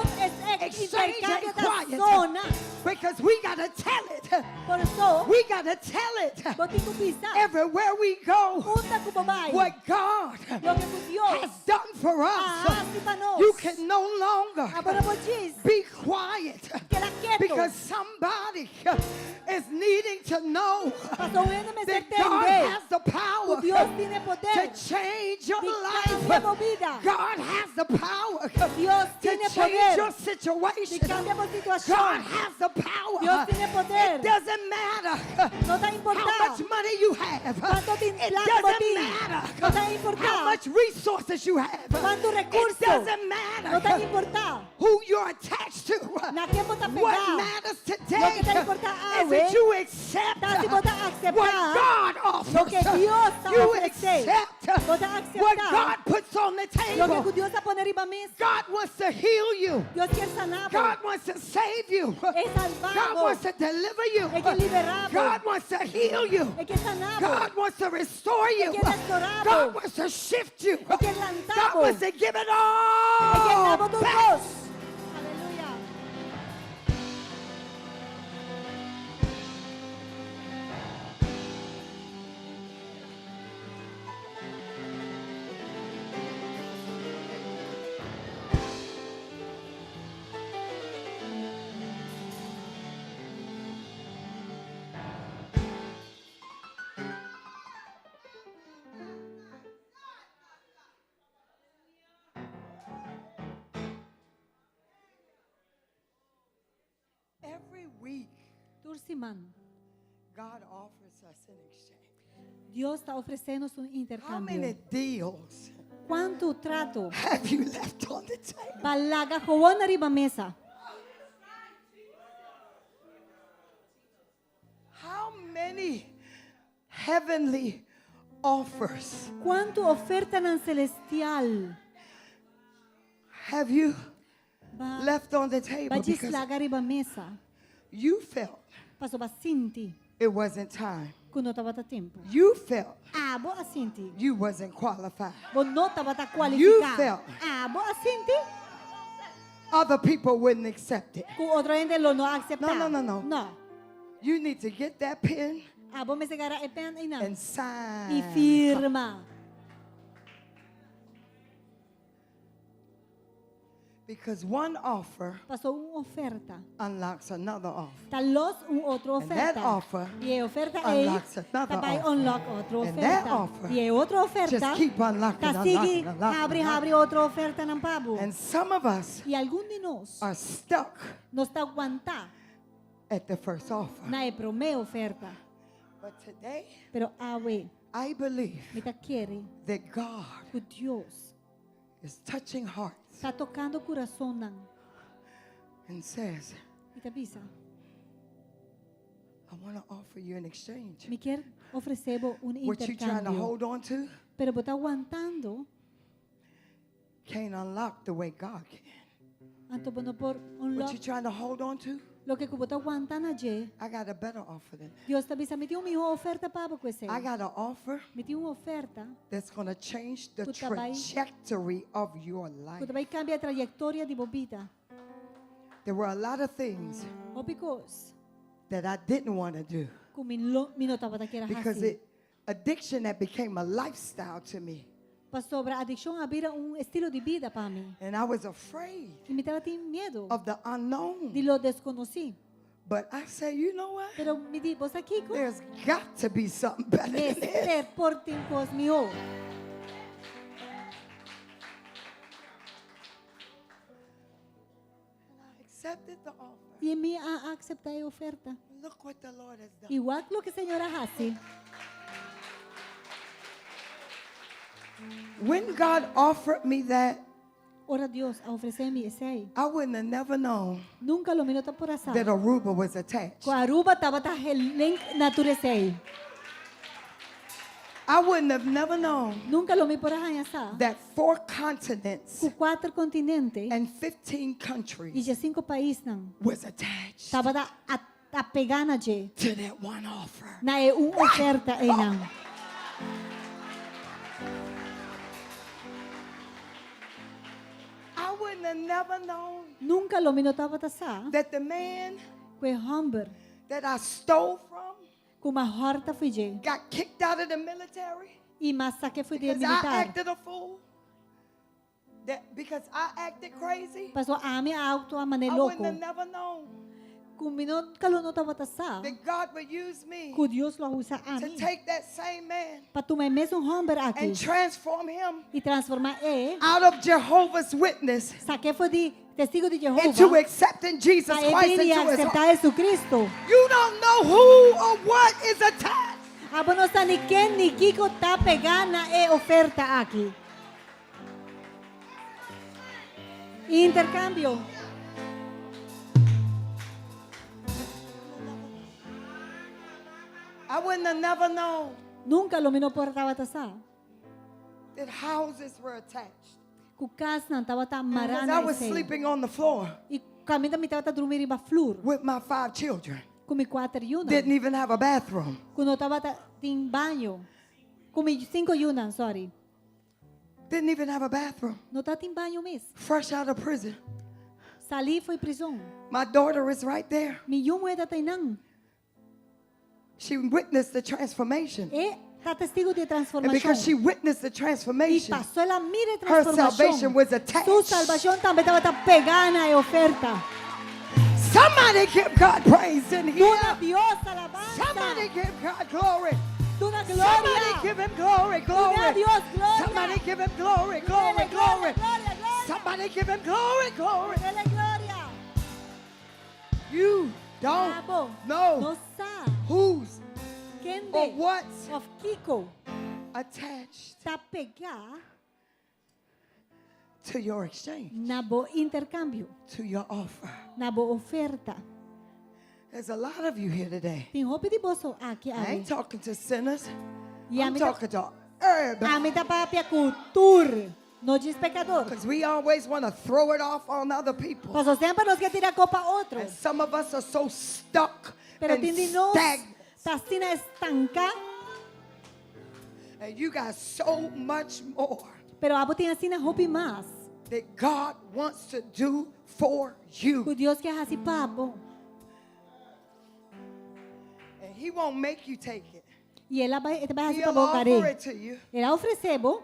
Exchange intercambio ain't da quiet. zona. Because we got to tell it. Por eso, We got to tell it boti ko pisa. everywhere we go. Punta ko babay. What God Lo que ku Dios. has done for us. Ahasi pa nos. You can no longer Abora po chis. be quiet Que la quieto. because somebody is needing to know Pasó una me that God has the Ku power Dios tiene to poder. change your Di life. cambia vida. God has the power Dios to tiene change poder. your Di situation. cambia por God situación. has the power. Dios tiene poder. It doesn't matter No te how importa. much money you have. Cuánto It plata doesn't botín. matter No te importa. how much resources you have. Cuánto It recurso. doesn't No te matter importa. who you're attached to. Na quien vos te What apegás. matters Lo today que te importa is hoy that you accept está si vos te what aceptás God lo offers. que Dios te You ofrece. accept Vos te what aceptás God puts on the lo que table. Dios te pone arriba mesa. God wants to heal you. Dios quiere sanar. God wants to save you. Es God salvado. wants to deliver you. Es que liberado. God wants to heal you. Es que sanado. God wants to restore you. Es que restaurado. God wants to shift you. Es que God lanzado. wants to give it Es que all damos tus back. dos. Aleluya. Every week, Tursiman, God offers us an exchange. Dios está ofreciendo un How many intercambio. deals ¿Cuánto trato? have you left on the table? Balaga jowon arriba mesa. How many heavenly offers ¿Cuánto oferta nan celestial? have you Ba left on the table? bajis Because laga arriba mesa. you felt Paso ba sinti it wasn't time. kuno tabata tempo. You felt Abo asinti. you wasn't qualified. Bo no tabata You kwalifika. felt. Abo asinti. Other people wouldn't accept it. Kung otro gente lo no acepta. No. No. You need to get that pen Abo me segara epen ina. and sign. Y firma. Because one offer Pasó una oferta. unlocks another offer. Talos un otro And that oferta. offer Y oferta ay unlocks another tabay offer. unlock otro And that oferta. offer Y otro oferta. Just keep unlocking, Ta sige unlocking. habri otro oferta ng pabo. And some of us Y algún de nos are stuck nos está aguanta at the first offer. na e prome oferta. But today, Pero awe, I believe mita quiere that God que Dios is touching hearts está tocando corazón nan. and says, Mita bisa, I want to offer you an exchange. me quer ofrecebo un What you trying to intercambio. hold on to Pero bota aguantando, can't unlock the way God can. anto bono por What unlock you trying to hold on to, lo que bota aguantan aje. I got a better offer than that. Dios ta bisa meti un miho oferta pabo kwese. I got an offer Meti una oferta that's going to change the Kutabay. trajectory of your life. que vai cambia a trayectoria di bobita. There were a lot of things O because that I didn't want to do kung minota bata kira because hasi. addiction that became a lifestyle to me. Pa sobra adicción abira un estilo de vida para mí. And I was afraid Y me estaba teniendo miedo of the unknown. de lo desconocí. But I say, you know what? Pero me di, vos aquí con There's got to be something better than this. este por tiempos mío. And I accepted the offer. Y me a aceptar a oferta. Look what the Lord has done. Igual lo que señora hace. When God offered me that, Ora Dios a ofrecerme ese ahí. I wouldn't have never known Nunca lo minota por asar. that Aruba was attached. Ko Aruba taba ta link naturese. I wouldn't have never known Nunca lo mi por hanya sa. that 4 continents Ku 4 kontinente and 15 e countries je 5 país nang was attached taba da at apegana je to that one offer. na e un oferta e nang. I wouldn't have never known Nunca lo minotaba ta sa. that the man Kwe humber. that I stole from Kuma horta foi je. got kicked out of the military I masake foi de because I militar. acted a fool. That because I acted crazy, Paso ami auto a mane I wouldn't loko. have never known Kung minot kalunotaba ta sa. that God would use me Ku Dios lo usa to ami. take that same man Patumay mesong humber and aki. transform him I transforma out of Jehovah's Witness Sake foi de testigo de Jehová. into accepting Jesus Pa Christ ele into his heart. aceptar Jesucristo. You don't know who or what is attached. Abo no sa ni Ken ni Kiko ta pegana e oferta aquí. Intercambio. I wouldn't have never known Nunca lo minoportaba ta sa. that houses were attached. Kukas nan tawa ta Because I marana was ese. sleeping on the floor I kami ta mitawa ta drumiri ba flur. with my 5 children. Kumi 4 yunan. Didn't even have a bathroom. Kuno tawa ta ting banyo. Kumi 5 yunan, sorry. Didn't even have a bathroom. No ta ting banyo mis. Fresh out of prison. Sali foi prisão. My daughter is right there. Mi yumo e tainang. She witnessed the transformation. E ta testigo de And because she transformación. witnessed the Y transformation, pasó la mire her salvation transformación. was attached. Su salvación también estaba tan pegana y oferta. Somebody give God praise in here. Una Dios Somebody alabanza. give God glory. Una Somebody gloria. give him glory, glory. Una Dios gloria. Somebody give him glory, Dele glory, glory. gloria, gloria, gloria. Somebody give him glory, glory. Dele gloria. You don't Abo. know No sa. who's Quem or de what's of Kiko attached ta pega to your exchange, na bo intercambio, to your offer. na bo oferta. There's a lot of you here today. Tem roupa de bolso aqui I ali. ain't talking to sinners. E a I'm mim tá talking to everybody. a mim tá papia cultura. No diz pecador. Because we always want to throw it off on other people. Pastor sempre nos quer tirar culpa a And outros. some of us are so stuck Pero and tem de nós stagnant. tá assim estanca. And you got so much more Pero abo tem assim na roupa mais. that God wants to do for you. O Deus quer assim pabo. And He won't make you take it. E ela vai assim He'll para offer bocarei. it to you, Ela oferecebo,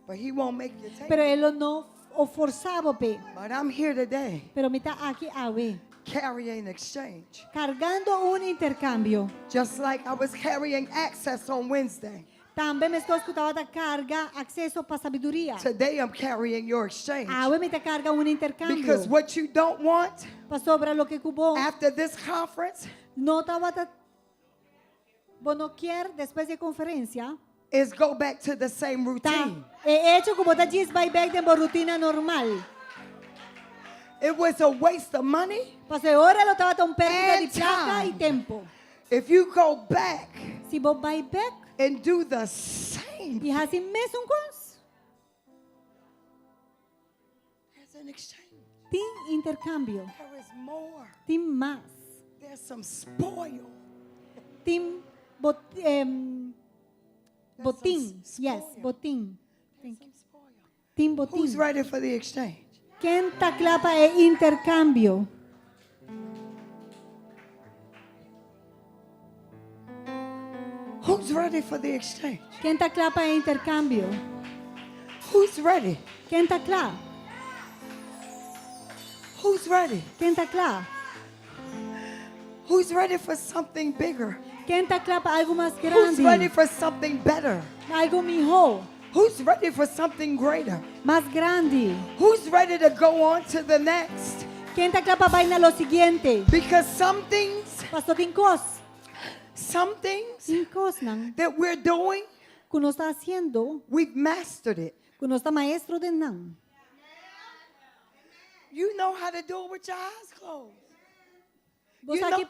but He won't make you take pero it. ele não o forçava pe. But I'm here today Pero me tá aqui awe. carrying exchange. Cargando un intercambio. Just like I was carrying access on Wednesday. Também me estou escutando da carga acesso para sabedoria. Today I'm carrying your exchange. Awe me tá carga un intercambio. Because what you don't want Para sobre lo que cubo. after this conference No estava ta... Bom, não quer depois da conferência. is go back to the same Tá. routine. É hecho como tá diz vai back de uma rotina normal. It was a waste of money. Parce ora lo estava tão pérdida de And plata time. e tempo. If you go back Se você vai back and do the same, e assim mesmo coisa. there's an exchange. Tem intercâmbio. There is more. Tem mais. There's some spoil. Tem botim. Yes, botim. There's some spoil. Tem Who's botim. ready for the exchange? Quem tá clapa é intercâmbio. Who's ready for the exchange? Quem tá clapa é intercâmbio. Who's ready? Quem tá clá? Who's ready? Quem tá clá? Who's ready for something bigger? Quem tá clá para algo mais Who's ready grande? for something better? Algo melhor, Who's ready for something greater? mais grande. Who's ready to go on to the next? Quem tá clá para vai na lo siguiente? Because some things Pastor, tem coisas. Tem coisas não. that we're doing, Que nós está haciendo, we've mastered it. que nós está maestro de não. You know how to do it with your eyes closed. Vos You aqui,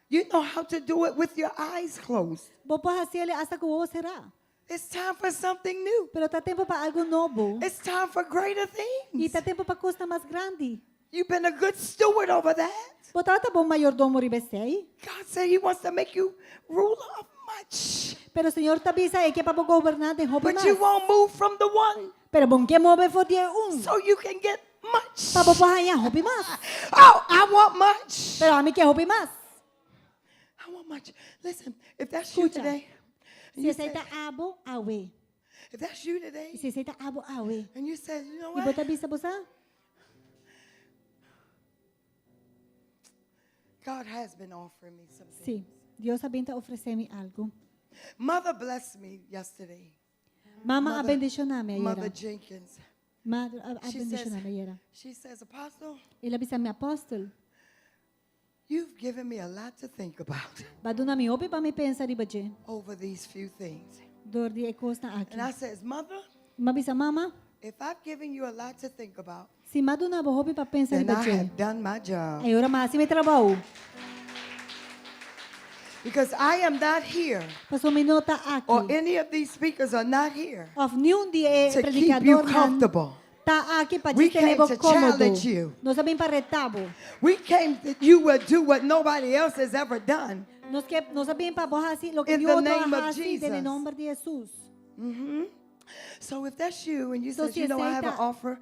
You know how to do it with your eyes closed. vos pode fazer hasta que o olho será. It's time for something new. Pero tá tempo para algo novo. It's time for greater E things. tá tempo para coisa mais grande. You've been a good steward over that. Botava tá bom mayordomo ribesei. God said He wants to make you ruler of much. Pero o Senhor tá bisa é que para governar tem hobby But you mais. won't move from the one Pero bom que move for dia so you can get much. Para bopahanha hobby mais. Oh, I want much. Pero a mim que hobby mais. I want much. Listen, if that's you Escucha. today, and Se you say, aceita abo awe. if that's you today, E se aceita abo awe. and you say, you know E what? bota bisa bosa? God has been offering me something. Sim. Deus abenta oferecer-me algo. Mother blessed me yesterday. Mama Mother- abendicioname Mother ayera. Jenkins. Madre She abendicioname ayera. She says, Apostle, Ela bisa me apóstolo. you've given me a lot to think about Baduna mi opi pa mi pensa di baje. over these few things. Dor di ekos na aki. And I says, Mother, Mabisa mama, if I've given you a lot to think about, si maduna bo hopi pa pensa di then I baje. have done my job. Ay ora masi mi trabaho. Because I am not here, Paso minota or aki. any of these speakers are not here Of niun di e to keep you predicador nan. comfortable. Ta aki pa We di tenebo came to komodo. challenge you. Nos sabem pa retabo. We came that you would do what nobody else has ever done. Nos sabem pa bohasi lo que In Dios the otro name of hasi Jesus. en nombre de Jesus. So if that's you and you So said, si you know, I have an aceita- offer,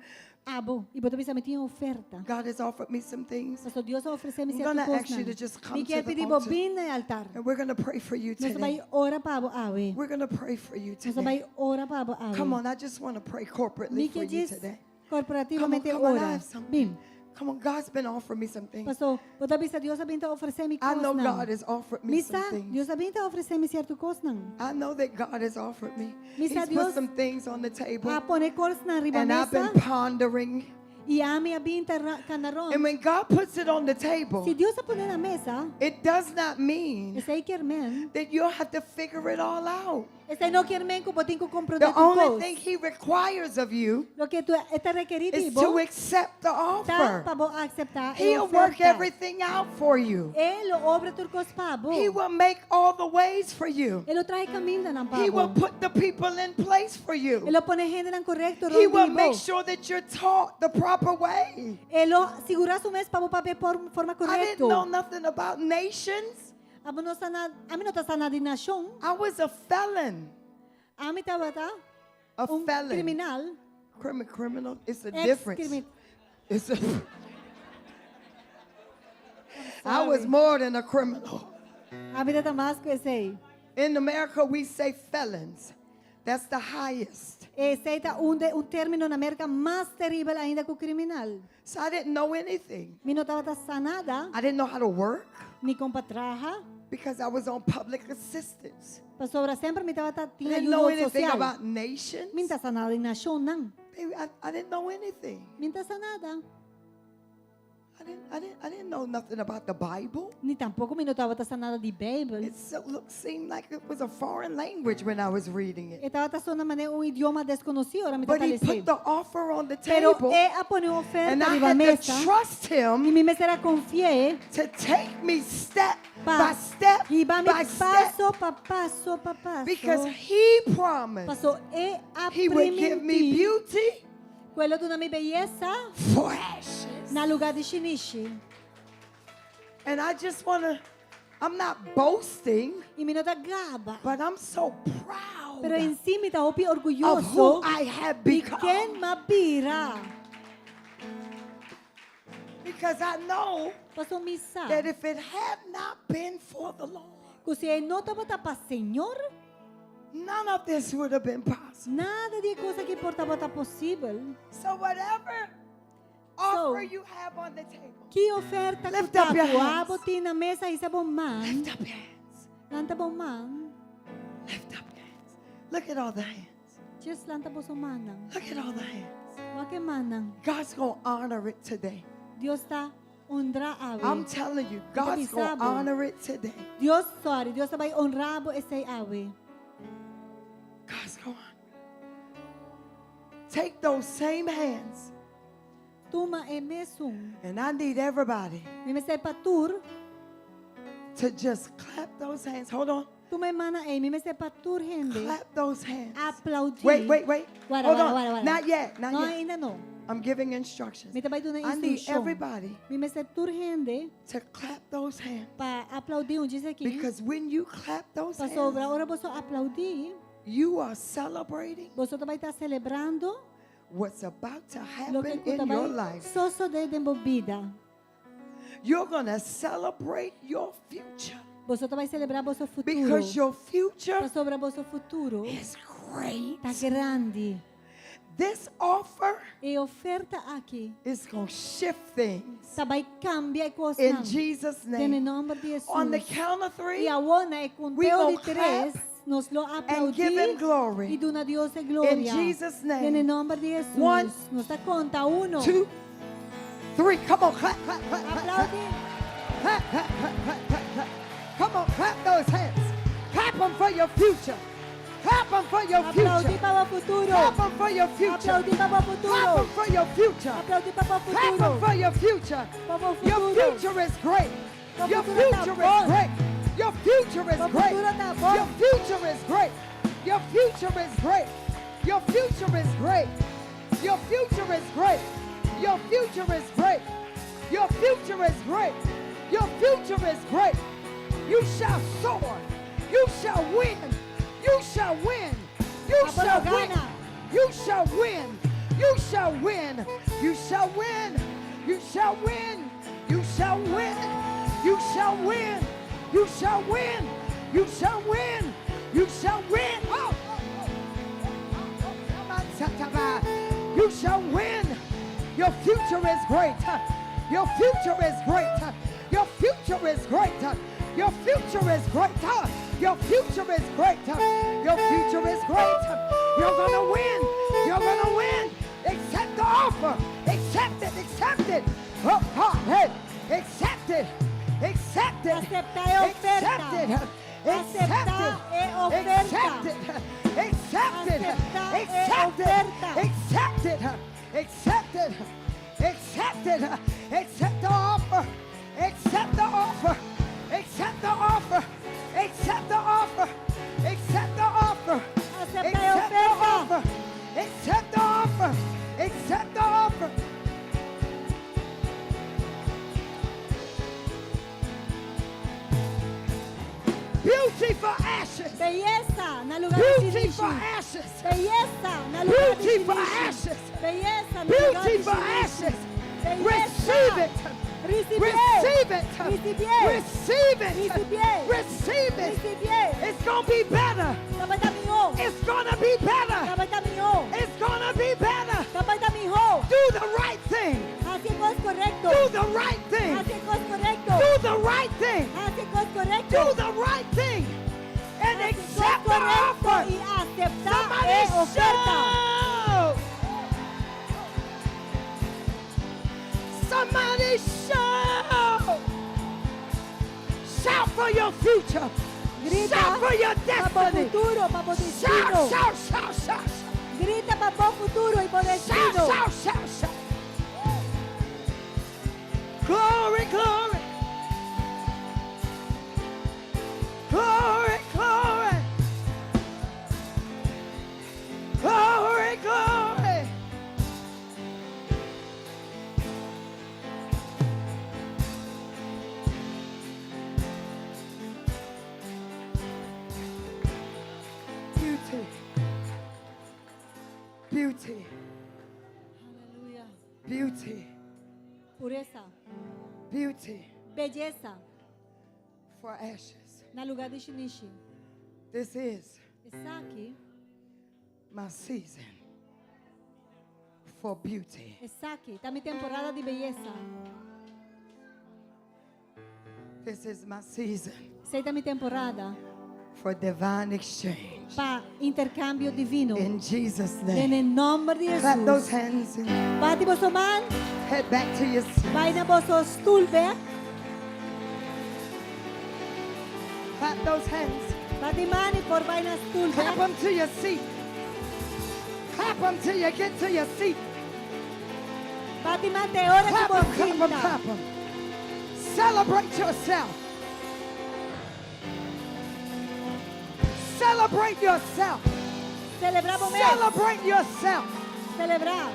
Abo, e boto bisa me tinha oferta. God has offered me some things, Paso Dios oferece-me I'm certa gonna ask coisa. you to just come Me to quer the pedir altar. bobin no altar. and we're going to pray for you Nós vai today. ora para abo awe. We're going to pray for you Nós today. vai ora para abo awe. Come on, I just want to pray Me corporately for que you diz today. corporativamente Come on, I ora. have something. Bim. Come on, God's been offering me some things. Paso, boto bisa Dios abinta oferecer-me I coisa. know God has offered me some Misa, things. Dios abinta oferecer-me certo coisa. I know that God has offered me. Misa, He's put Dios- some things on the table, A pone coisa na riba and I've mesa. been pondering. E a minha abinta canaron. And when God puts it on the table, Se Deus a pone na mesa, it does not mean esse aí quer men. that you'll have to figure it all out. Esse aí não quer men que botinho compro de The tu only thing coisa. He requires of you Lo que tu está requerido is e to bom. accept the Tá offer. para bo aceitar. He'll work everything out for you. Ele obra tudo coisa para bo. He will make all the ways for you. Ele traz caminho na He will pabo. put the people in place for you. Ele pone gente na correto He will rondibo. make sure that you're taught the proper way. Ele segura su mes para bo papel por forma I didn't know correto. nothing about nations. Amo no sana, ami no ta sana di nasyon. I was a felon. Ami ta bata A felon. criminal. Criminal. It's a Ex difference. criminal. It's a I was more than a criminal. Ami ta tamasco esse. In America, we say felons. That's the highest. Esse tá término na América mais terrível ainda que o criminal. So I didn't know anything. Mi não estava sanada, I didn't know how to work ni com patraja. because I was on public assistance. Pastora sempre me estava I tinha didn't know ajuda anything social. about nations. Minta sanada em nação não. Baby, I didn't know anything. Minta sanada. I didn't know nothing about the Bible. Ni tampouco mi não estava sanada de Bíblia. It seemed like it was a foreign language when I was reading it. Estava só na maneira idioma desconhecido, ora me But he tatalece. put the offer on the Pero table, a pone and oferta I riba had mesa. to trust E him mi mesa era confié. to take me step by Pa, step riba by mi step, paso pa paso pa paso. because he promised Paso e he would give me aprimenti beauty quello di una mia bellezza for ashes. na lugar di Shinichi. And I just want to, I'm not boasting, E mi non da gaba. but I'm so proud Pero in si mi ta opi of who orgulloso I have di become. ken mabira. Because I know Paso mi sa. that if it had not been for the Lord, Kasi ay nota ba ta pa Senyor? none of this would have been possible. Nada di cosa que portava ta possible. So whatever offer you have on the table, Que oferta Lift que up your tapo hands. aboti na mesa isa bom man. lift up your hands. Lanta bom man. Lift up your hands. Look at all the hands. Just lanta bo so manang. Look at all the hands. Wake manang. God's going to honor it today. Dios ta honra I'm awe. telling you, God's going to bisabo. honor it today. Dios sorry, Dios sabay honrabo ese awe. God's going to take those same hands, Tuma e mesum. and I need everybody Mi mesay patur to just clap those hands. Hold on. Tu me mana Amy, me sepatur hende. Clap those hands. Aplaudi. Wait. Wara, Hold wara, on. wara, wara. Not yet. No, ainda no. I'm giving instructions. Me tabay doon na I need instruction. everybody Mi me sepatur hende to clap those hands. pa aplaudi dice aqui. Because when you clap those Pa sobra hands, ora boso aplaudi. you are celebrating Boso tabay ta celebrando what's about to lo que happen ku in your tabay life. soso de dembo vida. You're going to celebrate your future. Boso tabay celebrar boso futuro. Because your future Pa sobra boso futuro is great. tá grande. This offer E oferta aqui is going to shift things tabay cambia e coisa. in Jesus' En name. el nombre de Jesus. On the count of E three, agora, e com we teu gonna de três, clap nos lo and give him aplaudir glory. e dona Deus a glória. In Jesus' name. En el nombre de Jesus. One, Nos dá conta. 1, 2, 3. Come on, clap, clap, clap, clap, clap. aplaudir. Clap, clap, clap, clap, clap, clap. Come on, clap those hands. Clap them for your future. Clap them for your Aplaudir future. para o futuro. Clap them for your future. Aplaudir para o Clap futuro. them for your future. Aplaudir para o Clap them futuro. for your future. Para o Your futuro. future is great. Para o Your futuro tá future bom. is great. Your future is Para o great. futuro tá bom. Your future is great. Your future is great. Your future is great. Your future is great. Your future is great. Your future is great. Your future is great. You shall soar. You shall win. You shall win. You shall win. You shall win. You shall win. You shall win. You shall win. You shall win. You shall win. You shall win. You shall win. You shall win. Oh. You shall win. Your future is great. Your future is great. Your future is great. Your future is great. Your future is great. Your future is great. You're gonna win. You're gonna win. Accept the offer. Accept it. Accept it. Oh, God, hey. Accept it. Accept it. Aceptar e oferta. Accept it. Aceptar e oferta. Accept it. Accept it. Aceptar e Accept it. oferta. Accept it. Accept it. Accept it. Accept the offer. Accept the offer. Accept the offer. Accept the offer. Accept the offer. Aceptar e Accept the oferta. offer. Accept the offer. Accept the offer. Beauty for ashes. Belleza na lugar de Beauty for xixi. ashes. Belleza na lugar de Beauty for xixi. ashes. Belleza na lugar Beauty de for xixi. ashes. Belleza. Receive it. Recibir. Receive it. Recibir. Receive it. Recibir. Receive it. Recibir. It's going to be better. Kapag tamiho. It's going to be better. Kapag tamiho. It's going to be better. Kapag tamiho. Do the right thing. Hace cos correcto. Do the right thing. Hace cos correcto. Do the right thing. Hace cos correcto. Do the right thing. And Hace cos accept the correcto offer. y aceptar Somebody e oferta. shout. Somebody shout. Shout for your future. Grita Shout for your para o destiny. futuro, para o Shout, destino. shout, shout, shout. Grita para o futuro y para o Shout, destino. shout, shout, shout. Glory, glory. Glory, glory. Glory, glory. Beauty. Beauty. Aleluya. Beauty. Pureza. Beauty Belleza for ashes. na lugar de xinichi. This is Está aqui. my season for beauty. Está aqui. Está mi temporada de belleza. This is my season Esta é mi temporada for divine exchange. para intercambio divino. In Jesus' En name. el nombre de Clap those Jesus. hands and Bate vosso man. head back to your seat. Vai na vosso stulbe. Clap those hands. Bate man e por vai na stulbe. Clap them to your seat. Clap them till you get to your seat. Bate man te ora que Clap vos them, clap them, sinta. clap them. Celebrate yourself. Celebrate yourself. Celebramos mes. Celebrate yourself. Celebrar.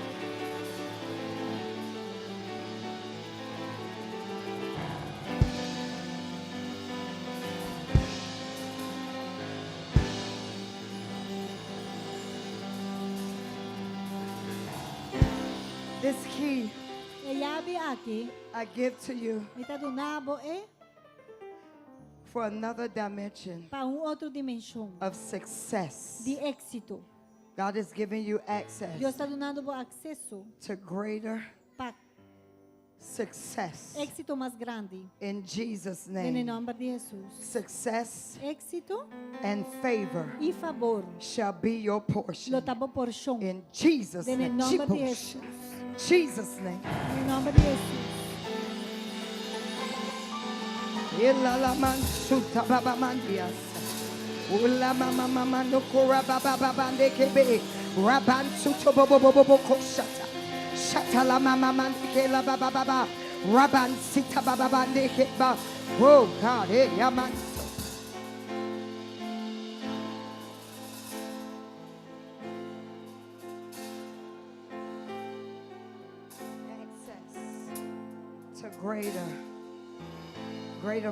This key E llave aqui. I give to you Mita do nabo é for another dimension para outra dimensão of success. de êxito. God is giving you access Deus está dando acesso to greater para success êxito mais grande. in Jesus' Em name. nome de Jesus. Success Êxito and favor e favor. shall be your portion Lo tabo por chão. in Jesus' Em name. nome de Chipush. Jesus. Jesus' name. Em nome de Jesus. Ilalamansuta babamandias. Ulamamamamandokora babababandekebe. Rabansuto bobobobobo koshata. Shatalamamamandekela babababa. Rabansita bababandekeba. Oh God, yamanso. Access to greater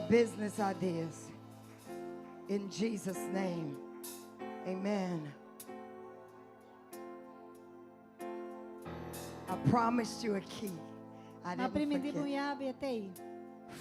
business ideas. In Jesus' name, amen. I promised you a key. I A didn't primi forget. llave até aí.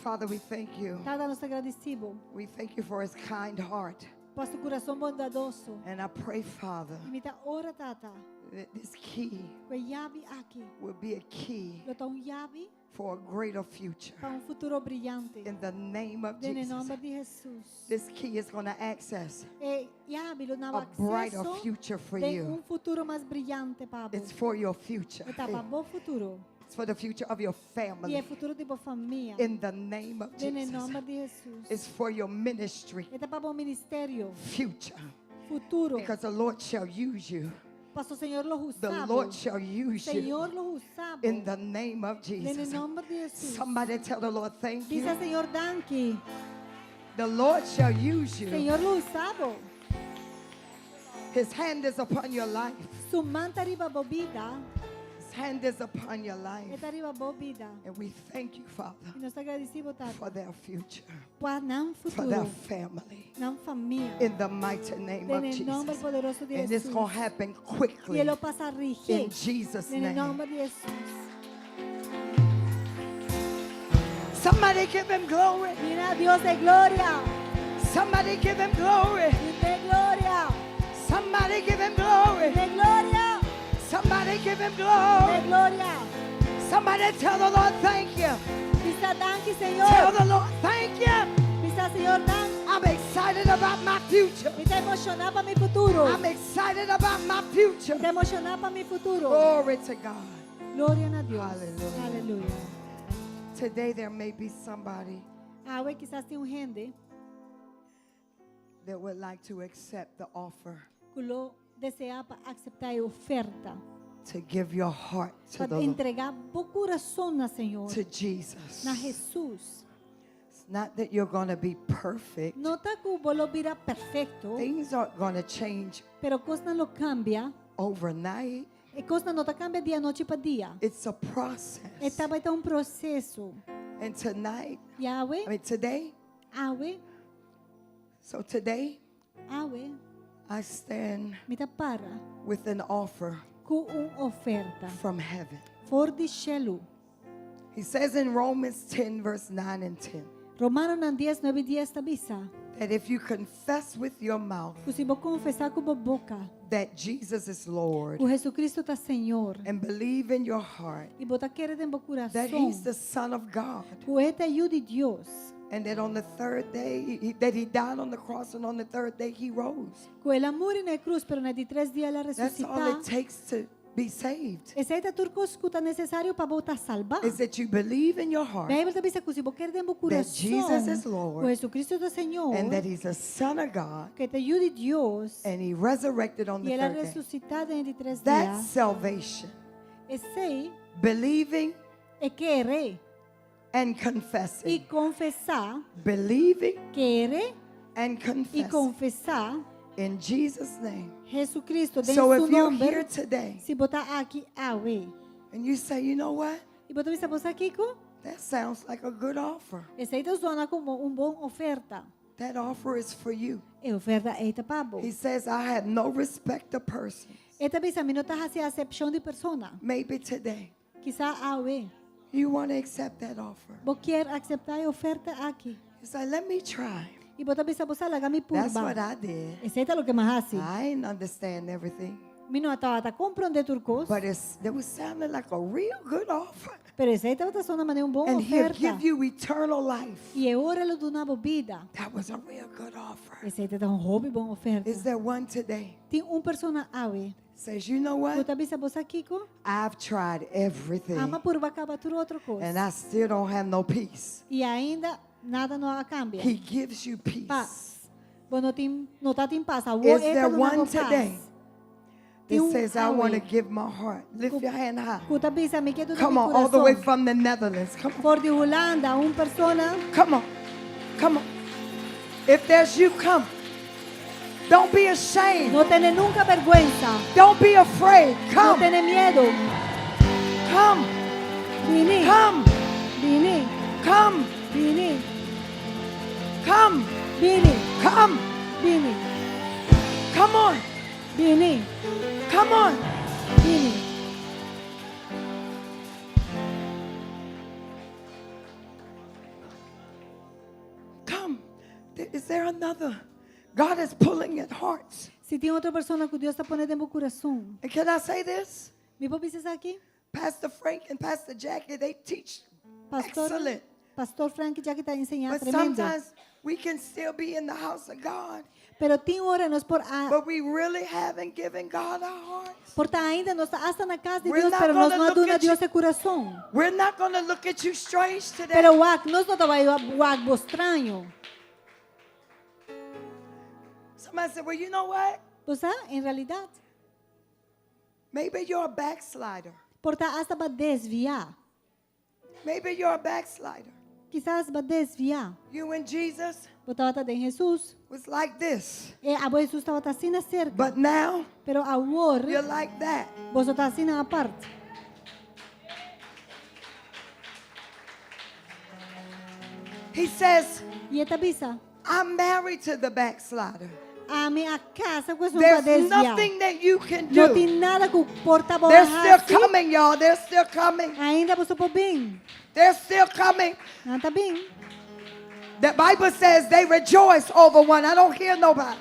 Father, we thank you. Cada nos agradecido. We thank you for his kind heart. Por su coração bondadoso. And I pray, Father, E mita ora tata. that this key Com a llave aqui. will be a key Lo tá llave for a greater future. para futuro brilhante. In the name of Em Jesus. nome de Jesus. This key is going to access E llave lo dava a brighter acesso future for de you. futuro mais brilhante para It's for your future. E tá para bom futuro. It's for the future of your E é family. futuro de boa família. In the name of Em Jesus. nome de Jesus. It's for your ministry E tá para bom ministério. future. Futuro. Because the Lord shall use you. Pastor Senhor lo The usava. Lord shall use you. Senhor lo usava. In the name of Em Jesus. nome de Jesus. Somebody tell the Lord, thank Diz you. ao Senhor, danke. The Lord shall use you. Senhor lo usava. His hand is upon your life. Su manta riba bobida. His hand is upon your life. Eta riba bobida. And we thank you, Father, E nós agradecemos tanto. for their future, Para não for their futuro. family. Não família. In the mighty name of Em nome Jesus. poderoso de And it's Jesus. going to happen E quickly. ele passa a rigir. In Jesus' Em name. nome de Jesus. Somebody give him glory. Mira, Dios de gloria. Somebody give him glory. De gloria. Somebody give him glory. De gloria. Somebody give him De glory. gloria. Somebody tell the Lord thank you. Diz danke, Tell Senhor. the Lord thank you. Diz Senhor, danke. I'm excited about my future. Me está emocionado para mi futuro. I'm excited about my future. Me está emocionado para mi futuro. Glory to God. Gloria a Dios. Hallelujah. Aleluya. Today there may be somebody Hoy quizás tem gente that would like to accept the offer que lo desea para aceitar a oferta. to give your heart to the Para Lord, entregar o coração na Senhor. to Jesus. Na Jesus. It's not that you're going to be perfect. Não está que o bolo vira perfeito. Things aren't going to change Pero coisa não cambia. overnight. E coisa não cambia dia noite para dia. It's a process. Esta vai ter processo. And tonight, Yahweh, I mean today, Yahweh, so today Yahweh, I stand me dá para with an offer com oferta. from heaven. For de cielo. He says in Romans 10 verse 9 and 10 Romano nan 10, 9 10 avisa. that if you confess with your mouth Que se você confessar com a boca that Jesus is Lord que Jesucristo está Senhor and believe in your heart e você quer em seu that he's coração the Son of God que é filho de Deus, and that on the third day that he died on the cross and on the third day he rose. que ele morreu na cruz, pero na de 3 dias ele That's all ressuscitou. it takes to be saved. Essa é a turcos que é necessário para você salvar. Is that you believe in your heart Bíblia avisa que se você quer em seu Jesus is coração Lord que Jesucristo é Senhor, and that he's the Son of God que é filho de Deus and he resurrected on e the ele é third day. ressuscitado em 3 That's dias. salvation. Esse Believing é querer and e confessing. confessar, Believing querer and e confessing. confessar In Jesus' name. Jesucristo, de So su if you're here nombre. today Se botar aqui, awe. and you say, you know what? E botar bisa botar aqui, ko? That sounds like a good offer. Esse aí zona como bom oferta. That offer is for you. E oferta eita pabo. He says, I have no respect of person. Eta bisa mi nota hacia acepção de persona. Maybe today Quizá awe. you want to accept that offer. Bo quer aceitar a oferta aqui. You say, let me try. E botar bisa botar laga mi That's what purba. I did. Esse aí lo que mais hasi. I didn't understand everything. Mi não estava comprando turcos. But it was sounding like a real good offer. Pero esse aí estava só uma bom And he'll oferta. give you eternal life. E agora ele donava vida. That was a real good offer. Esse aí está hobby bom oferta. Is there one today? Tem persona awe. Says, you know what? Botar bisa botar Kiko. I've tried everything. Ama por acaba tudo outra coisa. And I still don't have no peace. E ainda nada não cambia. He gives you peace. Paz. Bom, não tá em paz. A Is there eta não one paz. today Tem that says, I want to awe. give my heart? Lift your hand high. Kuta bisa me quedo Come mi on, all the way coração. from the Netherlands. Come on. For de Holanda, persona. Come on. Come on. If there's you, come. Don't be ashamed. Não tenha nunca vergüenza. Don't be afraid. Não Come. tenha medo. Come. Vini. Come. Vini. Come. Vini. Come. Vini. Come. Vini. Come on. Vini. Come on. Vini. Come. Is there another? God is pulling at hearts. Se tem outra pessoa que Deus está pondo no meu coração. And can I say this? Me pode dizer aqui? Pastor Frank and Pastor Jackie, they teach Pastor, excellent. Pastor Frank já que está ensinando But tremendo. sometimes we can still be in the house of God, Pero tem hora nós but we really haven't given God our hearts. por tá ainda nós hasta na casa de We're Deus, not pero nós gonna não look aduna at Deus you- de coração. We're not going to look at you strange today. Pero nós não vai o estranho. Somebody said, well, you know what? Você, em realidade, Maybe you're a backslider. por tá hasta para desviar. Maybe you're a backslider. Quizás para desviar. You and Jesus Botava em Jesus. was like this. E a Jesus estava assim na cerca. But now Pero agora, you're like that. você está assim na parte. He says, E esta bisa, I'm married to the backslider. a minha casa com isso para There's desviar. nothing that you can Não do. tem nada que o porta-voz They're still assim. coming, y'all. They're still coming. Ainda você pode bem. They're still coming. Não está bem. The Bible says they rejoice over one. I don't hear nobody.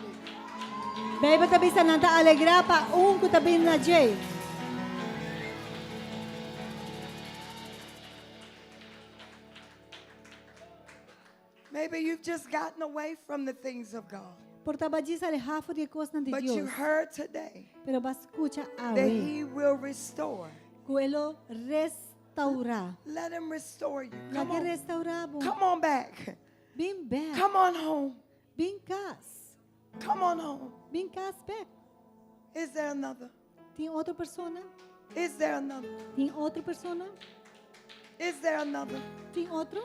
Bebe ta bisa não está alegrar para que está bem na jeito. Maybe you've just gotten away from the things of God. Porta diz alejado de coisas de But you Deus. heard today Pero vas escucha a that ver. He will restore. Que ele restaurar. Let Him restore you. La Come que on. restaurar, bom. Come on back. Bem back. Come on home. Bem cas. Come on home. Bem cas back. Is there another? Tem outra persona? Is there another? Tem outra persona? Is there another? Tem outro?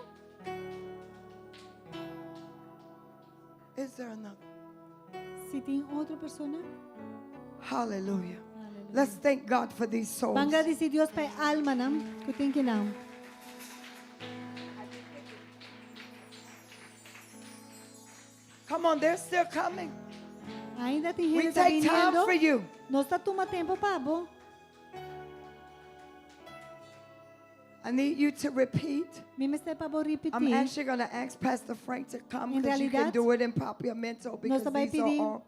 Is there another? Se tem outra persona? Hallelujah. Let's thank God for these souls. Vamos agradecer Deus para a alma, não? Que tem que não. Come on, they're still coming. Ainda tem We gente que está take time vindo. for you. Nós está tomando tempo para bom. I need you to repeat. Mesmo se é para repetir. I'm actually going to ask Pastor Frank to come En because you can realidad, do it in Papiamento because Nós vai these are pedir all.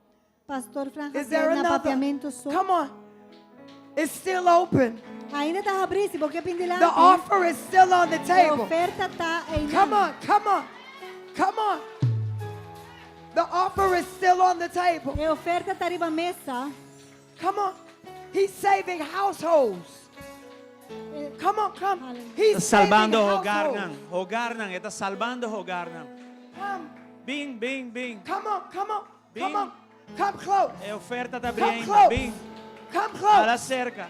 Pastor Franco Is there na another? papiamento só. Come on. It's still open. Ainda está abrindo, porque pendilante. The offer is still on the A table. oferta está aí. Come on, come on, come on. The offer is still on the table. A oferta está arriba da mesa. Come on. He's saving households. Come on, come. He's Está saving salvando hogar households. nang. Hogar nang. Está salvando hogar nang. Come, Bing, bing, bing. come on, come on, Bing. come on. Come close. E oferta está Come abrindo. close. Bing. Come A la close. cerca.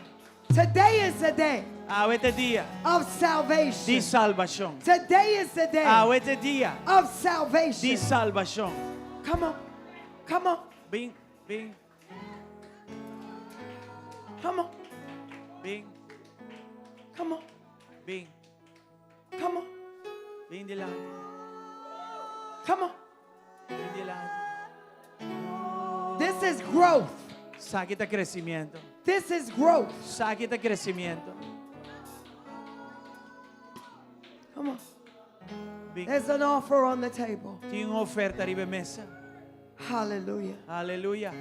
Today is the day Awete dia of di salvation. salvación. Today is the day Awete dia of di salvation. salvación. Come on, come on. Bing. Bing. Come on. Bing. Come on. Bing. Come on. Bing dilante. Come on. Bing dilante. This is growth. Sakit ang crecimiento. This is growth. Sakit ang crecimiento. Come on. Bing. There's an offer on the table. Tinha uma oferta arriba à mesa. Hallelujah. Aleluia.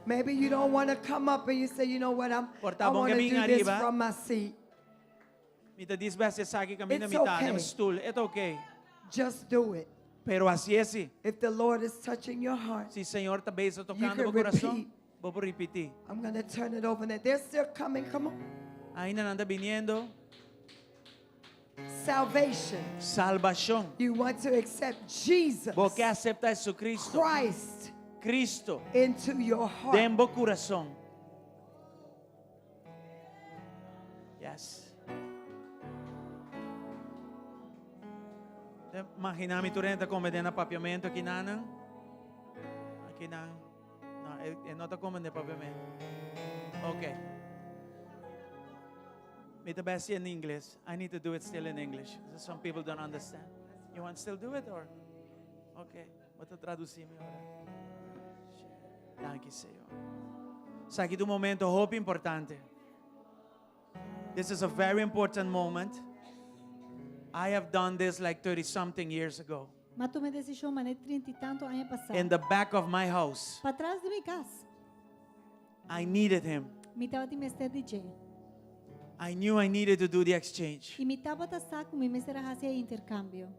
Maybe you don't want to come up and you say, you know what, I Portabong want to gabing do this arriba. from my seat. Mita diz vezes aqui kami na It's mitad okay. ng stool. It's okay. Just do it. Pero así es. If the Lord is touching your heart, Si Senhor ta besa tocando can o coração, repeat. vou repetir. I'm going to turn it over there. They're still coming. Come on. Ainda não anda viniendo. Salvation. Salvação. You want to accept Jesus Vou que aceitar Jesus Cristo. Christ Cristo. into your heart. Dentro do coração. Yes. Imaginami tu renta come dentro papiamento aqui nanan. Aqui nan. Não, não tá como de papiamento. Okay. Me the best in English. I need to do it still in English. Some people don't understand. You want to still do it or? Okay. Vou traduzir agora. Thank you, Senhor. Sa aqui do momento hope importante. This is a very important moment. I have done this like 30 something years ago. Mas tomei decisão, mas 30 e tanto anos passados. In the back of my house, Para trás de minha casa. I needed him. Me estava de mestre DJ. I knew I needed to do the exchange. E me estava a taçar com me mestre fazer intercâmbio.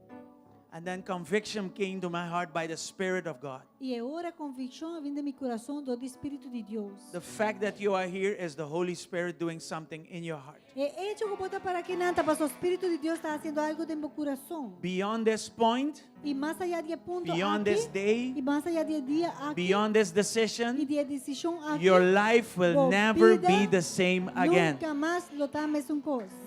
And then conviction came to my heart by the Spirit of God. E agora a convicção vem de meu coração do Espírito de Deus. The fact that you are here is the Holy Spirit doing something in your heart. E hecho que bota para que nanta, mas o Espírito de Deus está fazendo algo dentro do meu coração. Beyond this point, E mais allá de ponto beyond aqui, this day, e mais allá de dia aqui, beyond this e decision, de decisão aqui, your life will tua never vida be the same again. Nunca mais lutar a mesma coisa.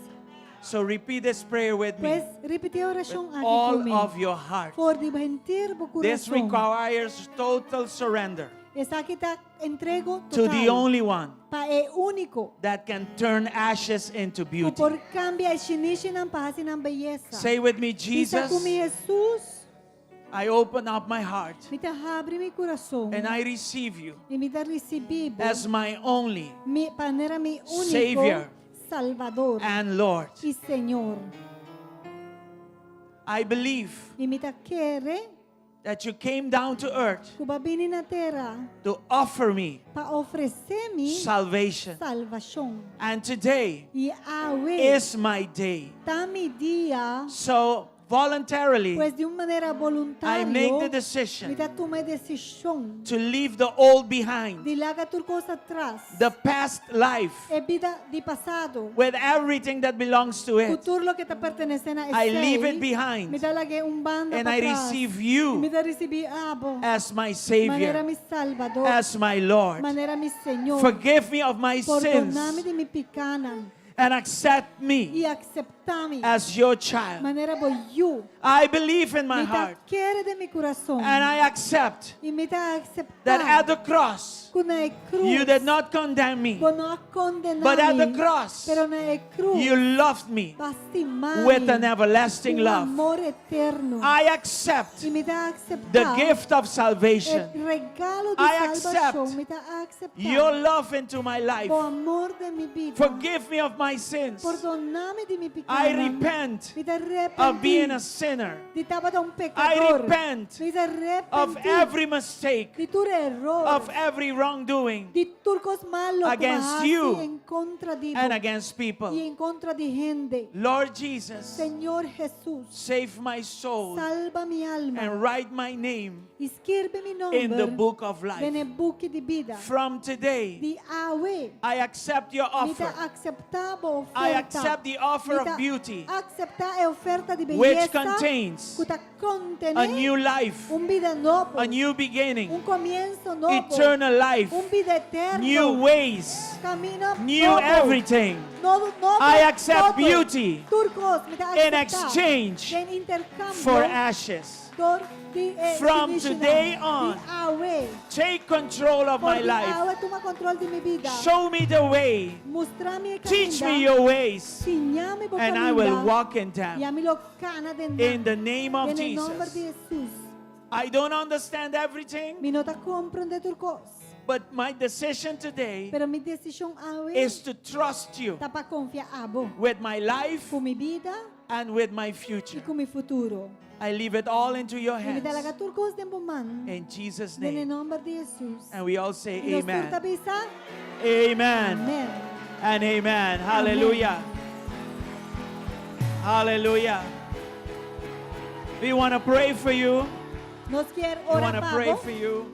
So repeat this prayer with me. Pois repetir a With oração aqui all comigo. of your heart. For de mentir o This coração. requires total surrender Essa aqui está entrego to the total. only one Pa é único. that can turn ashes into O beauty. por cambia a chinishinan para hacer beleza. Say with me, Isa com Jesus, Jesus, I open up my heart me te abre meu coração. and I receive you E me te receber as my only mi panera mi único Savior Salvador and Lord. e Senhor. I believe E me te quere that you came down to earth que babini na terra to offer me para oferecer-me salvation. salvação. And today E awe is my day. tá mi dia, So voluntarily, pois de uma maneira I voluntária, make the me decision te tomei decisão to leave the old behind, de largar tudo coisa atrás. the past life, É vida de passado. with everything that belongs to it. Futuro lo que está pertenecendo a I esse. leave it Me behind dá larguei banda and para I trás. receive Me you dá receber abo. as my Maneira Savior, mi Salvador. as my Lord. Maneira mi Senhor. Forgive me of my Perdoname sins de mi picana. and accept me E acceptame. as your child. Maneira bo you. I believe in my Me heart dá querer de mi coração. and I accept E me dá acceptar. that at the cross Que na cruz. you did not condemn me, Bo não condename. but at the cross Pero na cruz. you loved me Bastimame. with an everlasting love. Amor eterno. I accept E me dá acceptar. the gift of salvation, El regalo de I salvação. accept Me dá acceptar. your love into my life. O amor de mi vida. Forgive me of my sins. Perdoname de mi pecado. I repent Me dá of being arrepentir. a sinner. De estava um I pecador. repent Me dá of arrepentir. every mistake, De tu error. of every wrongdoing De turcos malos against que you em contra de and against people. e em contra de gente. Lord Jesus, Senhor Jesus, save my soul salva mi alma. and write my name Escreve mi nombre in the book of no life. book de vida. From today, De awe. I accept your Me dá offer. acceptar a oferta. I accept the offer Me of dá beauty, acceptar a oferta de which beleza. contains Que tá contém a new life, vida novo. a new beginning, Comienzo novo. eternal life, Vida eterna. new ways, Camino new novo. everything. Novo, I accept todo. beauty Turcos, me dá in acceptar. exchange En intercambio for ashes. Dor di From today on, Di awe. take control of my Por di life. awe toma control di mi vida. Show me the way. Mostrami el Teach caminda. me your ways. Signami po And I will walk in Y them. a mi lo cana den In the name of En el nombre de Jesus. Jesús. I don't understand everything, Mi nota comprende turcos. but my decision today Pero mi decisión awe. is to trust you Tapa confia abo. with my life Con mi vida and with my y future. con mi futuro. I leave it all into your Y mi hands. dalaga turcos den boman. In Jesus' En el name. nombre de Jesús. And we all say Y los amen. turtabisa. Amen. Amen. And amen. Hallelujah. Hallelujah. We want to pray for you. Nos quiere We want orar to pray pabo. for you.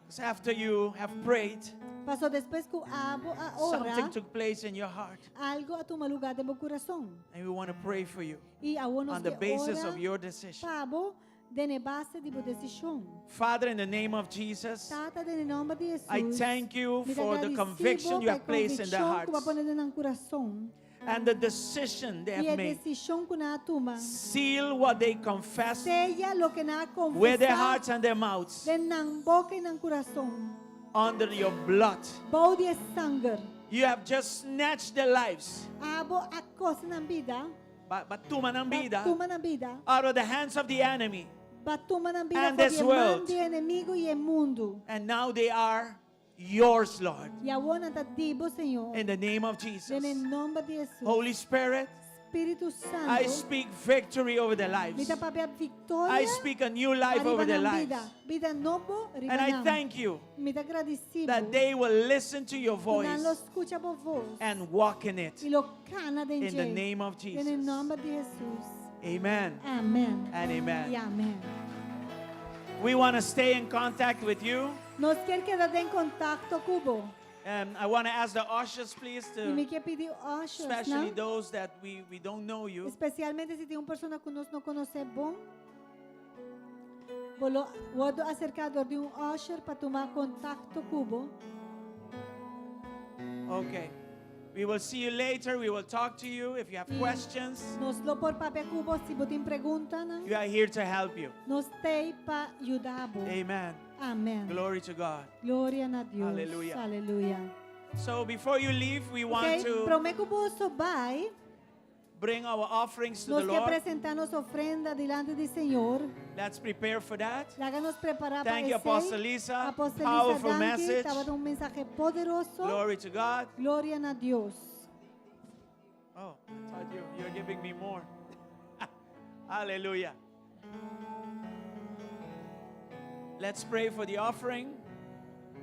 Because after you have prayed, Pasó después que abo a ora. something took place in your heart. Algo a tu lugar de mi corazón. And we want to pray for you Y a unos on the que basis ora of your decision. pabo de ne base de decisión. Father, in the name of Jesus, Tata de nombre de Jesús. I thank you Mi for the agradecido conviction you have por placed in their convicción que va a hearts poner en el corazón. and the decision they Y have la made. decisión que na toma. Seal what they confess Sella lo que na with their confesar hearts and their mouths de nan boca y nan corazón. under your blood. Bau de sangre. You have just snatched their lives, Abo a cosa ng vida. batuman ang vida, Batuma ng vida. out of the hands of the enemy. Batuma ng vida And por this el world. de enemigo y el mundo. And now they are yours, Lord. Y ahora tatibo, Señor. In the name of En Jesus. el nombre de Jesús. Holy Spirit, Espíritu Santo. I speak victory over their lives. Mita papel victoria. I speak a new life over arriba their ng lives. vida. Vida novo, arriba And I ng. thank you Mita agradecido. that they will listen to your voice Kunan lo escucha por voz. and walk in it. Y lo cana de In the name of En el Jesus. nombre de Jesús. Amen Amén. and Y amen. amén. We want to stay in contact with you. Nos quiere quedar en contacto cubo. I want to ask the ushers, please, Y me to, quiere pedir ushers, especially ¿no? those that we don't know you. Especialmente si tiene una persona que nos no conoce bom. Puedo acercar de un usher para tomar contacto cubo. Okay. We will see you later. We will talk to you if you have Y questions. Nos lo por papel cubo si botin preguntan. We are here to help you. Nos te pa ayudar. Amen. Amén. Glory to God. Gloria a Dios. Hallelujah. Aleluya. So before you leave, we want Okay, to prometo que vai. bring our offerings to Nos the quer Lord. apresentarnos ofrenda delante del Señor. Let's prepare for that. Háganos preparar Thank you, para Apostle Lisa. Apostle Powerful Lisa, message. estaba dando un mensaje poderoso. Glory to God. Gloria a Dios. Oh, I thought you're giving me more. Hallelujah. Let's pray for the offering.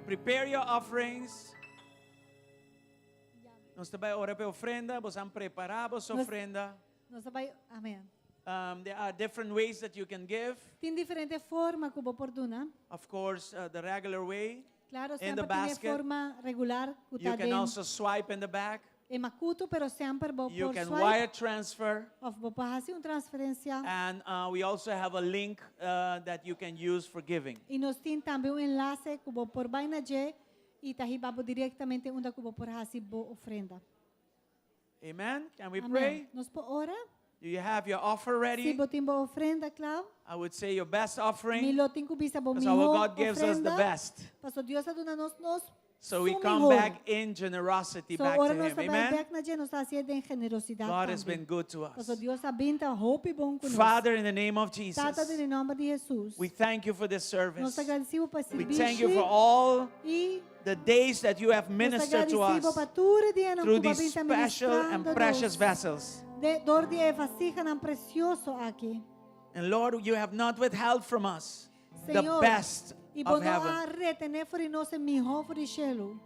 Prepare your offerings. Nós também ora para ofrenda, vos han preparado a ofrenda. Nos vai, amém. There are different ways that you can give. Tem diferente forma como oportuna. Of course, the regular way. Claro, In sempre the tem basket. forma regular. You can also swipe in the back. É macuto, pero sempre vou You por can swipe. wire transfer. Of vou fazer uma transferência. And we also have a link that you can use for giving. E nós temos também um enlace que vou por baina G e tahibabo diretamente onde que vou por fazer boa ofrenda. Amen? Can we Amém. pray? Nós por ora. Do you have your offer Se ready? botim boa ofrenda, claro. I would say your best Mi offering, lo tenho bisa bo because mi our God gives us the best. Pastor Dios aduna nos So we sumi come ho. back in generosity So back ora to nos Him. vai Amen? back na dia nos hacia de generosidade. God has been também. good to us. Pastor Dios abinta hope bom conosco. Father, in the name of Tata Jesus, em nome de Jesus. we thank you for this service. Nós agradecemos por We serviço. thank you for all E the days that you have nós ministered to agradecemos us por tudo dia não through que these babinta special and ministrando precious nos. vessels. De dor de vasija não precioso aqui. And Lord, you have not withheld from us the Senhor, best e of bom não heaven. a retener for nós em melhor for cielo.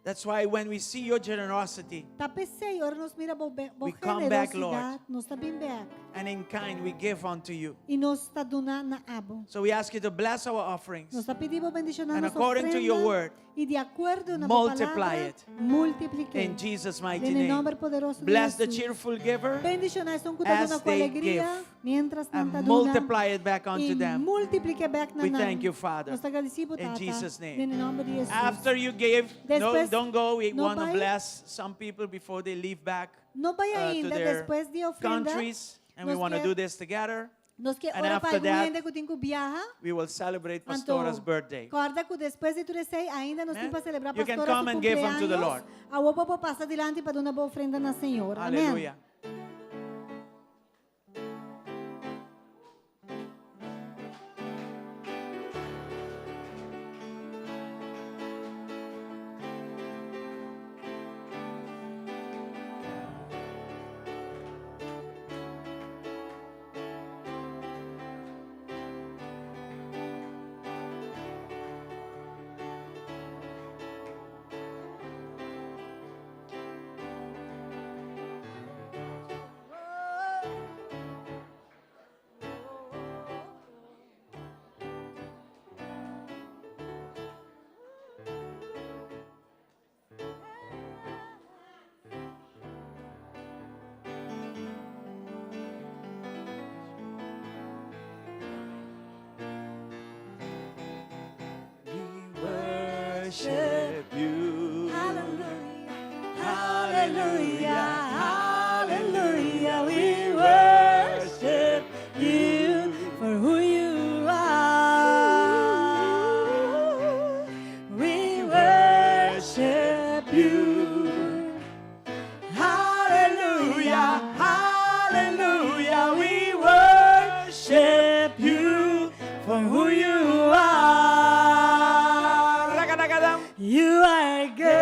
That's why when we see your generosity, Tá pensei, ora nos mira bo We come back, generosidade, Lord. nós tá bem back. and in kind we give unto you. E nós está dando na abo. So we ask you to bless our offerings. Nós está pedindo bendição na And nossa according to your ofrenda, word, e de acordo na multiply palavra, it. multiplique. In Jesus' mighty En el name. nombre poderoso de Bless the Jesús. cheerful giver Bendicionar estão com as dando com they alegria, give, mientras não and está multiply it back e unto them. multiplique back na We nam. thank you, Father. Nós agradecemos, In Tata, Jesus' name. em nome de Jesus. After you gave, no, Después, don't go. We no want to vai- bless some people before they leave back Não vai to ainda, their depois de ofrenda, countries. And we Nos want to quer- do this together. Nós que And ora after para that, alguém que tem que viaja. We will celebrate Então, Pastora's birthday. corda que depois de tudo ainda nós Amen. temos para celebrar You can pastora come su and give unto the cumpleaños. Lord. A opa passa adiante para dar uma boa ofrenda na Senhor. Amém. Hallelujah. Worship you. Hallelujah. Hallelujah. We worship you For who you are. We worship you. Hallelujah. Hallelujah. We worship you for who you are. Rakadagadam. You are good.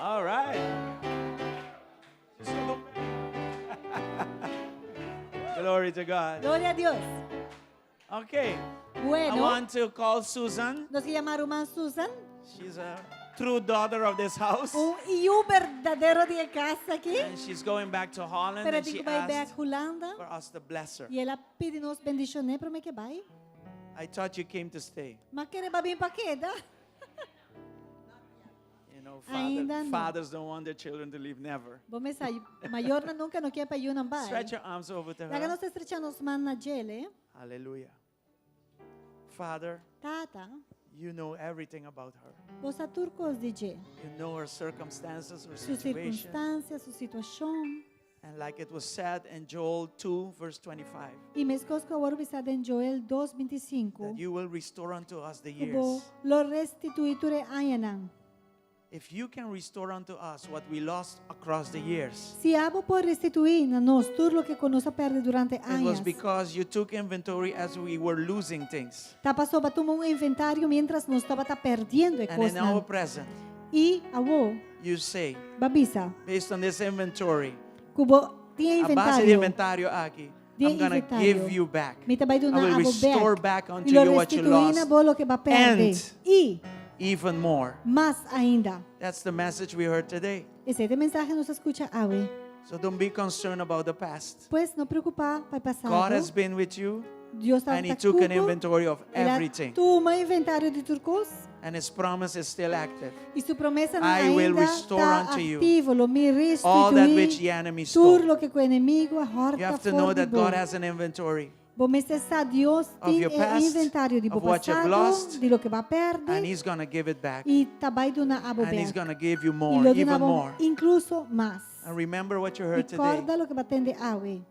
All right. Glory to God. Glória a Deus. Okay. I Bueno, want to call Susan. nós que chamar uma Susan, She's a true daughter of this house. e o verdadeiro de casa aqui. And she's going back to Holland Pero and tem she que vai back asked Holanda. for us to bless her. E ela pede nos bendicionar para mim que vai. I thought you came to stay. Mas querer vir para queda. You know, Ainda não. fathers don't want their children to leave, never. Vamos sair. Maior na nunca não quer para eu não vai. Stretch your arms over to Laga her. nós estrechando os manos na gele. Hallelujah. Father, Tata, you know everything about her. você turcos de je. You know her circumstances, her Sua situation. circunstância, sua situação. And like it was said in Joel 2, verse 25, E mescos que agora bisa em Joel 2:25. that you will restore unto us the Kubo years. lo restituiture ayanan. If you can restore unto us what we lost across the years, Se abo por restituir na nós tudo lo que conosco perde durante it was anos. because you took inventory as we were losing things. Tá passou para tomar inventário mientras nós estava tá perdendo And in our coisas. present, E awo you say, babisa based on this inventory, kubo tinha a base de inventário. inventário aqui, Di I'm gonna inventário. give you back. Me tá vai I na will abo restore back. back unto E lo you what you restituir na lost, bolo que va perder. and E even more. mais ainda. That's the message we heard today. Esse mensaje nos escucha awe. So don't be concerned about the past. Pues não preocupar vai passar. God has been with you, Deus está and He took an inventory of everything. Toma inventário de turcos. And His promise is still active. E sua promessa não I will ainda restore está unto you ativo. Lo me all that which restituir the enemy tudo stole. lo que o inimigo a You horta have to know fora de that God bom. has an inventory, Vamos acessar Deus of tem your past, inventário de of bo what you've passado, lost, de lo que vai and perder He's going to give it back. e também do na abo And He's back. going to give you E more, lo even donavo more. incluso mais. And remember what you heard today. Recorda lo que vai tender awe.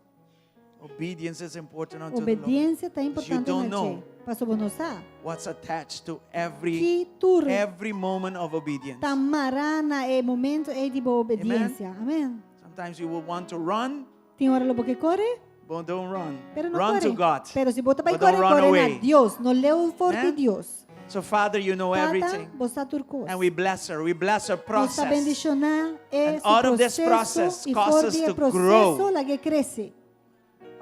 Obedience is important unto the Lord. Obediência está importante don't na know gente. Pastor Bonosa, What's attached to every que tur moment of obedience. tamarana é momento é de boa obediência. Amém. Sometimes you will want to run, Tem hora lo que corre, but don't run. pero não Run corre. to God. Pero se bota vai But don't correr, run corre away. na Deus. Não leu for de Amen. Deus. So Father, you know Tata, everything. você turcos. And we bless her. We bless her Nos process. bendicionar é And out of this process e cause for us de to processo grow. lá que cresce.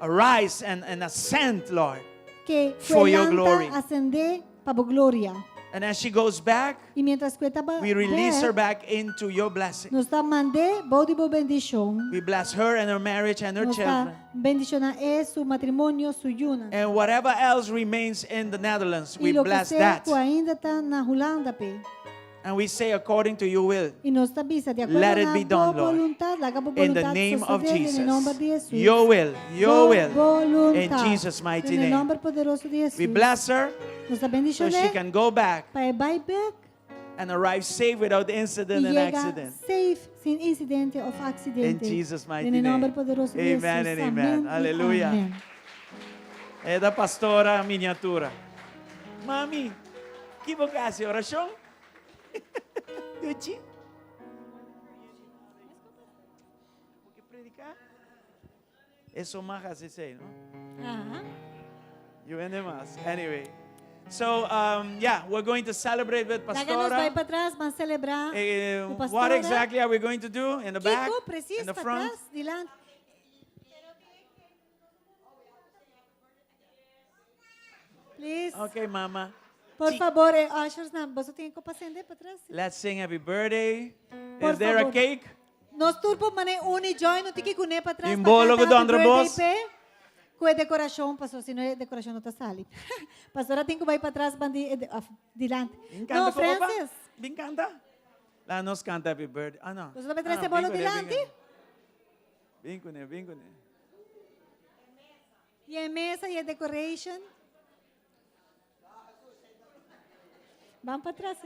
Arise and ascend, Lord. Que For your glory. ascender para a glória. And as she goes back, E mientras que estava we release her back into your blessing. nos está mandando boa de boa bendição. We bless her and her marriage and her Nos children. está bendicionar é su matrimônio, su yuna. And whatever else remains in the Netherlands, we E lo que bless seja that. que ainda está na Holanda, pe. And we say, according to your will, E nos está bisa de acordo Let it na be boa done, Lord. voluntade, laga boa in the voluntade name of suceder Jesus. em nome de Jesus. Your will, your will. Voluntade. In Jesus' mighty Em name. nome poderoso de Jesus. We bless her Nos está so bendicionando she can go back para ir back and arrive safe without e incident and llega accident. safe, sin incidente o accidente. In Jesus' mighty En el nombre name. poderoso de Amen Jesús. and amen. Amén y Hallelujah. amén. É da pastora miniatura. Mami, que vocasse oração? Gucci? Porque predicar? Eso más así sei, ¿no? Ajá. You and demás. Anyway. So, yeah, we're going to celebrate with Láganos vai Pastora. para trás, vamos celebrar. O What pastora. exactly are we going to do? In the back? Kiko, preciso In the para front? trás, dilante. Please. Okay, Mama. Por favor, ushers, você tem que acender para trás. Let's sing happy birthday. Por Is there a favor. cake? Nós turpo mané uni join no tiki kune para trás. Simbólogo do André Boss. Com a decoração, pastor, se não é decoração não tá sali. Pastora tem que vai para trás, bandi dilante. Encanta Não, ko, Papa? Francis. Bing canta. Lá nos canta happy birthday. Ah, não. Você vai trazer Ah, bolo bing ko ne, dilante? bing ko ne, bing ko ne. E a mesa e a decoration. Vamos para trás.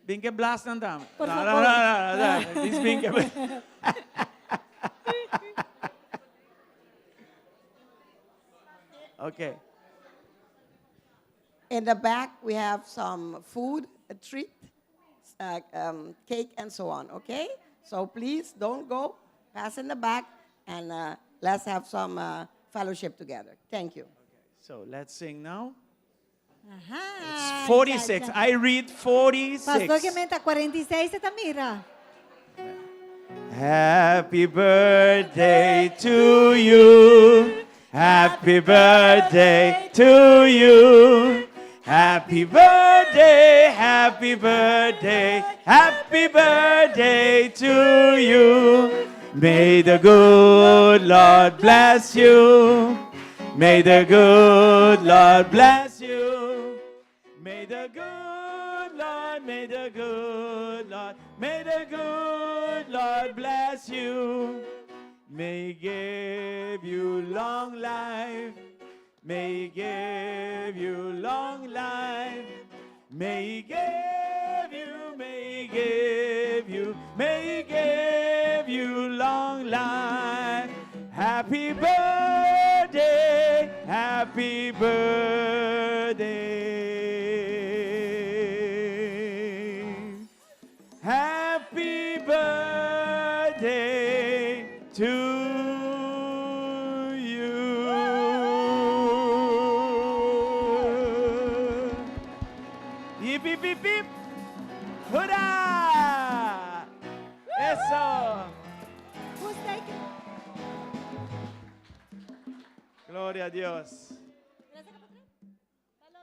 Bing ke blast ng dam. Por No, favor. no. This bing ke. Okay. In the back, we have some food, a treat, cake, and so on, okay? So please don't go. Pass in the back, and let's have some fellowship together. Thank you. So let's sing now. Ajá. It's 46. Ya. I read 46. Pastor que menta 46 você tá mira. Happy birthday to you. Happy birthday to you. Happy birthday, happy birthday, happy birthday to you. May the good Lord bless you. May the good Lord bless you. May the good Lord, may the good Lord, may the good Lord bless you. May He give you long life. May He give you long life. May He give you, may He give you, may He give you long life. Happy birthday, happy birthday. Happy birthday to you. Hip, hip, hip, hip. Hurrah! Eso. Who's taking? Gloria a Dios.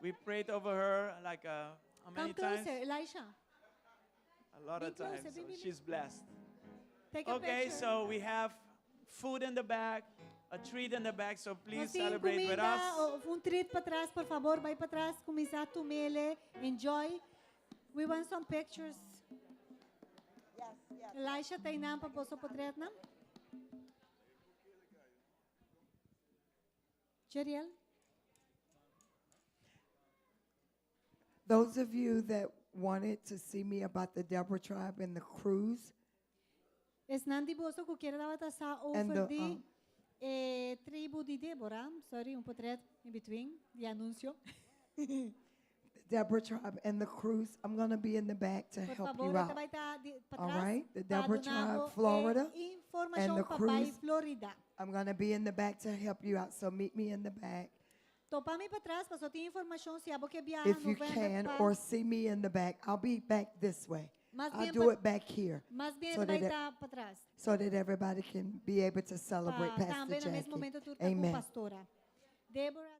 We prayed over her like how many Come times? closer, Elisha. A lot of Be closer, times. So baby. she's blessed. Take a Okay, picture. so we have food in the back, a treat in the back, so please Nós tem celebrate with comida, us. treat para trás, por favor, vai para trás, começar tu mele, enjoy. We want some pictures. Elisha, tem nam pa poso portrait nam? Jeriel? Those of you that wanted to see me about the Deborah tribe and the cruise, Es nandi boso ku quiere dava ta sa And over the, di tribu di Deborah. Sorry, un portrait in between, di anuncio. Deborah tribe and the cruise, I'm going to be in the back to Por help favor, you ita out. vai ta pa All trás. right, the pa Deborah donago, tribe, Florida, information and the pa bai cruise. Florida. I'm going to be in the back to help you out, so meet me in the back Topa mi pa trás, pa so ti information si abo ke biyahe if you November can, pa. or see me in the back. I'll be back this way. Mas I'll bien do pa- it back here Mas bien so vai that, ta pa trás. so that everybody can be able to celebrate Pa Pastor também no mesmo Jackie. momento tu tá com Amen. pastora. Deborah